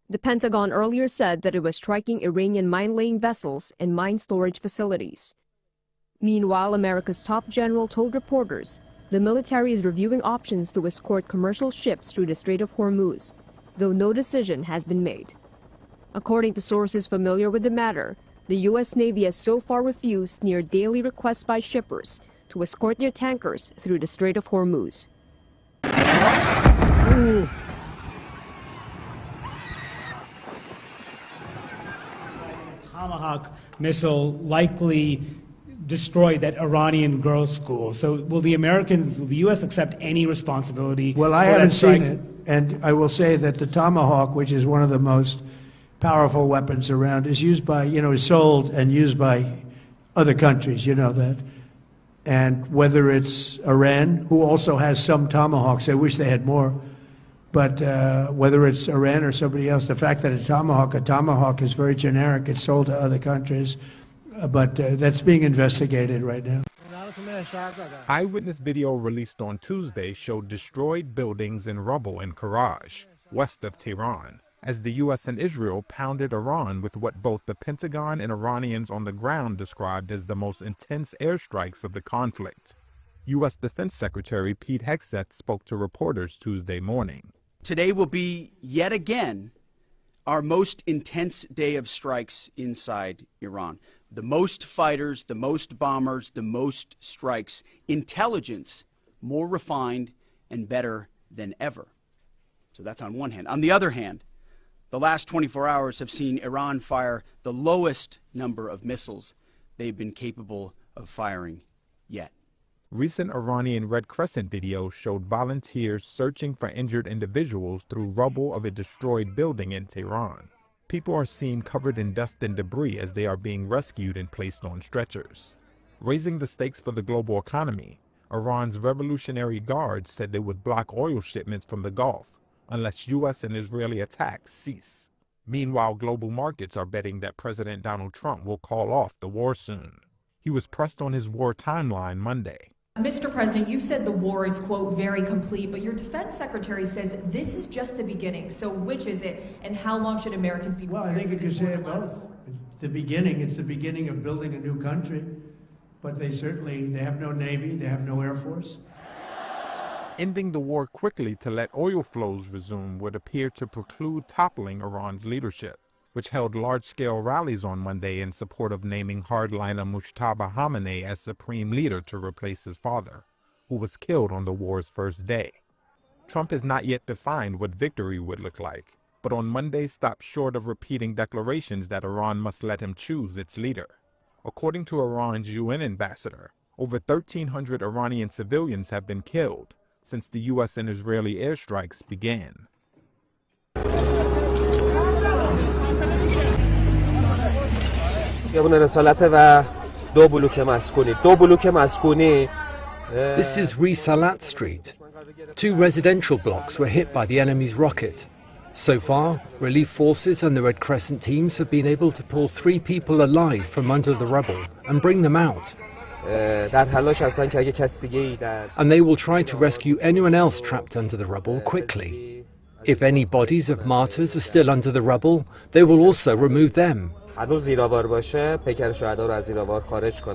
The Pentagon earlier said that it was striking Iranian mine-laying vessels and mine storage facilities. Meanwhile, America's top general told reporters the military is reviewing options to escort commercial ships through the Strait of Hormuz, though no decision has been made. According to sources familiar with the matter, the U.S. Navy has so far refused near daily requests by shippers to escort their tankers through the Strait of Hormuz. Tomahawk missile likely destroyed that Iranian girls' school. So will the U.S. accept any responsibility? Well, I haven't seen it, and I will say that the Tomahawk, which is one of the most powerful weapons around, is used by, is sold and used by other countries, you know that. And whether it's Iran, who also has some Tomahawks, I wish they had more, but whether it's Iran or somebody else, the fact that a Tomahawk is very generic, it's sold to other countries, but that's being investigated right now. Eyewitness video released on Tuesday showed destroyed buildings and rubble in Karaj, west of Tehran, as the U.S. and Israel pounded Iran with what both the Pentagon and Iranians on the ground described as the most intense airstrikes of the conflict. U.S. Defense Secretary Pete Hegseth spoke to reporters Tuesday morning. Today will be, yet again, our most intense day of strikes inside Iran. The most fighters, the most bombers, the most strikes. Intelligence more refined and better than ever. So that's on one hand. On the other hand, the last 24 hours have seen Iran fire the lowest number of missiles they've been capable of firing yet. Recent Iranian Red Crescent videos showed volunteers searching for injured individuals through rubble of a destroyed building in Tehran. People are seen covered in dust and debris as they are being rescued and placed on stretchers. Raising the stakes for the global economy, Iran's Revolutionary Guard said they would block oil shipments from the Gulf unless U.S. and Israeli attacks cease. Meanwhile, global markets are betting that President Donald Trump will call off the war soon. He He was pressed on his war timeline Monday. Mr. President, you've said the war is, quote, very complete, but your defense secretary says this is just the beginning. So which is it, and how long should Americans be prepared? Well, I think you could say it both. The beginning, it's the beginning of building a new country, but they have no Navy, they have no Air Force. Ending the war quickly to let oil flows resume would appear to preclude toppling Iran's leadership, which held large-scale rallies on Monday in support of naming hardliner Mujtaba Khamenei as supreme leader to replace his father, who was killed on the war's first day. Trump has not yet defined what victory would look like, but on Monday stopped short of repeating declarations that Iran must let him choose its leader. According to Iran's UN ambassador, over 1,300 Iranian civilians have been killed since the U.S. and Israeli airstrikes began. This is Risalat Street. 2 residential blocks were hit by the enemy's rocket. So far, relief forces and the Red Crescent teams have been able to pull 3 people alive from under the rubble and bring them out. And they will try to rescue anyone else trapped under the rubble quickly. If any bodies of martyrs are still under the rubble, they will also remove them.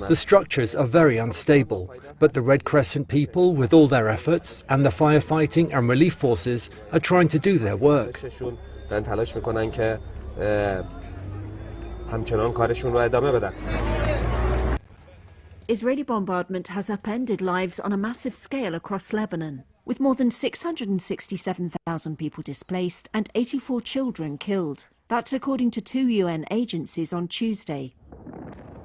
The structures are very unstable, but the Red Crescent people, with all their efforts, and the firefighting and relief forces are trying to do their work. Israeli bombardment has upended lives on a massive scale across Lebanon, with more than 667,000 people displaced and 84 children killed. That's according to 2 UN agencies on Tuesday.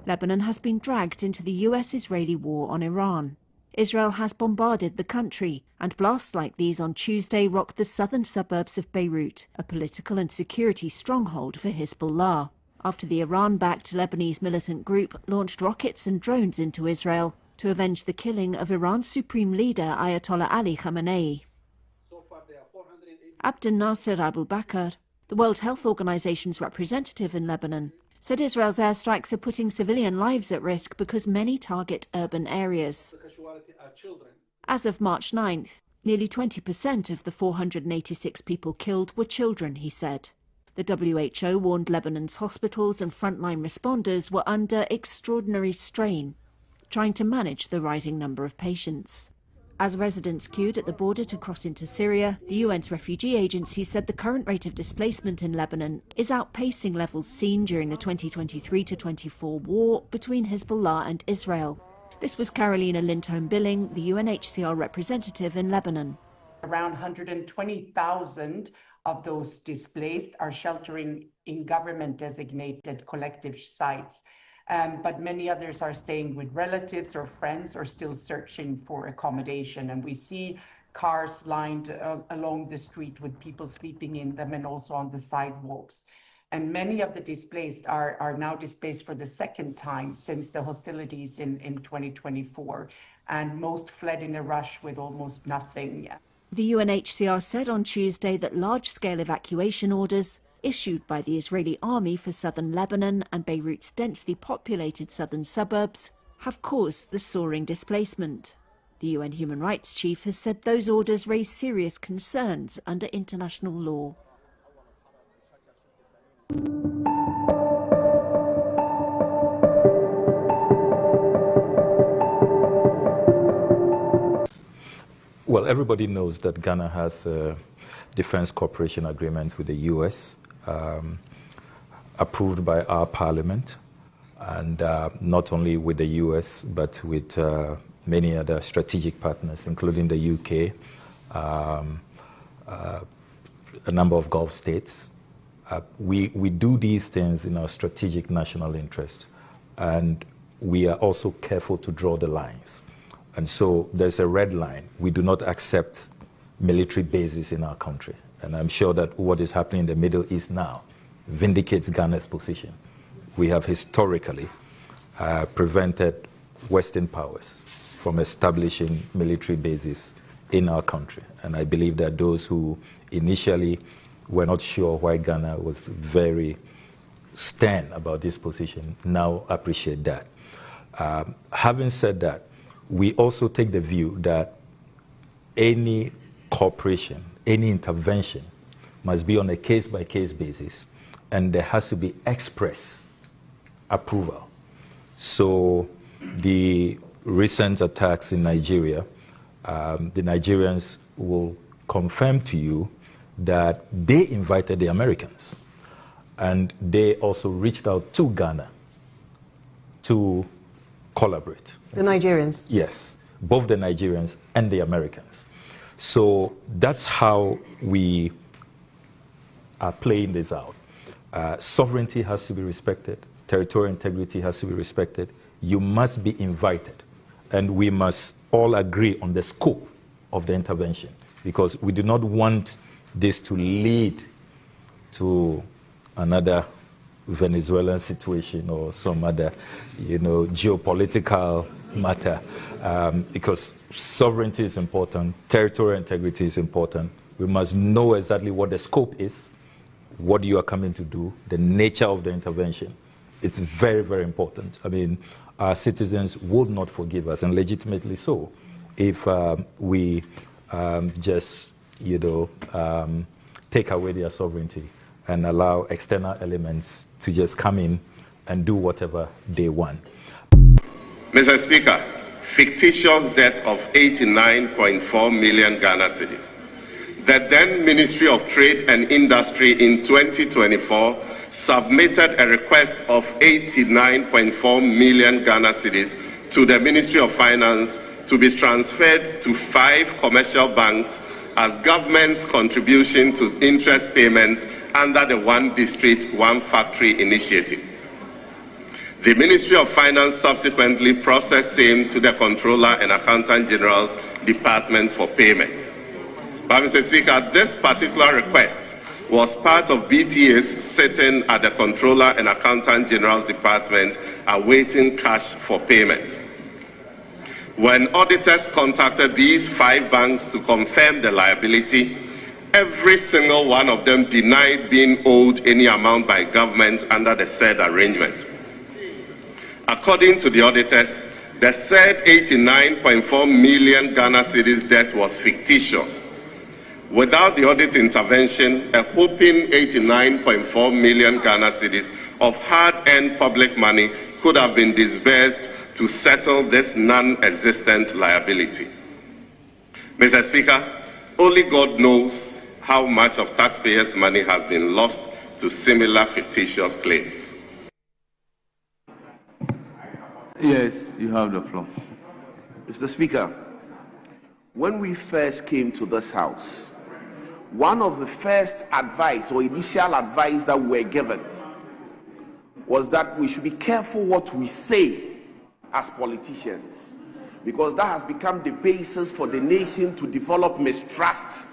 Lebanon has been dragged into the US-Israeli war on Iran. Israel has bombarded the country, and blasts like these on Tuesday rocked the southern suburbs of Beirut, a political and security stronghold for Hezbollah, after the Iran-backed Lebanese militant group launched rockets and drones into Israel to avenge the killing of Iran's supreme leader Ayatollah Ali Khamenei. Abdel Nasser Abu Bakr, the World Health Organization's representative in Lebanon, said Israel's airstrikes are putting civilian lives at risk because many target urban areas. As of March 9th, nearly 20% of the 486 people killed were children, he said. The WHO warned Lebanon's hospitals and frontline responders were under extraordinary strain, trying to manage the rising number of patients. As residents queued at the border to cross into Syria, the UN's refugee agency said the current rate of displacement in Lebanon is outpacing levels seen during the 2023-24 war between Hezbollah and Israel. This was Carolina Lindholm-Billing, the UNHCR representative in Lebanon. Around 120,000 of those displaced are sheltering in government-designated collective sites. But many others are staying with relatives or friends or still searching for accommodation. And we see cars lined along the street with people sleeping in them and also on the sidewalks. And many of the displaced are now displaced for the second time since the hostilities in 2024. And most fled in a rush with almost nothing. The UNHCR said on Tuesday that large-scale evacuation orders issued by the Israeli army for southern Lebanon and Beirut's densely populated southern suburbs have caused the soaring displacement. The UN human rights chief has said those orders raise serious concerns under international law. Well, everybody knows that Ghana has a defense cooperation agreement with the U.S. Approved by our parliament, and not only with the U.S. but with many other strategic partners, including the U.K., a number of Gulf states. We do these things in our strategic national interest, and we are also careful to draw the lines. And so there's a red line. We do not accept military bases in our country. And I'm sure that what is happening in the Middle East now vindicates Ghana's position. We have historically prevented Western powers from establishing military bases in our country. And I believe that those who initially were not sure why Ghana was very stern about this position now appreciate that. Having said that, we also take the view that any cooperation, any intervention must be on a case-by-case basis, and there has to be express approval. So the recent attacks in Nigeria, the Nigerians will confirm to you that they invited the Americans, and they also reached out to Ghana to collaborate. The Nigerians? Yes, both the Nigerians and the Americans. So that's how we are playing this out. Sovereignty has to be respected. Territorial integrity has to be respected. You must be invited. And we must all agree on the scope of the intervention, because we do not want this to lead to another Venezuelan situation or some other, geopolitical matter, because sovereignty is important, territorial integrity is important. We must know exactly what the scope is, what you are coming to do, the nature of the intervention. It's very, very important. I mean, our citizens would not forgive us, and legitimately so, if we just, take away their sovereignty and allow external elements to just come in and do whatever they want. Mr. Speaker, fictitious debt of 89.4 million Ghana cedis. The then Ministry of Trade and Industry in 2024 submitted a request of 89.4 million Ghana cedis to the Ministry of Finance to be transferred to 5 commercial banks as government's contribution to interest payments under the One District, One Factory initiative. The Ministry of Finance subsequently processed same to the Controller and Accountant General's Department for payment. But Mr. Speaker, this particular request was part of BTA's sitting at the Controller and Accountant General's Department awaiting cash for payment. When auditors contacted these 5 banks to confirm the liability, every single one of them denied being owed any amount by government under the said arrangement. According to the auditors, the said 89.4 million Ghana cedis debt was fictitious. Without the audit intervention, a whopping 89.4 million Ghana cedis of hard-earned public money could have been disbursed to settle this non-existent liability. Mr. Speaker, only God knows how much of taxpayers' money has been lost to similar fictitious claims. Yes, you have the floor. Mr. Speaker, when we first came to this House, one of the first advice or initial advice that we were given was that we should be careful what we say as politicians, because that has become the basis for the nation to develop mistrust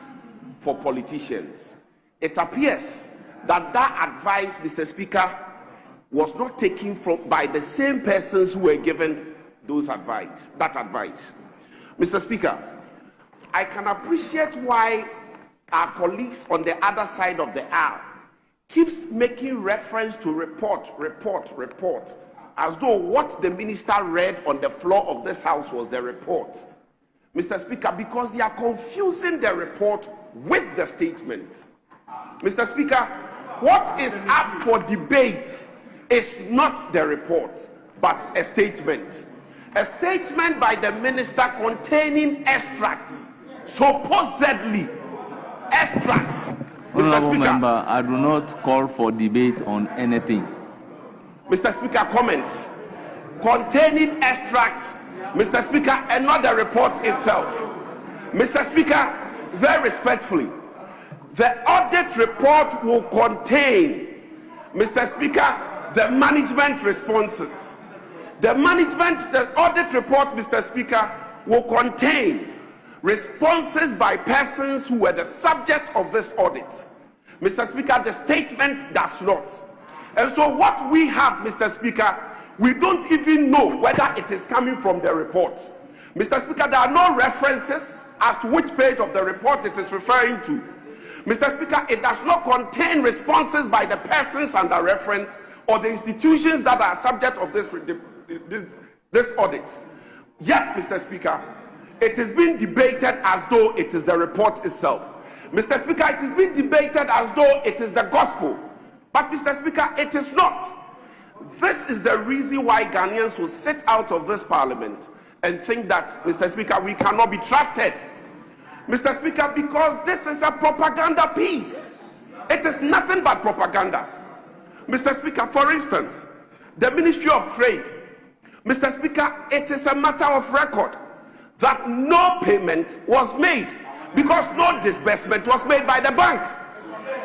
for politicians. It appears that that advice, Mr. Speaker, was not taken by the same persons who were given that advice. Mr. Speaker, I can appreciate why our colleagues on the other side of the aisle keeps making reference to report, as though what the minister read on the floor of this House was the report. Mr. Speaker, because they are confusing the report with the statement. Mr. Speaker, what is up for debate is not the report, but a statement. A statement by the minister containing extracts, supposedly extracts. Honorable Member, I do not call for debate on anything. Mr. Speaker, comment containing extracts, Mr. Speaker, and not the report itself. Mr. Speaker, very respectfully, the audit report will contain, Mr. Speaker, the management responses. The audit report, Mr. Speaker, will contain responses by persons who were the subject of this audit. Mr. Speaker, the statement does not. And so what we have, Mr. Speaker, we don't even know whether it is coming from the report. Mr. Speaker, there are no references as to which page of the report it is referring to. Mr. Speaker, it does not contain responses by the persons under reference or the institutions that are subject of this this audit. Yet, Mr. Speaker, it is being debated as though it is the report itself. Mr. Speaker, it is being debated as though it is the gospel. But, Mr. Speaker, it is not. This is the reason why Ghanaians will sit out of this parliament and think that, Mr. Speaker, we cannot be trusted. Mr. Speaker, because this is a propaganda piece. It is nothing but propaganda. Mr. Speaker, for instance, the Ministry of Trade. Mr. Speaker, it is a matter of record that no payment was made because no disbursement was made by the bank.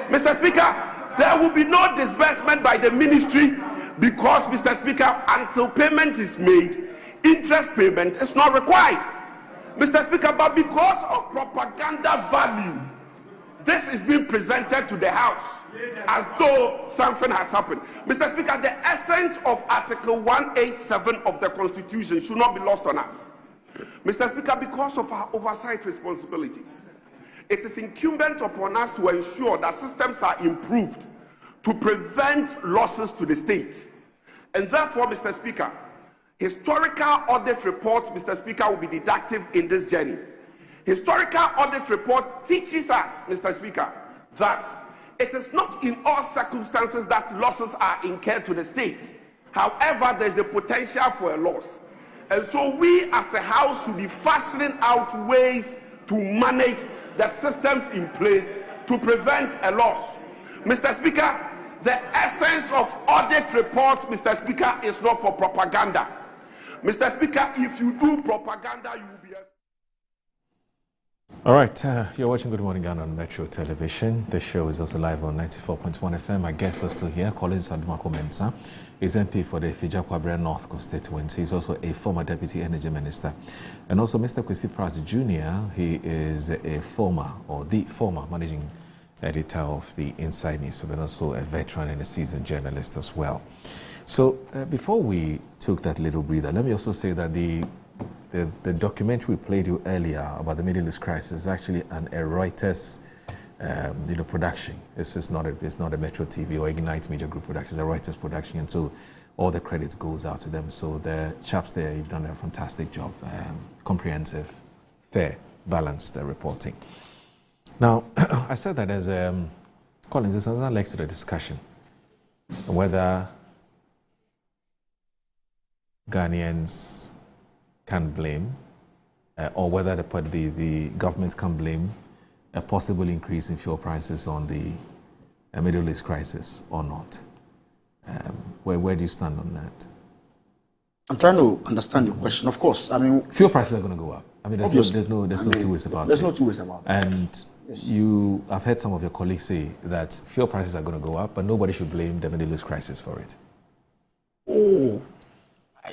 Mr. Speaker, there will be no disbursement by the ministry because, Mr. Speaker, until payment is made, interest payment is not required. Mr. Speaker, but because of propaganda value, this is being presented to the House as though something has happened. Mr. Speaker, the essence of Article 187 of the Constitution should not be lost on us. Mr. Speaker, because of our oversight responsibilities, it is incumbent upon us to ensure that systems are improved to prevent losses to the state. And therefore, Mr. Speaker, historical audit reports, Mr. Speaker, will be deductive in this journey. Historical audit report teaches us, Mr. Speaker, that it is not in all circumstances that losses are incurred to the state. However, there is the potential for a loss. And so we as a House should be fashioning out ways to manage the systems in place to prevent a loss. Mr. Speaker, the essence of audit reports, Mr. Speaker, is not for propaganda. Mr. Speaker, if you do propaganda, you will be... All right, you're watching Good Morning Ghana on Metro Television. The show is also live on 94.1 FM. My guests are still here. Collins Adumako Mensah is MP for the Fija-Kwabre North constituency. He's also a former Deputy Energy Minister. And also Mr. Kwesi Pratt Jr., he is a former, or the former managing editor of the Inside newspaper, and also a veteran and a seasoned journalist as well. So before we took that little breather, let me also say that the documentary we played you earlier about the Middle East crisis is actually a Reuters production. It's not a Metro TV or Ignite Media Group production. It's a Reuters production, and so all the credit goes out to them. So the chaps there, you've done a fantastic job. Comprehensive, fair, balanced reporting. Now, I said that as Collins, there's another leg to the discussion, whether Ghanaians can blame, or whether the government can blame a possible increase in fuel prices on the Middle East crisis or not. Where do you stand on that? I'm trying to understand your question. Of course, I mean, fuel prices are going to go up. I mean, there's no two ways about it. There's no two ways about it. And yes. I've heard some of your colleagues say that fuel prices are going to go up, but nobody should blame the Middle East crisis for it. Oh,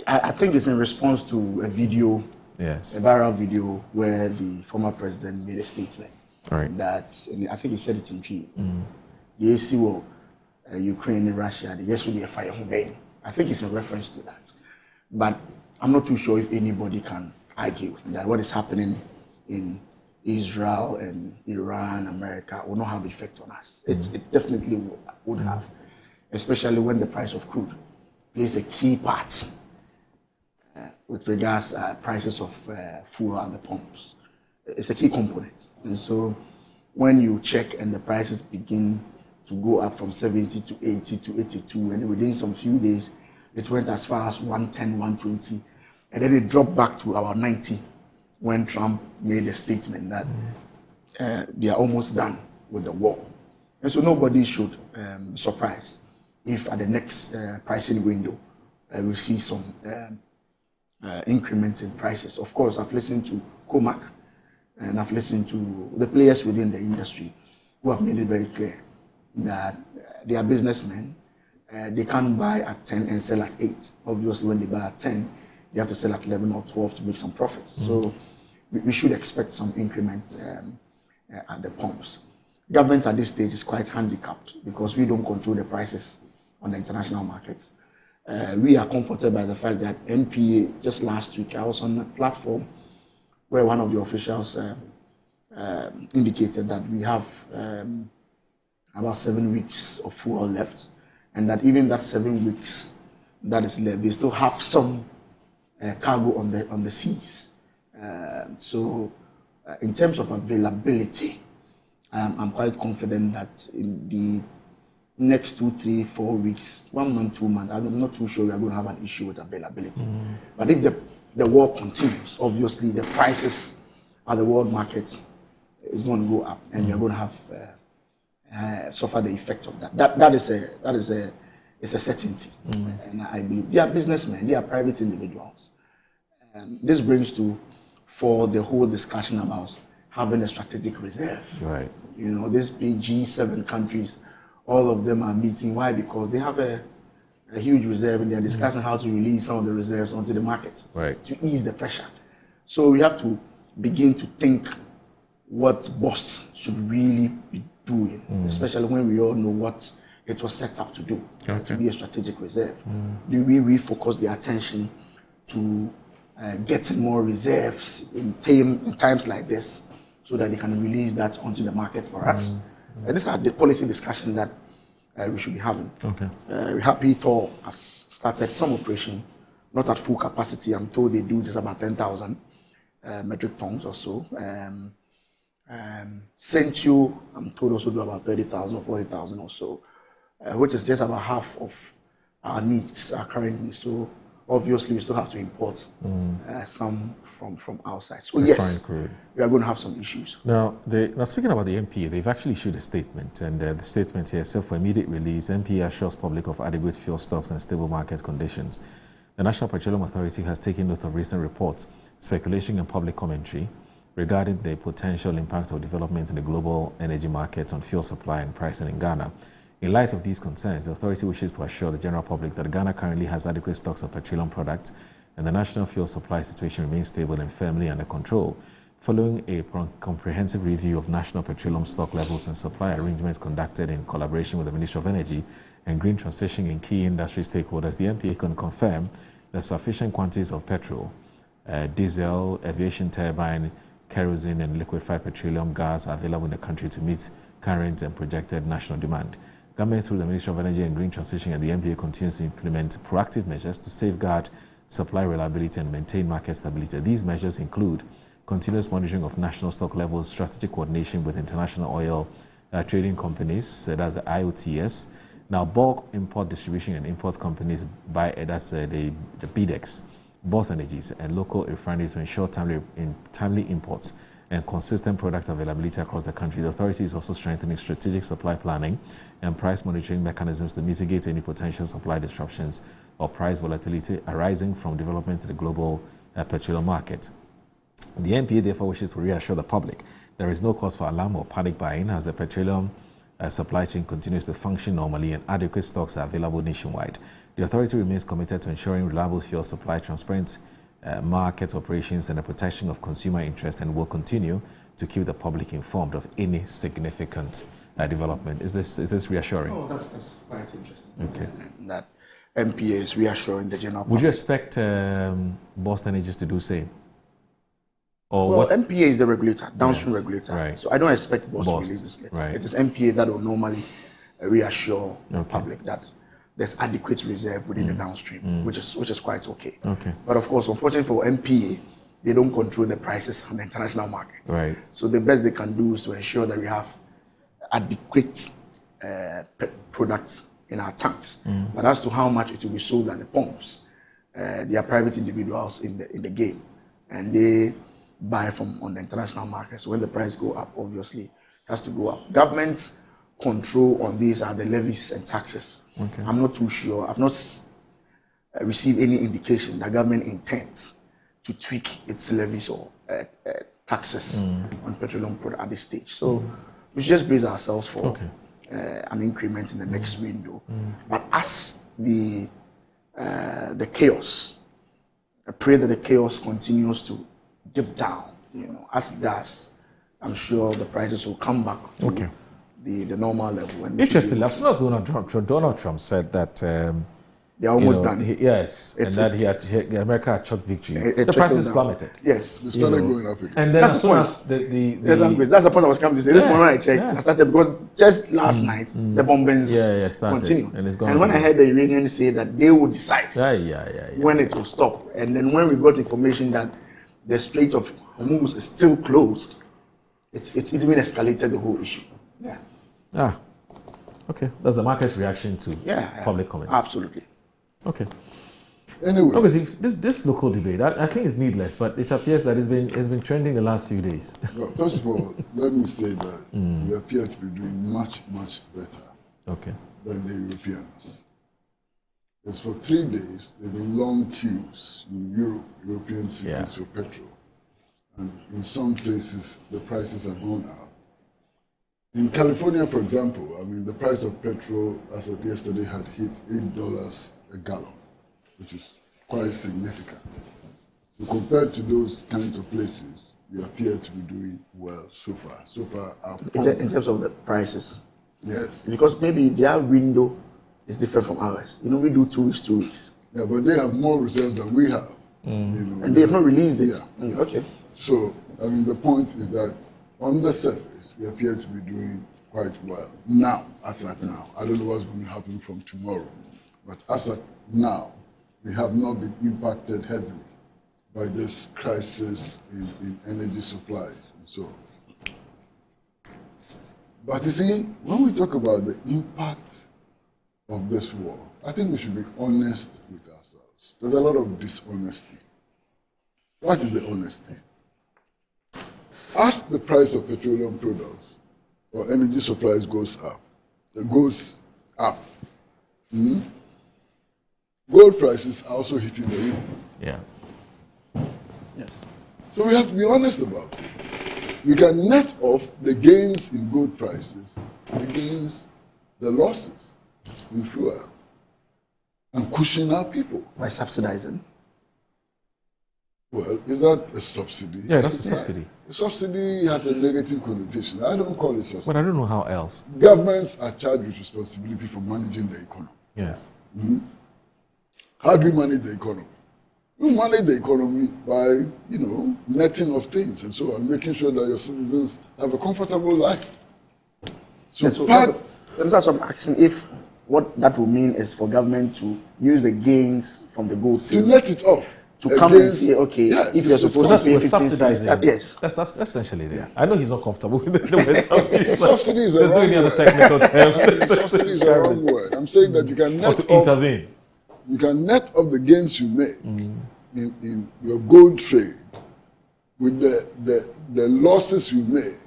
I think it's in response to a video, yes, a viral video where the former president made a statement. Right. That, I think he said it in P. The AC war, Ukraine and Russia, there should be a fire home. I think it's in reference to that. But I'm not too sure if anybody can argue that what is happening in Israel and Iran, America, will not have effect on us. It definitely would have, especially when the price of crude plays a key part with regards to prices of fuel at the pumps. It's a key component. And so when you check and the prices begin to go up from 70 to 80 to 82, and within some few days, it went as far as 110, 120, and then it dropped back to about 90 when Trump made a statement that they are almost done with the war. And so nobody should be surprised if at the next pricing window we see some increment in prices. Of course, I've listened to COMAC and I've listened to the players within the industry who have made it very clear that they are businessmen. They can't buy at 10 and sell at 8. Obviously, when they buy at 10, they have to sell at 11 or 12 to make some profits. So we should expect some increment at the pumps. Government at this stage is quite handicapped because we don't control the prices on the international markets. We are comforted by the fact that MPA, just last week, I was on a platform where one of the officials indicated that we have about 7 weeks of fuel left, and that even that 7 weeks that is left, they still have some cargo on the seas. So in terms of availability, I'm quite confident that in the next 2, 3, 4 weeks, 1 month, 2 months, I'm not too sure we are going to have an issue with availability. But if the war continues, obviously the prices at the world markets is going to go up, and we are going to have suffer the effect of that. That is a certainty, and I believe they are businessmen, they are private individuals. This brings for the whole discussion about having a strategic reserve. Right. You know, these big G7 countries, all of them are meeting. Why? Because they have a huge reserve, and they are discussing how to release some of the reserves onto the markets to ease the pressure. So we have to begin to think what BOST should really be doing, especially when we all know what it was set up to do, to be a strategic reserve. Do we refocus the attention to getting more reserves in times like this, so that they can release that onto the market for us? These are the policy discussion that we should be having. We're happy Tor has started some operation, not at full capacity. I'm told they do just about 10,000 metric tons or so. Centio, I'm told also do about 30,000 or 40,000 or so, which is just about half of our needs, our current needs. So obviously we still have to import some from outside. So yes, we are going to have some issues. Now speaking about the MPA, they've actually issued a statement, and the statement here says, for immediate release, MPA assures public of adequate fuel stocks and stable market conditions. The National Petroleum Authority has taken note of recent reports, speculation and public commentary regarding the potential impact of developments in the global energy market on fuel supply and pricing in Ghana. In light of these concerns, the authority wishes to assure the general public that Ghana currently has adequate stocks of petroleum products, and the national fuel supply situation remains stable and firmly under control. Following a comprehensive review of national petroleum stock levels and supply arrangements conducted in collaboration with the Ministry of Energy and Green Transition and key industry stakeholders, the MPA can confirm that sufficient quantities of petrol, diesel, aviation turbine, kerosene, and liquefied petroleum gas are available in the country to meet current and projected national demand. Government, through the Ministry of Energy and Green Transition and the MPA, continues to implement proactive measures to safeguard supply reliability and maintain market stability. These measures include continuous monitoring of national stock levels, strategic coordination with international oil trading companies, that's the IOTS. Now, bulk import distribution and import companies, that's the BDEX, Boss Energies, and local refineries to ensure timely imports and consistent product availability across the country. The authority is also strengthening strategic supply planning and price monitoring mechanisms to mitigate any potential supply disruptions or price volatility arising from developments in the global petroleum market. The MPA therefore wishes to reassure the public there is no cause for alarm or panic buying as the petroleum supply chain continues to function normally and adequate stocks are available nationwide. The authority remains committed to ensuring reliable fuel supply, transparent market operations, and the protection of consumer interests, and will continue to keep the public informed of any significant development. Is this reassuring? Oh, that's quite interesting. Okay. That MPA is reassuring the general public. Would you expect Boston Energies to do same? Or well, what? MPA is the regulator, downstream regulator. Right. So I don't expect BOST to release this letter. Right. It is MPA that will normally reassure the public that there's adequate reserve within the downstream, which is quite okay. But of course, unfortunately for MPA, they don't control the prices on the international markets. Right. So the best they can do is to ensure that we have adequate products in our tanks. But as to how much it will be sold at the pumps, they are private individuals in the game, and they buy from on the international market. So when the price go up, obviously it has to go up. Government's control on these are the levies and taxes. I'm not too sure. I've not received any indication that government intends to tweak its levies or taxes on petroleum product at this stage. So we should just brace ourselves for an increment in the next window. But as the chaos, I pray that the chaos continues to dip down, as it does. I'm sure the prices will come back to the normal level. Interestingly, as soon as Donald Trump said that They're almost done. Yes, and that America had chalked victory. The prices plummeted. Yes, they started going up again. And then that's as soon as that's the point I was coming to say. This morning I checked. I started because just last night the bombings continued. And it's gone. And when I heard the Iranians say that they would decide when it will stop, and then when we got information that the Strait of Hormuz is still closed, it's even escalated the whole issue. Yeah. Okay. That's the market's reaction to public comments. Absolutely. Okay. Anyway, obviously, this local debate, I think is needless, but it appears that it's been trending the last few days. Well, first of all, let me say that we appear to be doing much, much better than the Europeans. Because for 3 days, there have been long queues in European cities for petrol. And in some places, the prices have gone up. In California, for example, I mean, the price of petrol as of yesterday had hit $8 a gallon, which is quite significant. So compared to those kinds of places, we appear to be doing well so far. So far, in terms of the prices. Yes. Because maybe their window is different from ours. You know, we do 2 weeks, 2 weeks. Yeah, but they have more reserves than we have. You know, and they have not released it. Okay. So, I mean, the point is that on the surface, we appear to be doing quite well. Now, as at now. I don't know what's going to happen from tomorrow. But as at now, we have not been impacted heavily by this crisis in energy supplies and so on. But you see, when we talk about the impact of this war, I think we should be honest with ourselves. There's a lot of dishonesty. What is the honesty? As the price of petroleum products or energy supplies goes up, gold prices are also hitting the roof. Yeah. So we have to be honest about it. We can net off the gains in gold prices against the losses in fuel and cushion our people. By subsidizing? Well, is that a subsidy? Yeah, that's a subsidy. A subsidy has a negative connotation. I don't call it subsidy. But I don't know how else. Governments are charged with responsibility for managing the economy. Yes. How do we manage the economy? We manage the economy by, netting of things and so on, making sure that your citizens have a comfortable life. So that's what I'm asking, if what that will mean is for government to use the gains from the gold sales. To net it off. To come and say, okay, if you're supposed to pay 15 cents, yes. That's essentially it. I know he's not comfortable with the word subsidy. Subsidy is a wrong word. Technical term. Subsidy is a wrong word. I'm saying that you can net off. You can net off the gains you make in your gold trade with the losses you make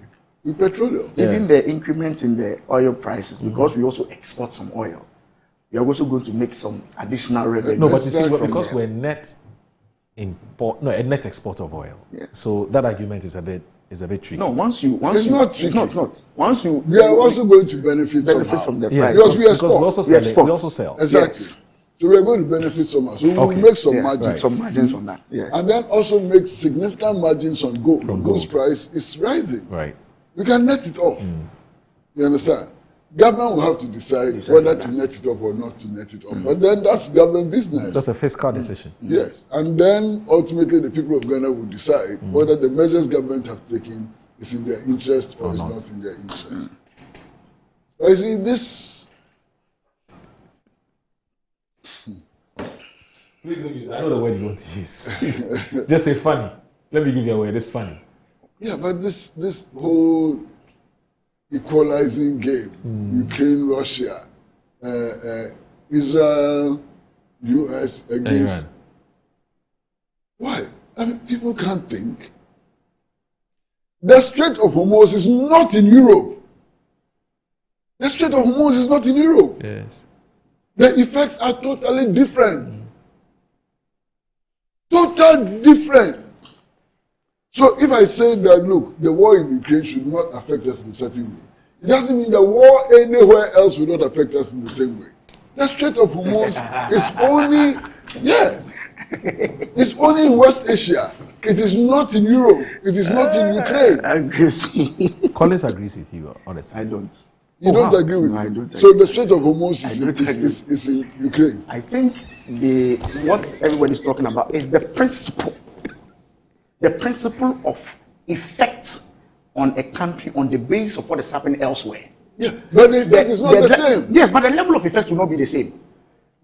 with petroleum. Even the increments in the oil prices, because we also export some oil, we are also going to make some additional revenue. No, but you see, because we're a net export of oil. Yeah. So that argument is a bit tricky. No, once you it's not. Once you we are also going to benefit from the price. Because we export. We also sell. Exactly. Yes. So we are going to benefit somehow. So we will make some margins. Some margins on that. Yes. And then also make significant margins on gold. Gold's price is rising. Right. We can net it off. You understand? Government will have to decide whether to net it off or not to net it off. But then that's government business. That's a fiscal decision. Yes. And then ultimately the people of Ghana will decide whether the measures government have taken is in their interest or is not in their interest. But you see, this... Please don't use it. I know the word you want to use. Just say funny. Let me give you a word. It's funny. Yeah, but this whole equalizing game, Ukraine, Russia, Israel, US against... Why? I mean, people can't think. The Strait of Hormuz is not in Europe. The Strait of Hormuz is not in Europe. Yes. The effects are totally different. Total different. So if I say that, look, the war in Ukraine should not affect us in a certain way, it doesn't mean the war anywhere else will not affect us in the same way. The Strait of Hormuz is only, it's only in West Asia. It is not in Europe. It is not in Ukraine. Collins agrees with you, honestly. I don't. You don't agree with No, I me? don't So agree. the Strait of Hormuz is in Ukraine. I think what everybody's talking about is the principle of effect on a country on the basis of what is happening elsewhere. Yeah, but the effect is not the same. Yes, but the level of effect will not be the same.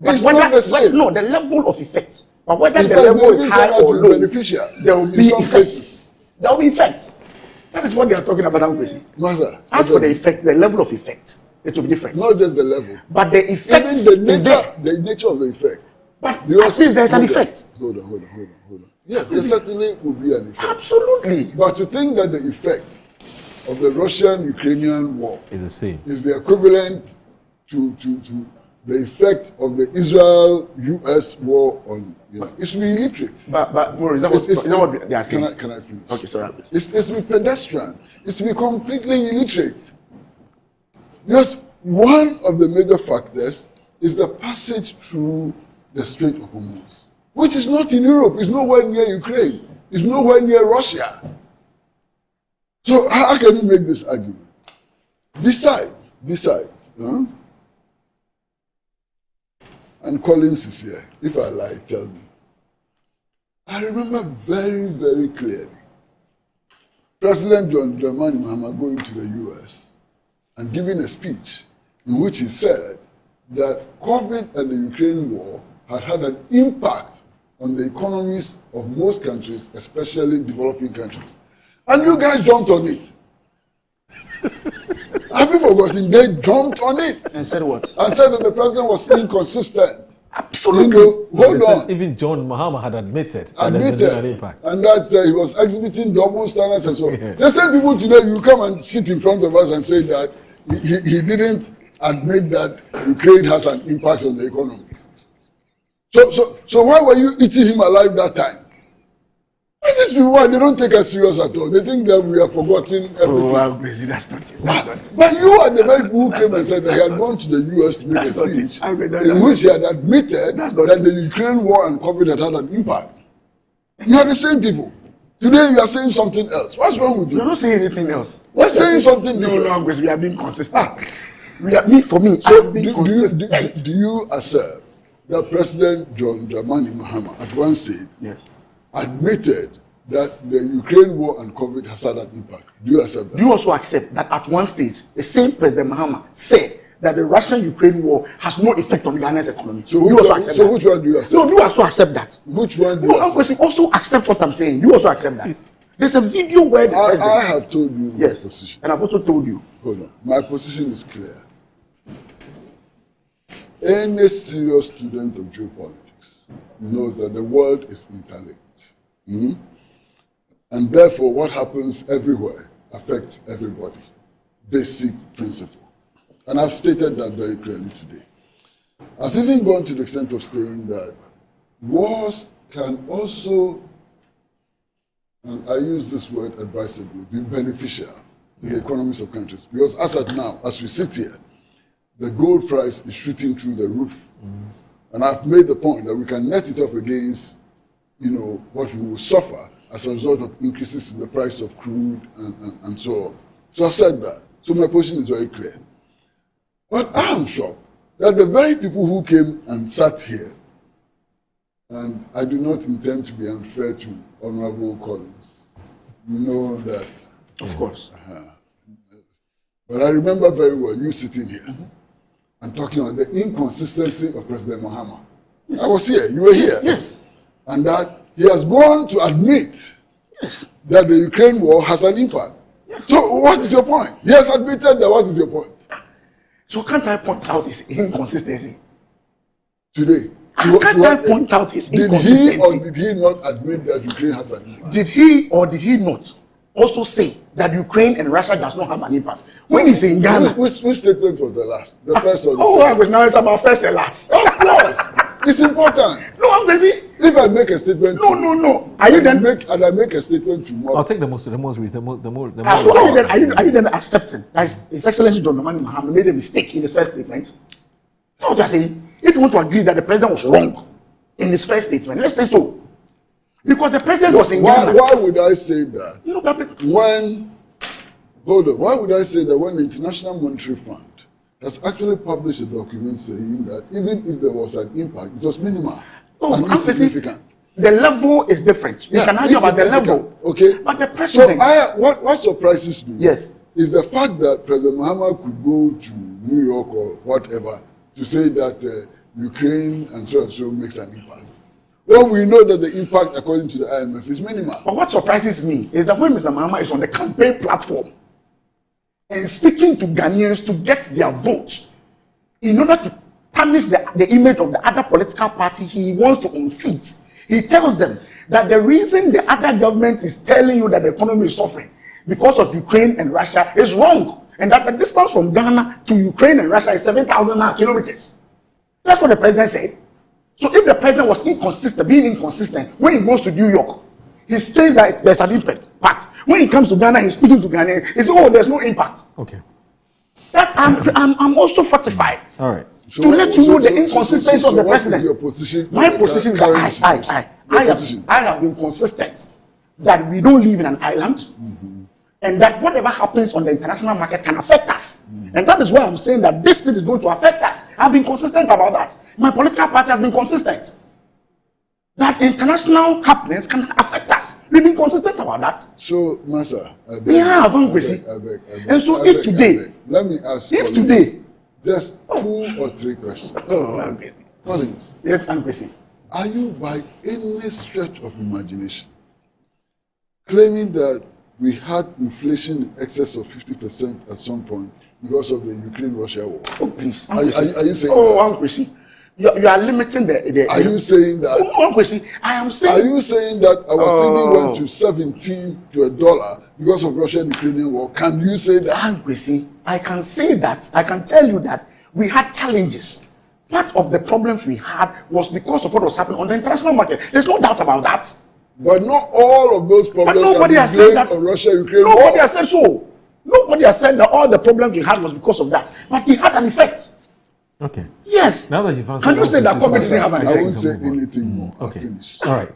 It's not the same. No, the level of effect. But whether In the fact, level is maybe high Ghana or will be low, beneficial there will in be some effect. cases. There will be effect. That is what they are talking about, Ankwesi. Master, As for the effect, the level of effect, it will be different. Not just the level, but the effect even is there. the nature of the effect. But at least there's an effect. Hold on. Yes, there certainly will be an effect. Absolutely. But to think that the effect of the Russian-Ukrainian war is the same, is the equivalent to the effect of the Israel-US war on it's to be illiterate. But Maurice, is that what they are saying? Can I finish? Okay, sorry. It's to be pedestrian. It's to be completely illiterate. Because one of the major factors is the passage through the Strait of Hormuz, which is not in Europe. It's nowhere near Ukraine. It's nowhere near Russia. So how can you make this argument? Besides, and Collins is here. If I lie, tell me. I remember very, very clearly President John Dramani Mahama going to the US and giving a speech in which he said that COVID and the Ukraine war had an impact on the economies of most countries, especially developing countries. And you guys jumped on it. Have you forgotten? They jumped on it. And said what? And said that the president was inconsistent. Absolutely. Hold on. Even John Mahama had admitted that there's been an impact. And that he was exhibiting double standards as well. The same people today, you come and sit in front of us and say that he didn't admit that Ukraine has an impact on the economy. So why were you eating him alive that time? And these people, they don't take us serious at all. They think that we have forgotten everything. Oh, wow, that's not it. But you are the very people who came and said that he had gone to the US to make a speech in which he had admitted that the Ukraine war and COVID had an impact. You are the same people. Today you are saying something else. What's wrong with you? You're not saying anything else. We're saying something different. No, we are being consistent. Do you accept that President John Dramani Mahama at one stage admitted that the Ukraine war and COVID has had an impact? Do you accept that? Do you also accept that at one stage, the same President Mahama said that the Russian-Ukraine war has no effect on Ghana's economy? So which one do you accept? No, do you also accept that? Which one do you accept? Also accept what I'm saying. You also accept that. There's a video where the president... I have told you my position. And I've also told you. Hold on. My position is clear. Any serious student of geopolitics knows that the world is interlinked. And therefore, what happens everywhere affects everybody. Basic principle. And I've stated that very clearly today. I've even gone to the extent of saying that wars can also, and I use this word advisedly, be beneficial to the economies of countries. Because as at now, as we sit here, the gold price is shooting through the roof. And I've made the point that we can net it off against, what we will suffer as a result of increases in the price of crude and so on. So I've said that. So my position is very clear. But I am shocked that the very people who came and sat here, and I do not intend to be unfair to Honorable Collins, you know that. Of course. But I remember very well you sitting here and talking about the inconsistency of President Mahama. I was here, you were here. Yes. And that he has gone to admit that the Ukraine war has an impact. Yes. So what is your point? He has admitted that. What is your point? So can't I point out his inconsistency? Today. Can't I point out his inconsistency? Did he or did he not admit that Ukraine has an impact? Did he or did he not also say that Ukraine and Russia does not have an impact? When he's in Ghana. Which statement was the last? The first or the second? Now it's about first and last. Of course. It's important. No, I'm busy. If I make a statement, no. Are you then make a statement tomorrow? I'll take the most reasonable. So are you then accepting that His Excellency John Dramani Mahama made a mistake in his first statement? That's what I'm saying. If you want to agree that the president was wrong in his first statement, let's say so. Because the president was in Ghana. Why would I say that? When Hold on. Why would I say that when the International Monetary Fund has actually published a document saying that even if there was an impact, it was minimal and insignificant. The level is different. We can argue about the level. Okay. But the president. So what surprises me is the fact that President Muhammad could go to New York or whatever to say that Ukraine and so makes an impact. Well, we know that the impact, according to the IMF, is minimal. But what surprises me is that when Mr. Muhammad is on the campaign platform and speaking to Ghanaians to get their vote in order to tarnish the image of the other political party he wants to unseat, he tells them that the reason the other government is telling you that the economy is suffering because of Ukraine and Russia is wrong, and that the distance from Ghana to Ukraine and Russia is 7,000 kilometers. That's what the president said. So if the president was being inconsistent, when he goes to New York, he says that there's an impact. But when he comes to Ghana, he's speaking to Ghana, he says, oh, there's no impact. Okay. That I'm also fortified. All right. To let you know the inconsistency of the president. Your position? My position is that I have been consistent that we don't live in an island, and that whatever happens on the international market can affect us. And that is why I'm saying that this thing is going to affect us. I've been consistent about that. My political party has been consistent. That international happenings can affect us. We've been consistent about that. So, Masa, we have hungry. And so if today, let me ask if today, just 2 or 3 questions. Collins. Yes, I'm busy. Are you by any stretch of imagination claiming that we had inflation in excess of 50% at some point because of the Ukraine-Russia war? Oh, please. Are you saying that? Oh, I'm busy. You are limiting the. Are you saying that? Oh, I'm busy. I am saying. Are you saying that our cedi went to 17 to $1 because of Russian-Ukrainian war? Can you say that? I'm busy. I can say that. I can tell you that we had challenges. Part of the problems we had was because of what was happening on the international market. There's no doubt about that. But not all of those problems nobody has said that. On Russia-Ukraine war. Nobody has said so. Nobody has said that all the problems we had was because of that. But it had an effect. Okay. Yes. Now that you've answered, can you say that COVID didn't have an effect? I won't say anything more. Okay. I'll finish. All right.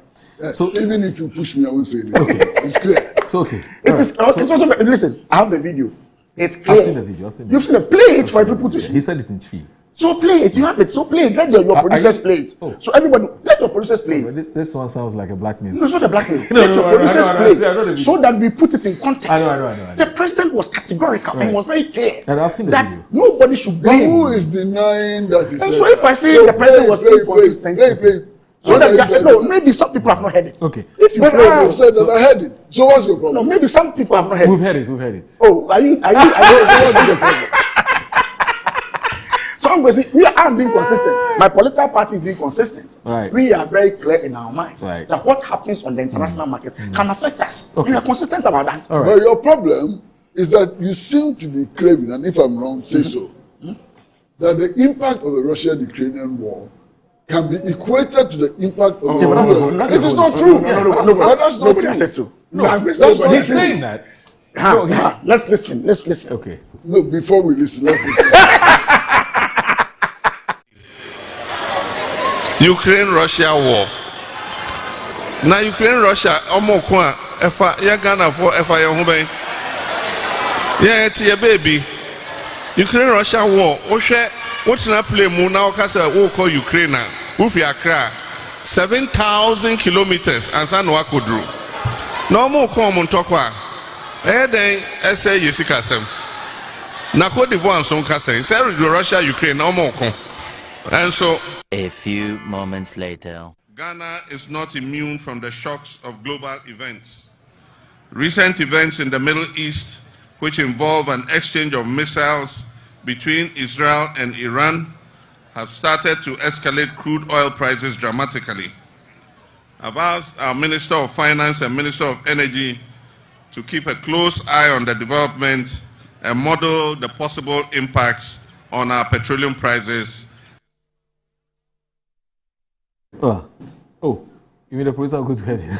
So even if you push me, I won't say anything. Okay. It's clear. It's okay. It's also listen. I have the video. It's clear. I've seen the video. You've seen it. Play it for people to see. He said it's in 3. So play it. You have it. So play it. Let your producers play it. Oh. So everybody, let your producers play it. This one sounds like a blackmail. No, it's not a blackmail. Let your producers play it so that we put it in context. I know. The president was categorical and was very clear and I've seen the that video. Nobody should blame. Who is denying that? And so if I say the president was inconsistent, so that maybe some people have not heard it. Okay. But I have said that I heard it. So what's your problem? No, maybe some people have not heard it. We've heard it. Oh, are you? So what's your problem? So I'm being consistent. My political party is being consistent. Right. We are very clear in our minds right. that what happens on the international market can affect us. Okay. We are consistent about that. Right. But your problem is that you seem to be claiming, and if I'm wrong, say so, that the impact of the Russian-Ukrainian war can be equated to the impact of the war. It is not true. No, that's not nobody true. said so. No, that's not he's saying that. Let's listen. Okay. No, before we listen, let's listen. Ukraine-Russia war. Now Ukraine-Russia, Omokwa, Efa, Ghana for Efa Yahube. Yeah, it's your baby. Ukraine-Russia war. What's not play moon now? Because we call Ukraine now. Ufi Accra, 7,000 kilometers and San Wakudru. No more come on Tokwa. Then say Yesikasem. Nako de Boan Son Kase. Say Russia, Ukraine, no more come. And so a few moments later, Ghana is not immune from the shocks of global events. Recent events in the Middle East, which involve an exchange of missiles between Israel and Iran, have started to escalate crude oil prices dramatically. I've asked our Minister of Finance and Minister of Energy to keep a close eye on the development and model the possible impacts on our petroleum prices. You mean the police are good to head you?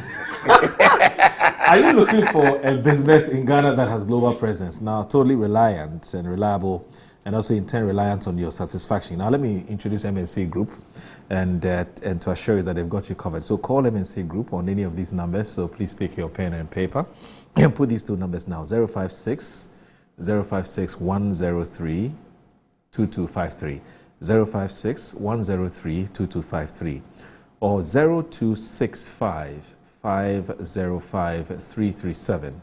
Are you looking for a business in Ghana that has global presence, now totally reliant and reliable, and also in turn reliant on your satisfaction? Now let me introduce MNC Group and to assure you that they've got you covered. So call MNC Group on any of these numbers, so please pick your pen and paper and put these 2 numbers now, 056 056-103-2253. 056-103-2253 or 0265-505-337.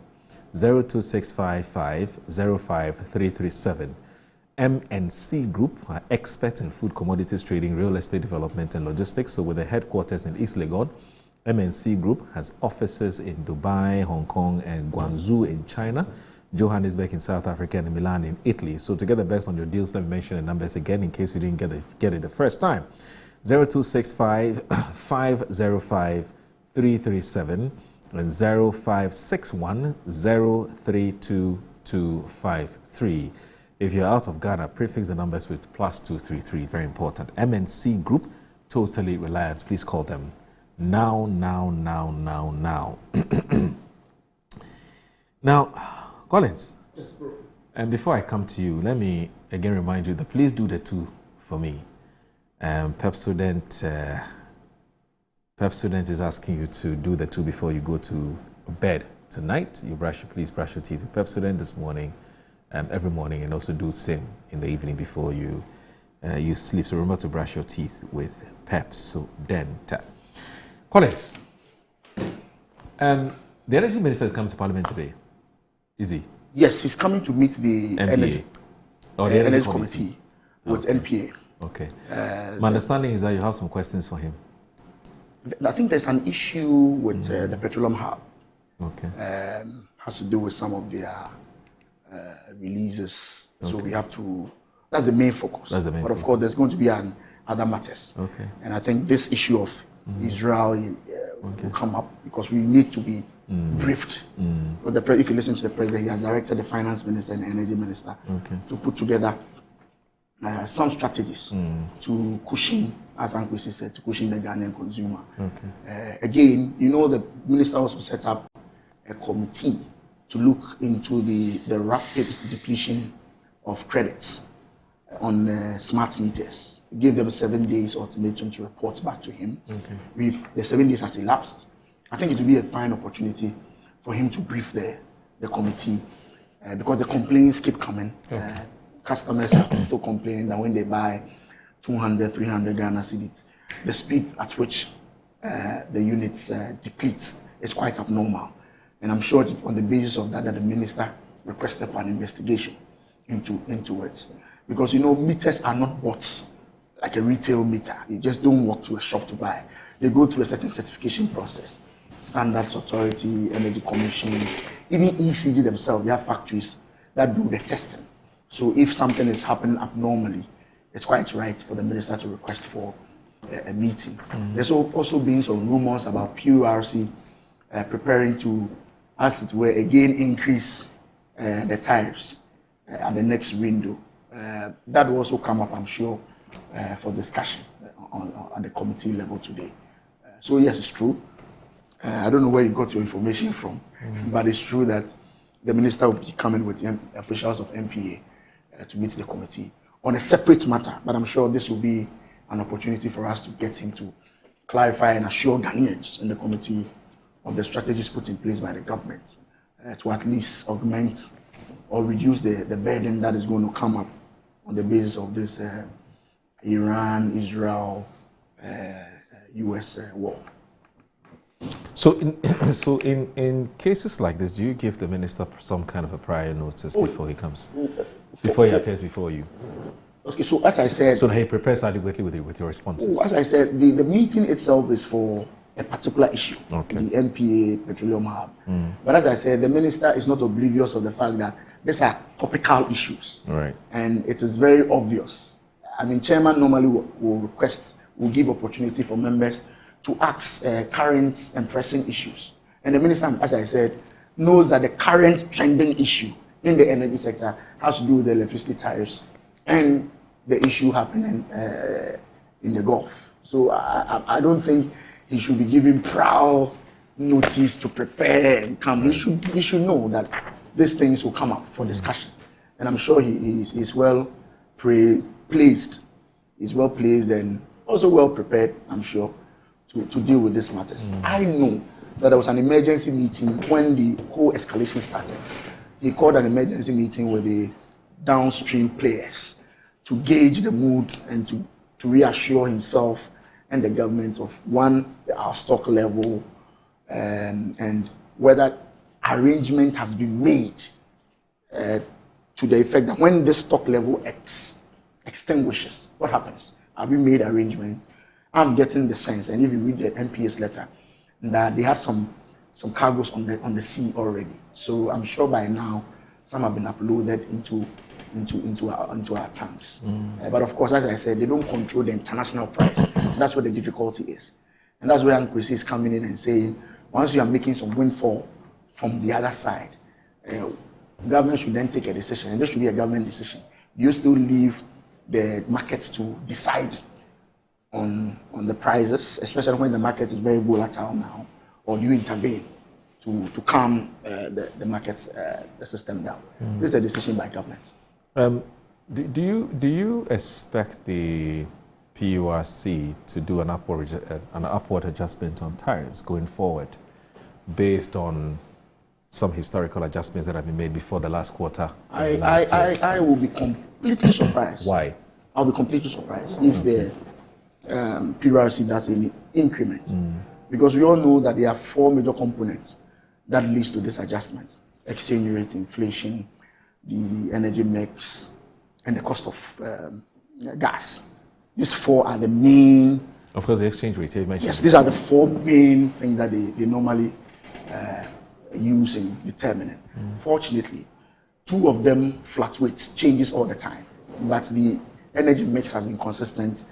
0265-505-337. MNC Group are experts in food commodities trading, real estate development and logistics. So with the headquarters in East Legon, MNC Group has offices in Dubai, Hong Kong and Guangzhou in China, Johannesburg in South Africa and Milan in Italy. So to get the best on your deals, let me mention the numbers again in case you didn't get it the first time. 0265-505-337 and 0561-032-253. If you're out of Ghana, prefix the numbers with +233, very important. MNC Group, totally reliant. Please call them now. Now, Collins. Yes, bro. And before I come to you, let me again remind you that please do the 2 for me. Pepsodent is asking you to do the 2 before you go to bed tonight. Please brush your teeth with Pepsodent this morning, every morning, and also do the same in the evening before you sleep. So remember to brush your teeth with Pepsodent. Collins, the Energy Minister is coming to Parliament today. Is he? Yes, he's coming to meet the NPA. Energy Committee with NPA. Okay. My understanding is that you have some questions for him. I think there's an issue with the petroleum hub. Okay. Has to do with some of their releases. Okay. So we have to, that's the main focus. But of course, there's going to be other matters. Okay. And I think this issue of Israel will come up because we need to be briefed. But if you listen to the president, he has directed the finance minister and the energy minister to put together some strategies to cushion, as Ankwesi said, to cushion the Ghanaian consumer. Again, you know, the minister also set up a committee to look into the rapid depletion of credits on smart meters. Give them 7 days ultimatum to report back to him. If the 7 days has elapsed, I think it will be a fine opportunity for him to brief the committee because the complaints keep coming. Customers are still complaining that when they buy 200, 300 Ghana cedis, the speed at which the units deplete is quite abnormal. And I'm sure it's on the basis of that the minister requested for an investigation into it. Because, you know, meters are not bought like a retail meter. You just don't walk to a shop to buy. They go through a certain certification process. Standards Authority, Energy Commission, even ECG themselves, they have factories that do the testing. So if something is happening abnormally, it's quite right for the minister to request for a meeting. There's also been some rumors about PURC preparing to, as it were, again increase the tariffs at the next window. That will also come up, I'm sure, for discussion at the committee level today. So yes, it's true. I don't know where you got your information from, but it's true that the minister will be coming with the officials of MPA to meet the committee on a separate matter. But I'm sure this will be an opportunity for us to get him to clarify and assure Ghanaians in the committee of the strategies put in place by the government to at least augment or reduce the burden that is going to come up on the basis of this Iran, Israel, US war. So in cases like this, do you give the minister some kind of a prior notice before he comes? Before he appears before you? Okay, so as I said... So that he prepares adequately with your responses? As I said, the meeting itself is for a particular issue, the NPA petroleum hub. But as I said, the minister is not oblivious of the fact that these are topical issues. Right. And it is very obvious. I mean, chairman normally will give opportunity for members to ask current and pressing issues. And the minister, as I said, knows that the current trending issue in the energy sector has to do with the electricity tariffs and the issue happening in the Gulf. So I don't think he should be giving proud notice to prepare and come. He should know that these things will come up for discussion. And I'm sure he's well placed. He's well placed and also well prepared, I'm sure, to deal with these matters. I know that there was an emergency meeting when the whole escalation started. he called an emergency meeting with the downstream players to gauge the mood and to reassure himself and the government of our stock level and whether arrangement has been made to the effect that when this stock level extinguishes, what happens? Have you made arrangements? I'm getting the sense, and if you read the MPA's letter, that they had some cargoes on the sea already. So I'm sure by now some have been uploaded into our tanks. But of course, as I said, they don't control the international price. That's where the difficulty is, and that's where Nkwesi is coming in and saying, once you are making some windfall from the other side, government should then take a decision, and this should be a government decision. Do you still leave the markets to decide on the prices, especially when the market is very volatile now, or do you intervene to calm the markets, the system down? This is a decision by government. Do you expect the PURC to do an upward adjustment on tariffs going forward, based on some historical adjustments that have been made before the last quarter? I will be completely surprised. Why? I'll be completely surprised if the PURC does any increment, because we all know that there are 4 major components that leads to this adjustment: exchange rate, inflation, the energy mix, and the cost of gas. These 4 are the main. Of course, the exchange rate you mentioned. Yes, these are the 4 main things that they normally use in determining. Fortunately, 2 of them fluctuates, changes all the time, but the energy mix has been consistent.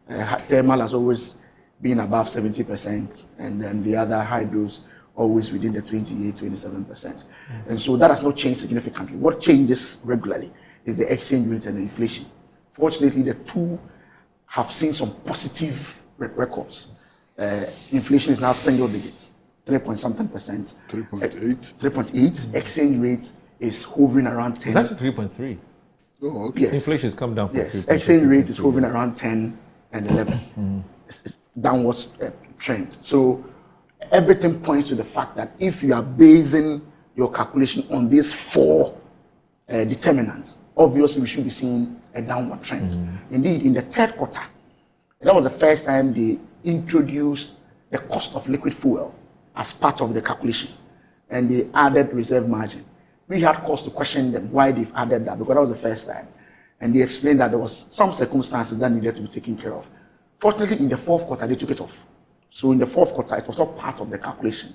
Thermal has always been above 70%, and then the other hydros always within the 28-27%. And so that has not changed significantly. What changes regularly is the exchange rate and the inflation. Fortunately, the 2 have seen some positive records. Inflation is now single digits, 3-point-something percent. 3.8. 3.8. Exchange rate is hovering around 10. It's actually 3.3. Oh, okay. Yes. Inflation has come down from 3. Exchange rate is hovering around 10 and 11. It's downwards trend. So everything points to the fact that if you are basing your calculation on these 4 determinants, obviously we should be seeing a downward trend. Indeed, in the 3rd quarter, that was the first time they introduced the cost of liquid fuel as part of the calculation, and they added reserve margin. We had cause to question them why they've added that, because that was the first time, and they explained that there was some circumstances that needed to be taken care of. Fortunately, in the 4th quarter, they took it off. So in the 4th quarter, it was not part of the calculation.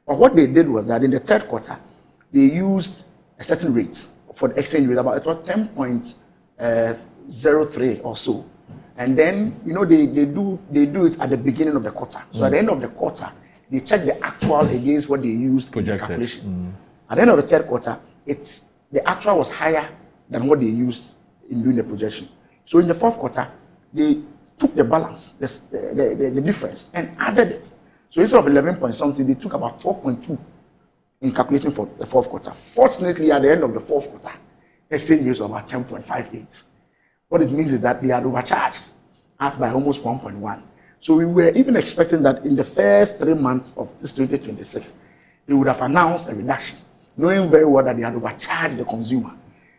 But what they did was that in the 3rd quarter, they used a certain rate for the exchange rate, about it was 10.03 or so. And then, you know, they do it at the beginning of the quarter. So at the end of the quarter, they check the actual against what they used in the calculation. At the end of the 3rd quarter, the actual was higher than what they used in doing the projection. So in the 4th quarter, they took the balance, the difference, and added it. So instead of 11 point something, they took about 12.2 in calculating for the 4th quarter. Fortunately, at the end of the 4th quarter, exchange rate was about 10.58. What it means is that they had overcharged us by almost 1.1. So we were even expecting that in the first 3 months of this 2026, they would have announced a reduction, knowing very well that they had overcharged the consumer.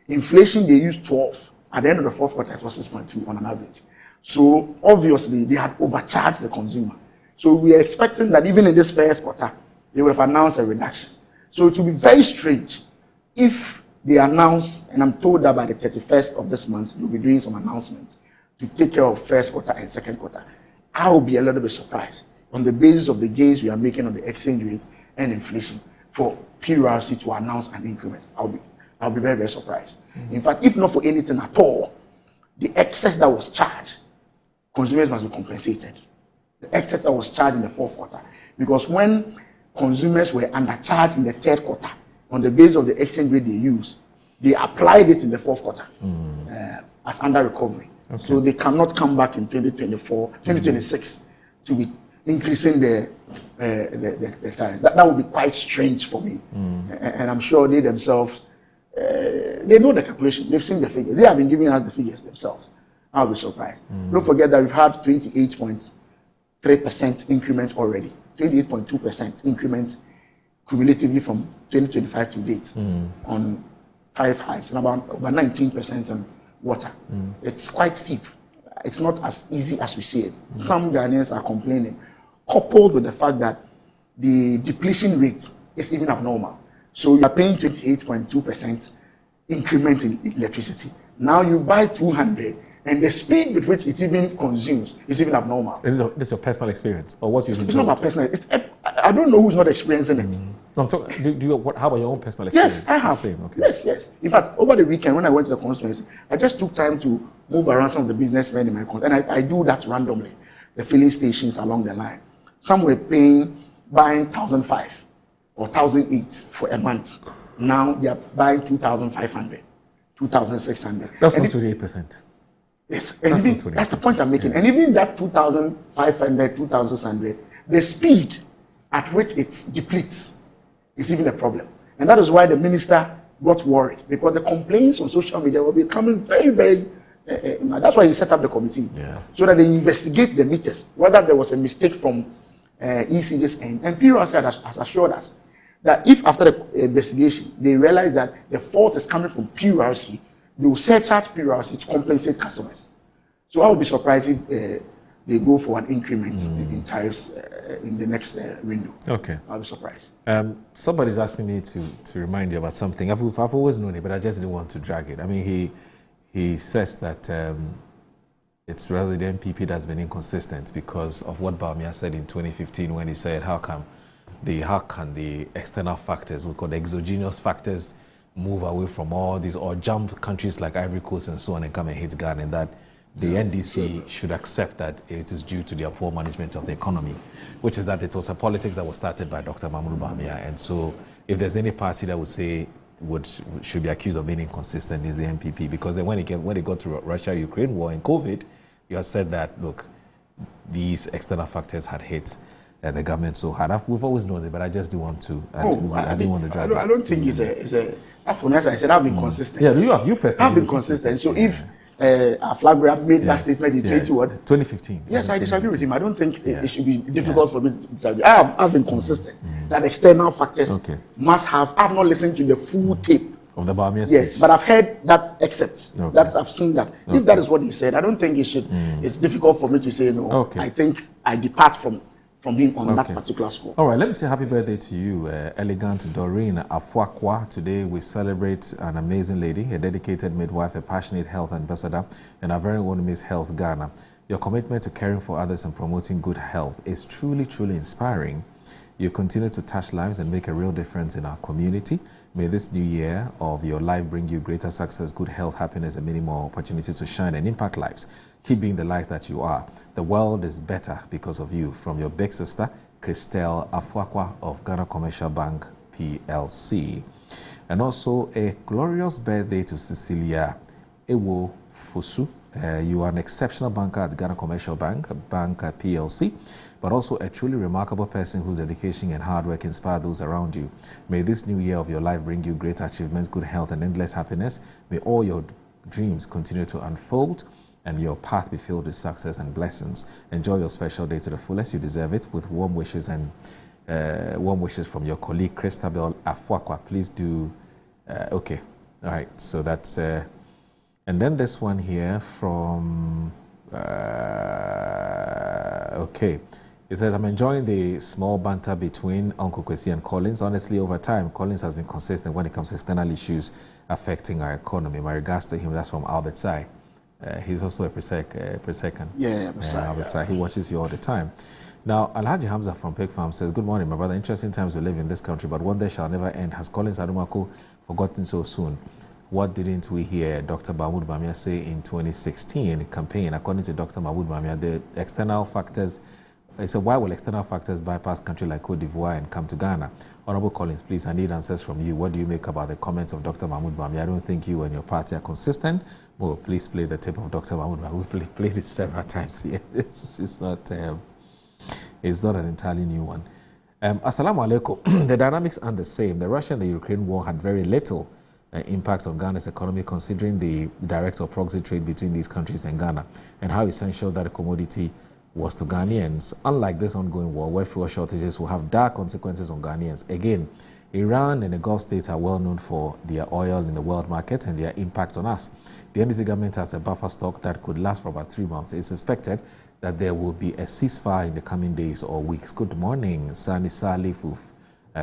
Inflation, they used 12. At the end of the 4th quarter, it was 6.2 on an average. So obviously, they had overcharged the consumer. So we are expecting that even in this 1st quarter, they would have announced a reduction. So it will be very strange if they announce, and I'm told that by the 31st of this month, they'll be doing some announcements to take care of 1st quarter and 2nd quarter. I will be a little bit surprised on the basis of the gains we are making on the exchange rate and inflation for PURC to announce an increment. I'll be very, very surprised. In fact, if not for anything at all, the excess that was charged, consumers must be compensated. The excess that was charged in the 4th quarter. Because when consumers were undercharged in the 3rd quarter, on the basis of the exchange rate they used, they applied it in the 4th quarter as under recovery. Okay. So they cannot come back in 2026 to be increasing the tariff. That would be quite strange for me. And I'm sure they themselves, they know the calculation. They've seen the figures. They have been giving us the figures themselves. I'll be surprised. Don't forget that we've had 28.3% increment already, 28.2% increment cumulatively from 2025 to date on tariff hikes, and about over 19% on water. It's quite steep. It's not as easy as we see it. Some Ghanaians are complaining, coupled with the fact that the depletion rate is even abnormal. So you are paying 28.2% increment in electricity. Now you buy 200, and the speed with which it even consumes is even abnormal. This is your personal experience, or what you? It's not my personal. I don't know who's not experiencing it. No, I'm talking. How about your own personal experience? Yes, I have. Same, okay. Yes. In fact, over the weekend when I went to the constituency, I just took time to move around some of the businessmen in my country, and I do that randomly. The filling stations along the line. Some were buying 1,500 or 1,008 for a month. Now they are buying 2,500, 2,600. That's not 28%. Yes, and even, that's the point I'm making. Yeah. And even that 2,500, 2,600, the speed at which it depletes is even a problem. And that is why the minister got worried, because the complaints on social media were becoming very, very. That's why he set up the committee, so that they investigate the meters, whether there was a mistake from ECG's end. And PRC has assured us that if after the investigation they realize that the fault is coming from PRC, they will surcharge PRC to compensate customers. So I would be surprised if they go for an increment in tariffs in the next window. Okay. I'll be surprised. Somebody's asking me to remind you about something. I've always known it, but I just didn't want to drag it. I mean, he says that it's rather the MPP that's been inconsistent because of what Bawumia said in 2015 when he said, how can the external factors, we call the exogenous factors, move away from all these or jump countries like Ivory Coast and so on and come and hit Ghana, and that the NDC should accept that it is due to their poor management of the economy, which is that it was a politics that was started by Dr. Mahmoud Bawumia. And so if there's any party that would say should be accused of being inconsistent is the MPP, because then when it got to Russia-Ukraine war and COVID, you had said that, look, these external factors had hit the government so hard. We've always known it, but I just didn't want to. I didn't want to drag it. I don't think it's a. That's when I said I've been consistent. Yeah, you personally. I've been consistent. So if Flagra made that statement in 2015. Yes, I disagree with him. I don't think it should be difficult for me to disagree. I've been consistent that external factors must have. I've not listened to the full tape of the Bawumia speech. Yes, but I've heard that excerpt. That I've seen that. If that is what he said, I don't think it should. It's difficult for me to say no. I think I depart from him on that particular score. All right, let me say happy birthday to you, elegant Doreen Afuakwa. Today we celebrate an amazing lady, a dedicated midwife, a passionate health ambassador, and our very own Miss Health Ghana. Your commitment to caring for others and promoting good health is truly, truly inspiring. You continue to touch lives and make a real difference in our community. May this new year of your life bring you greater success, good health, happiness, and many more opportunities to shine and impact lives. Keep being the light that you are. The world is better because of you. From your big sister, Christelle Afuakwa of Ghana Commercial Bank, PLC. And also a glorious birthday to Cecilia Ewo Fusu. You are an exceptional banker at Ghana Commercial Bank PLC, but also a truly remarkable person whose dedication and hard work inspire those around you. May this new year of your life bring you great achievements, good health, and endless happiness. May all your dreams continue to unfold and your path be filled with success and blessings. Enjoy your special day to the fullest. You deserve it. With warm wishes and warm wishes from your colleague, Christabel Afuakwa. Please do. Okay. All right. So that's... and then this one here from... okay. It says, I'm enjoying the small banter between Uncle Kwesi and Collins. Honestly, over time, Collins has been consistent when it comes to external issues affecting our economy. My regards to him. That's from Albert Sai. He's also a Presecon. Yeah, Albert Sai. He watches you all the time. Now, Alhaji Hamza from Pig Farm says, good morning, my brother. Interesting times we live in this country, but one day shall never end. Has Collins Adumako forgotten so soon? What didn't we hear Dr. Mahmoud Bawumia say in 2016 campaign? According to Dr. Mahmoud Bawumia, the external factors, so why will external factors bypass countries like Cote d'Ivoire and come to Ghana? Honorable Collins, please, I need answers from you. What do you make about the comments of Dr. Mahmoud Bawumia? I don't think you and your party are consistent. Well, please play the tape of Dr. Mahmoud Bawumia. We've played it several times here. It's not an entirely new one. Assalamu alaikum. The dynamics aren't the same. The Russia and the Ukraine war had very little impact on Ghana's economy, considering the direct or proxy trade between these countries and Ghana, and how essential that commodity was to Ghanaians. Unlike this ongoing war, where fuel shortages will have dire consequences on Ghanaians. Again, Iran and the Gulf states are well known for their oil in the world market and their impact on us. The NDC government has a buffer stock that could last for about 3 months. It's expected that there will be a ceasefire in the coming days or weeks. Good morning. Sani Salifuf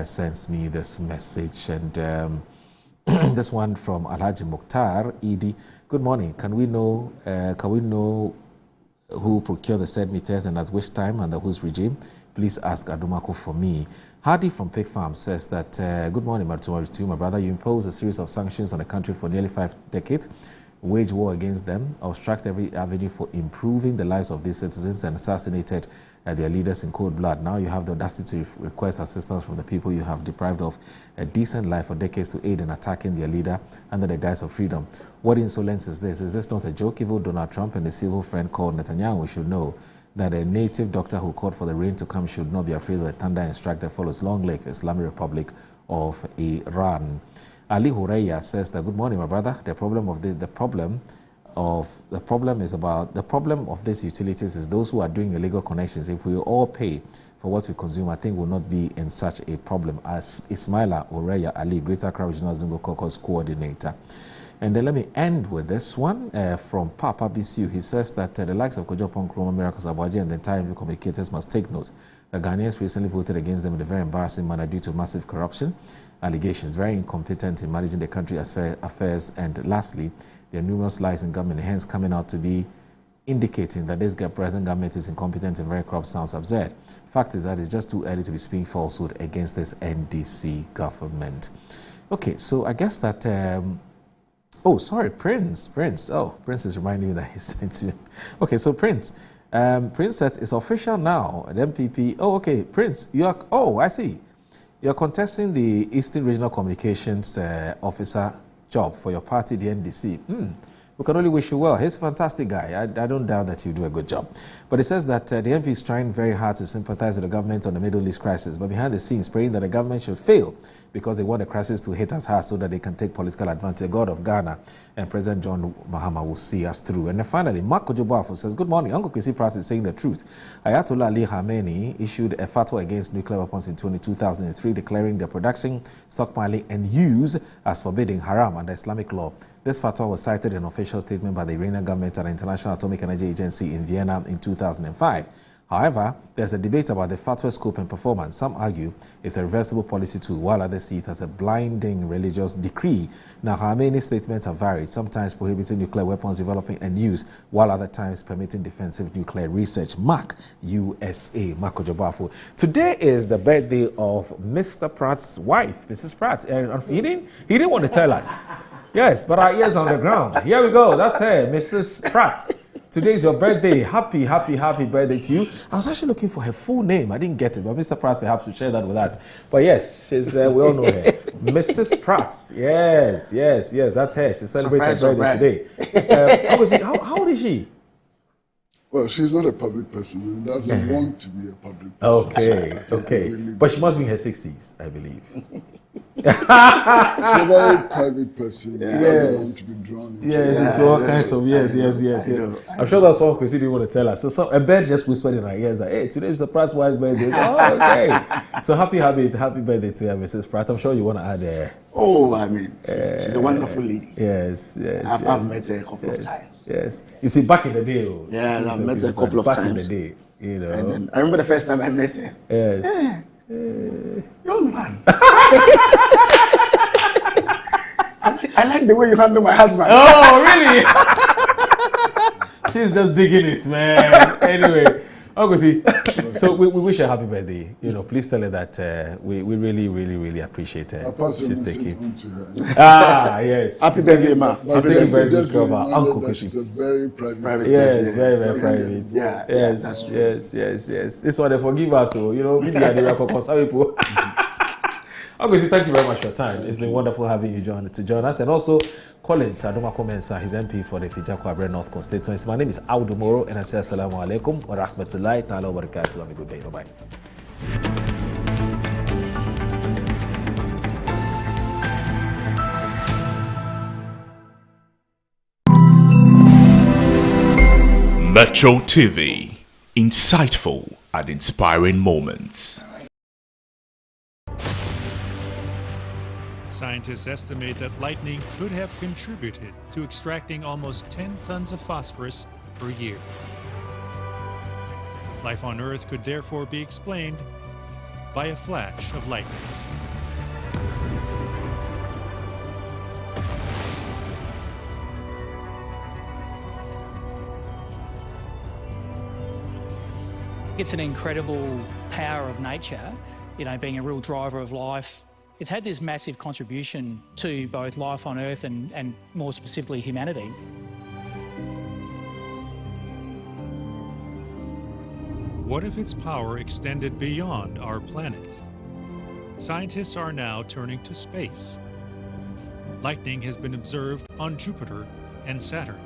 sends me this message, and this one from Alhaji Mukhtar Idi. Good morning. Can we know who procured the said meters and at which time under whose regime? Please ask Adumako for me. Hardy from Pig Farm says that, good morning, Martumari, my brother. You imposed a series of sanctions on the country for nearly 5 decades, wage war against them, obstruct every avenue for improving the lives of these citizens, and assassinated their leaders in cold blood. Now you have the audacity to request assistance from the people you have deprived of a decent life for decades to aid in attacking their leader under the guise of freedom. What insolence is this? Is this not a joke? Even Donald Trump and his civil friend called Netanyahu should know that a native doctor who called for the rain to come should not be afraid of the thunder and strike that follows. Long live Islamic Republic of Iran. Ali Hureya says that, good morning, my brother. The problem of these utilities is those who are doing illegal connections. If we all pay for what we consume, I think we'll not be in such a problem. As Ismaila Hureya Ali, Greater Accra Regional Zungo Caucus Coordinator. And then let me end with this one from Papa BCU. He says that the likes of Kojopon, Kroma, Miracles, Abaji, and the entire communicators must take note. The Ghanaians recently voted against them in a very embarrassing manner due to massive corruption allegations, very incompetent in managing the country affairs, and lastly, there are numerous lies in government, hence coming out to be indicating that this present government is incompetent and very corrupt sounds absurd. Fact is that it's just too early to be speaking falsehood against this NDC government. Okay, so I guess that... oh, sorry, Prince. Oh, Prince is reminding me that he sent you. Okay, so Prince. Prince says it's official now. The MPP. Oh, okay, Prince. You are. Oh, I see. You are contesting the Eastern Regional Communications Officer job for your party, the NDC. We can only wish you well. He's a fantastic guy. I don't doubt that you do a good job. But it says that the MP is trying very hard to sympathize with the government on the Middle East crisis, but behind the scenes praying that the government should fail because they want the crisis to hit us hard so that they can take political advantage. God of Ghana and President John Mahama will see us through. And then finally, Mark Kojoboafo says, good morning. Uncle Kwesi Pratt is saying the truth. Ayatollah Ali Khamenei issued a fatwa against nuclear weapons in 2003, declaring their production, stockpiling, and use as forbidding, haram under Islamic law. This fatwa was cited in an official statement by the Iranian government and the International Atomic Energy Agency in Vienna in 2005. However, there's a debate about the fatwa scope and performance. Some argue it's a reversible policy tool, while others see it as a blinding religious decree. Now, Khamenei's statements are varied, sometimes prohibiting nuclear weapons developing and use, while other times permitting defensive nuclear research. Mark, USA, Mark Kojoboafo. Today is the birthday of Mr. Pratt's wife, Mrs. Pratt. He didn't want to tell us. Yes, but our ears on the ground. Here we go. That's her, Mrs. Pratt. Today is your birthday. Happy birthday to you. I was actually looking for her full name. I didn't get it, but Mr. Pratt perhaps will share that with us. But yes, she's. We all know her. Mrs. Pratt. Yes, that's her. She celebrated her birthday today. How old is she? Well, she's not a public person and doesn't want to be a public person. Okay. But she must be in her 60s, I believe. She's a very private person. He doesn't want to be drawn into into all kinds of yes. I'm sure that's what Chrissy didn't want to tell us. So a bird just whispered in our ears that, hey, today is the Pratt's wife's birthday. Oh, okay. So happy birthday to her, Mrs. Pratt. I'm sure you want to add there. Oh, I mean, she's a wonderful lady. Yes. I've met her a couple of times. Yes. You see, back in the day. Yeah, I've met her a couple of times. Back in the day, you know. And then I remember the first time I met her. Yes. Young man. I like the way you handle my husband. Oh, really? She's just digging it, man. Anyway, so we wish her a happy birthday. You know, please tell her that we really appreciate her. She's taking to her. Yes. Happy birthday, ma. Happy birthday, Uncle Kwesi. She's a very private. Yes, very private. Yeah. Yes. This one they forgive us, so you know, maybe they are people. Obviously, thank you very much for your time. It's been wonderful having you to join us. And also, Collins Adoma Komensa, his MP for the Fijakwa North constituency. My name is Audu Moro, and I say Assalamu alaikum wa rahmatullahi ta'ala wa barakatuh. Have a good day. Bye-bye. Metro TV, insightful and inspiring moments. Scientists estimate that lightning could have contributed to extracting almost 10 tons of phosphorus per year. Life on Earth could therefore be explained by a flash of lightning. It's an incredible power of nature, being a real driver of life. It's had this massive contribution to both life on Earth and more specifically humanity. What if its power extended beyond our planet? Scientists are now turning to space. Lightning has been observed on Jupiter and Saturn.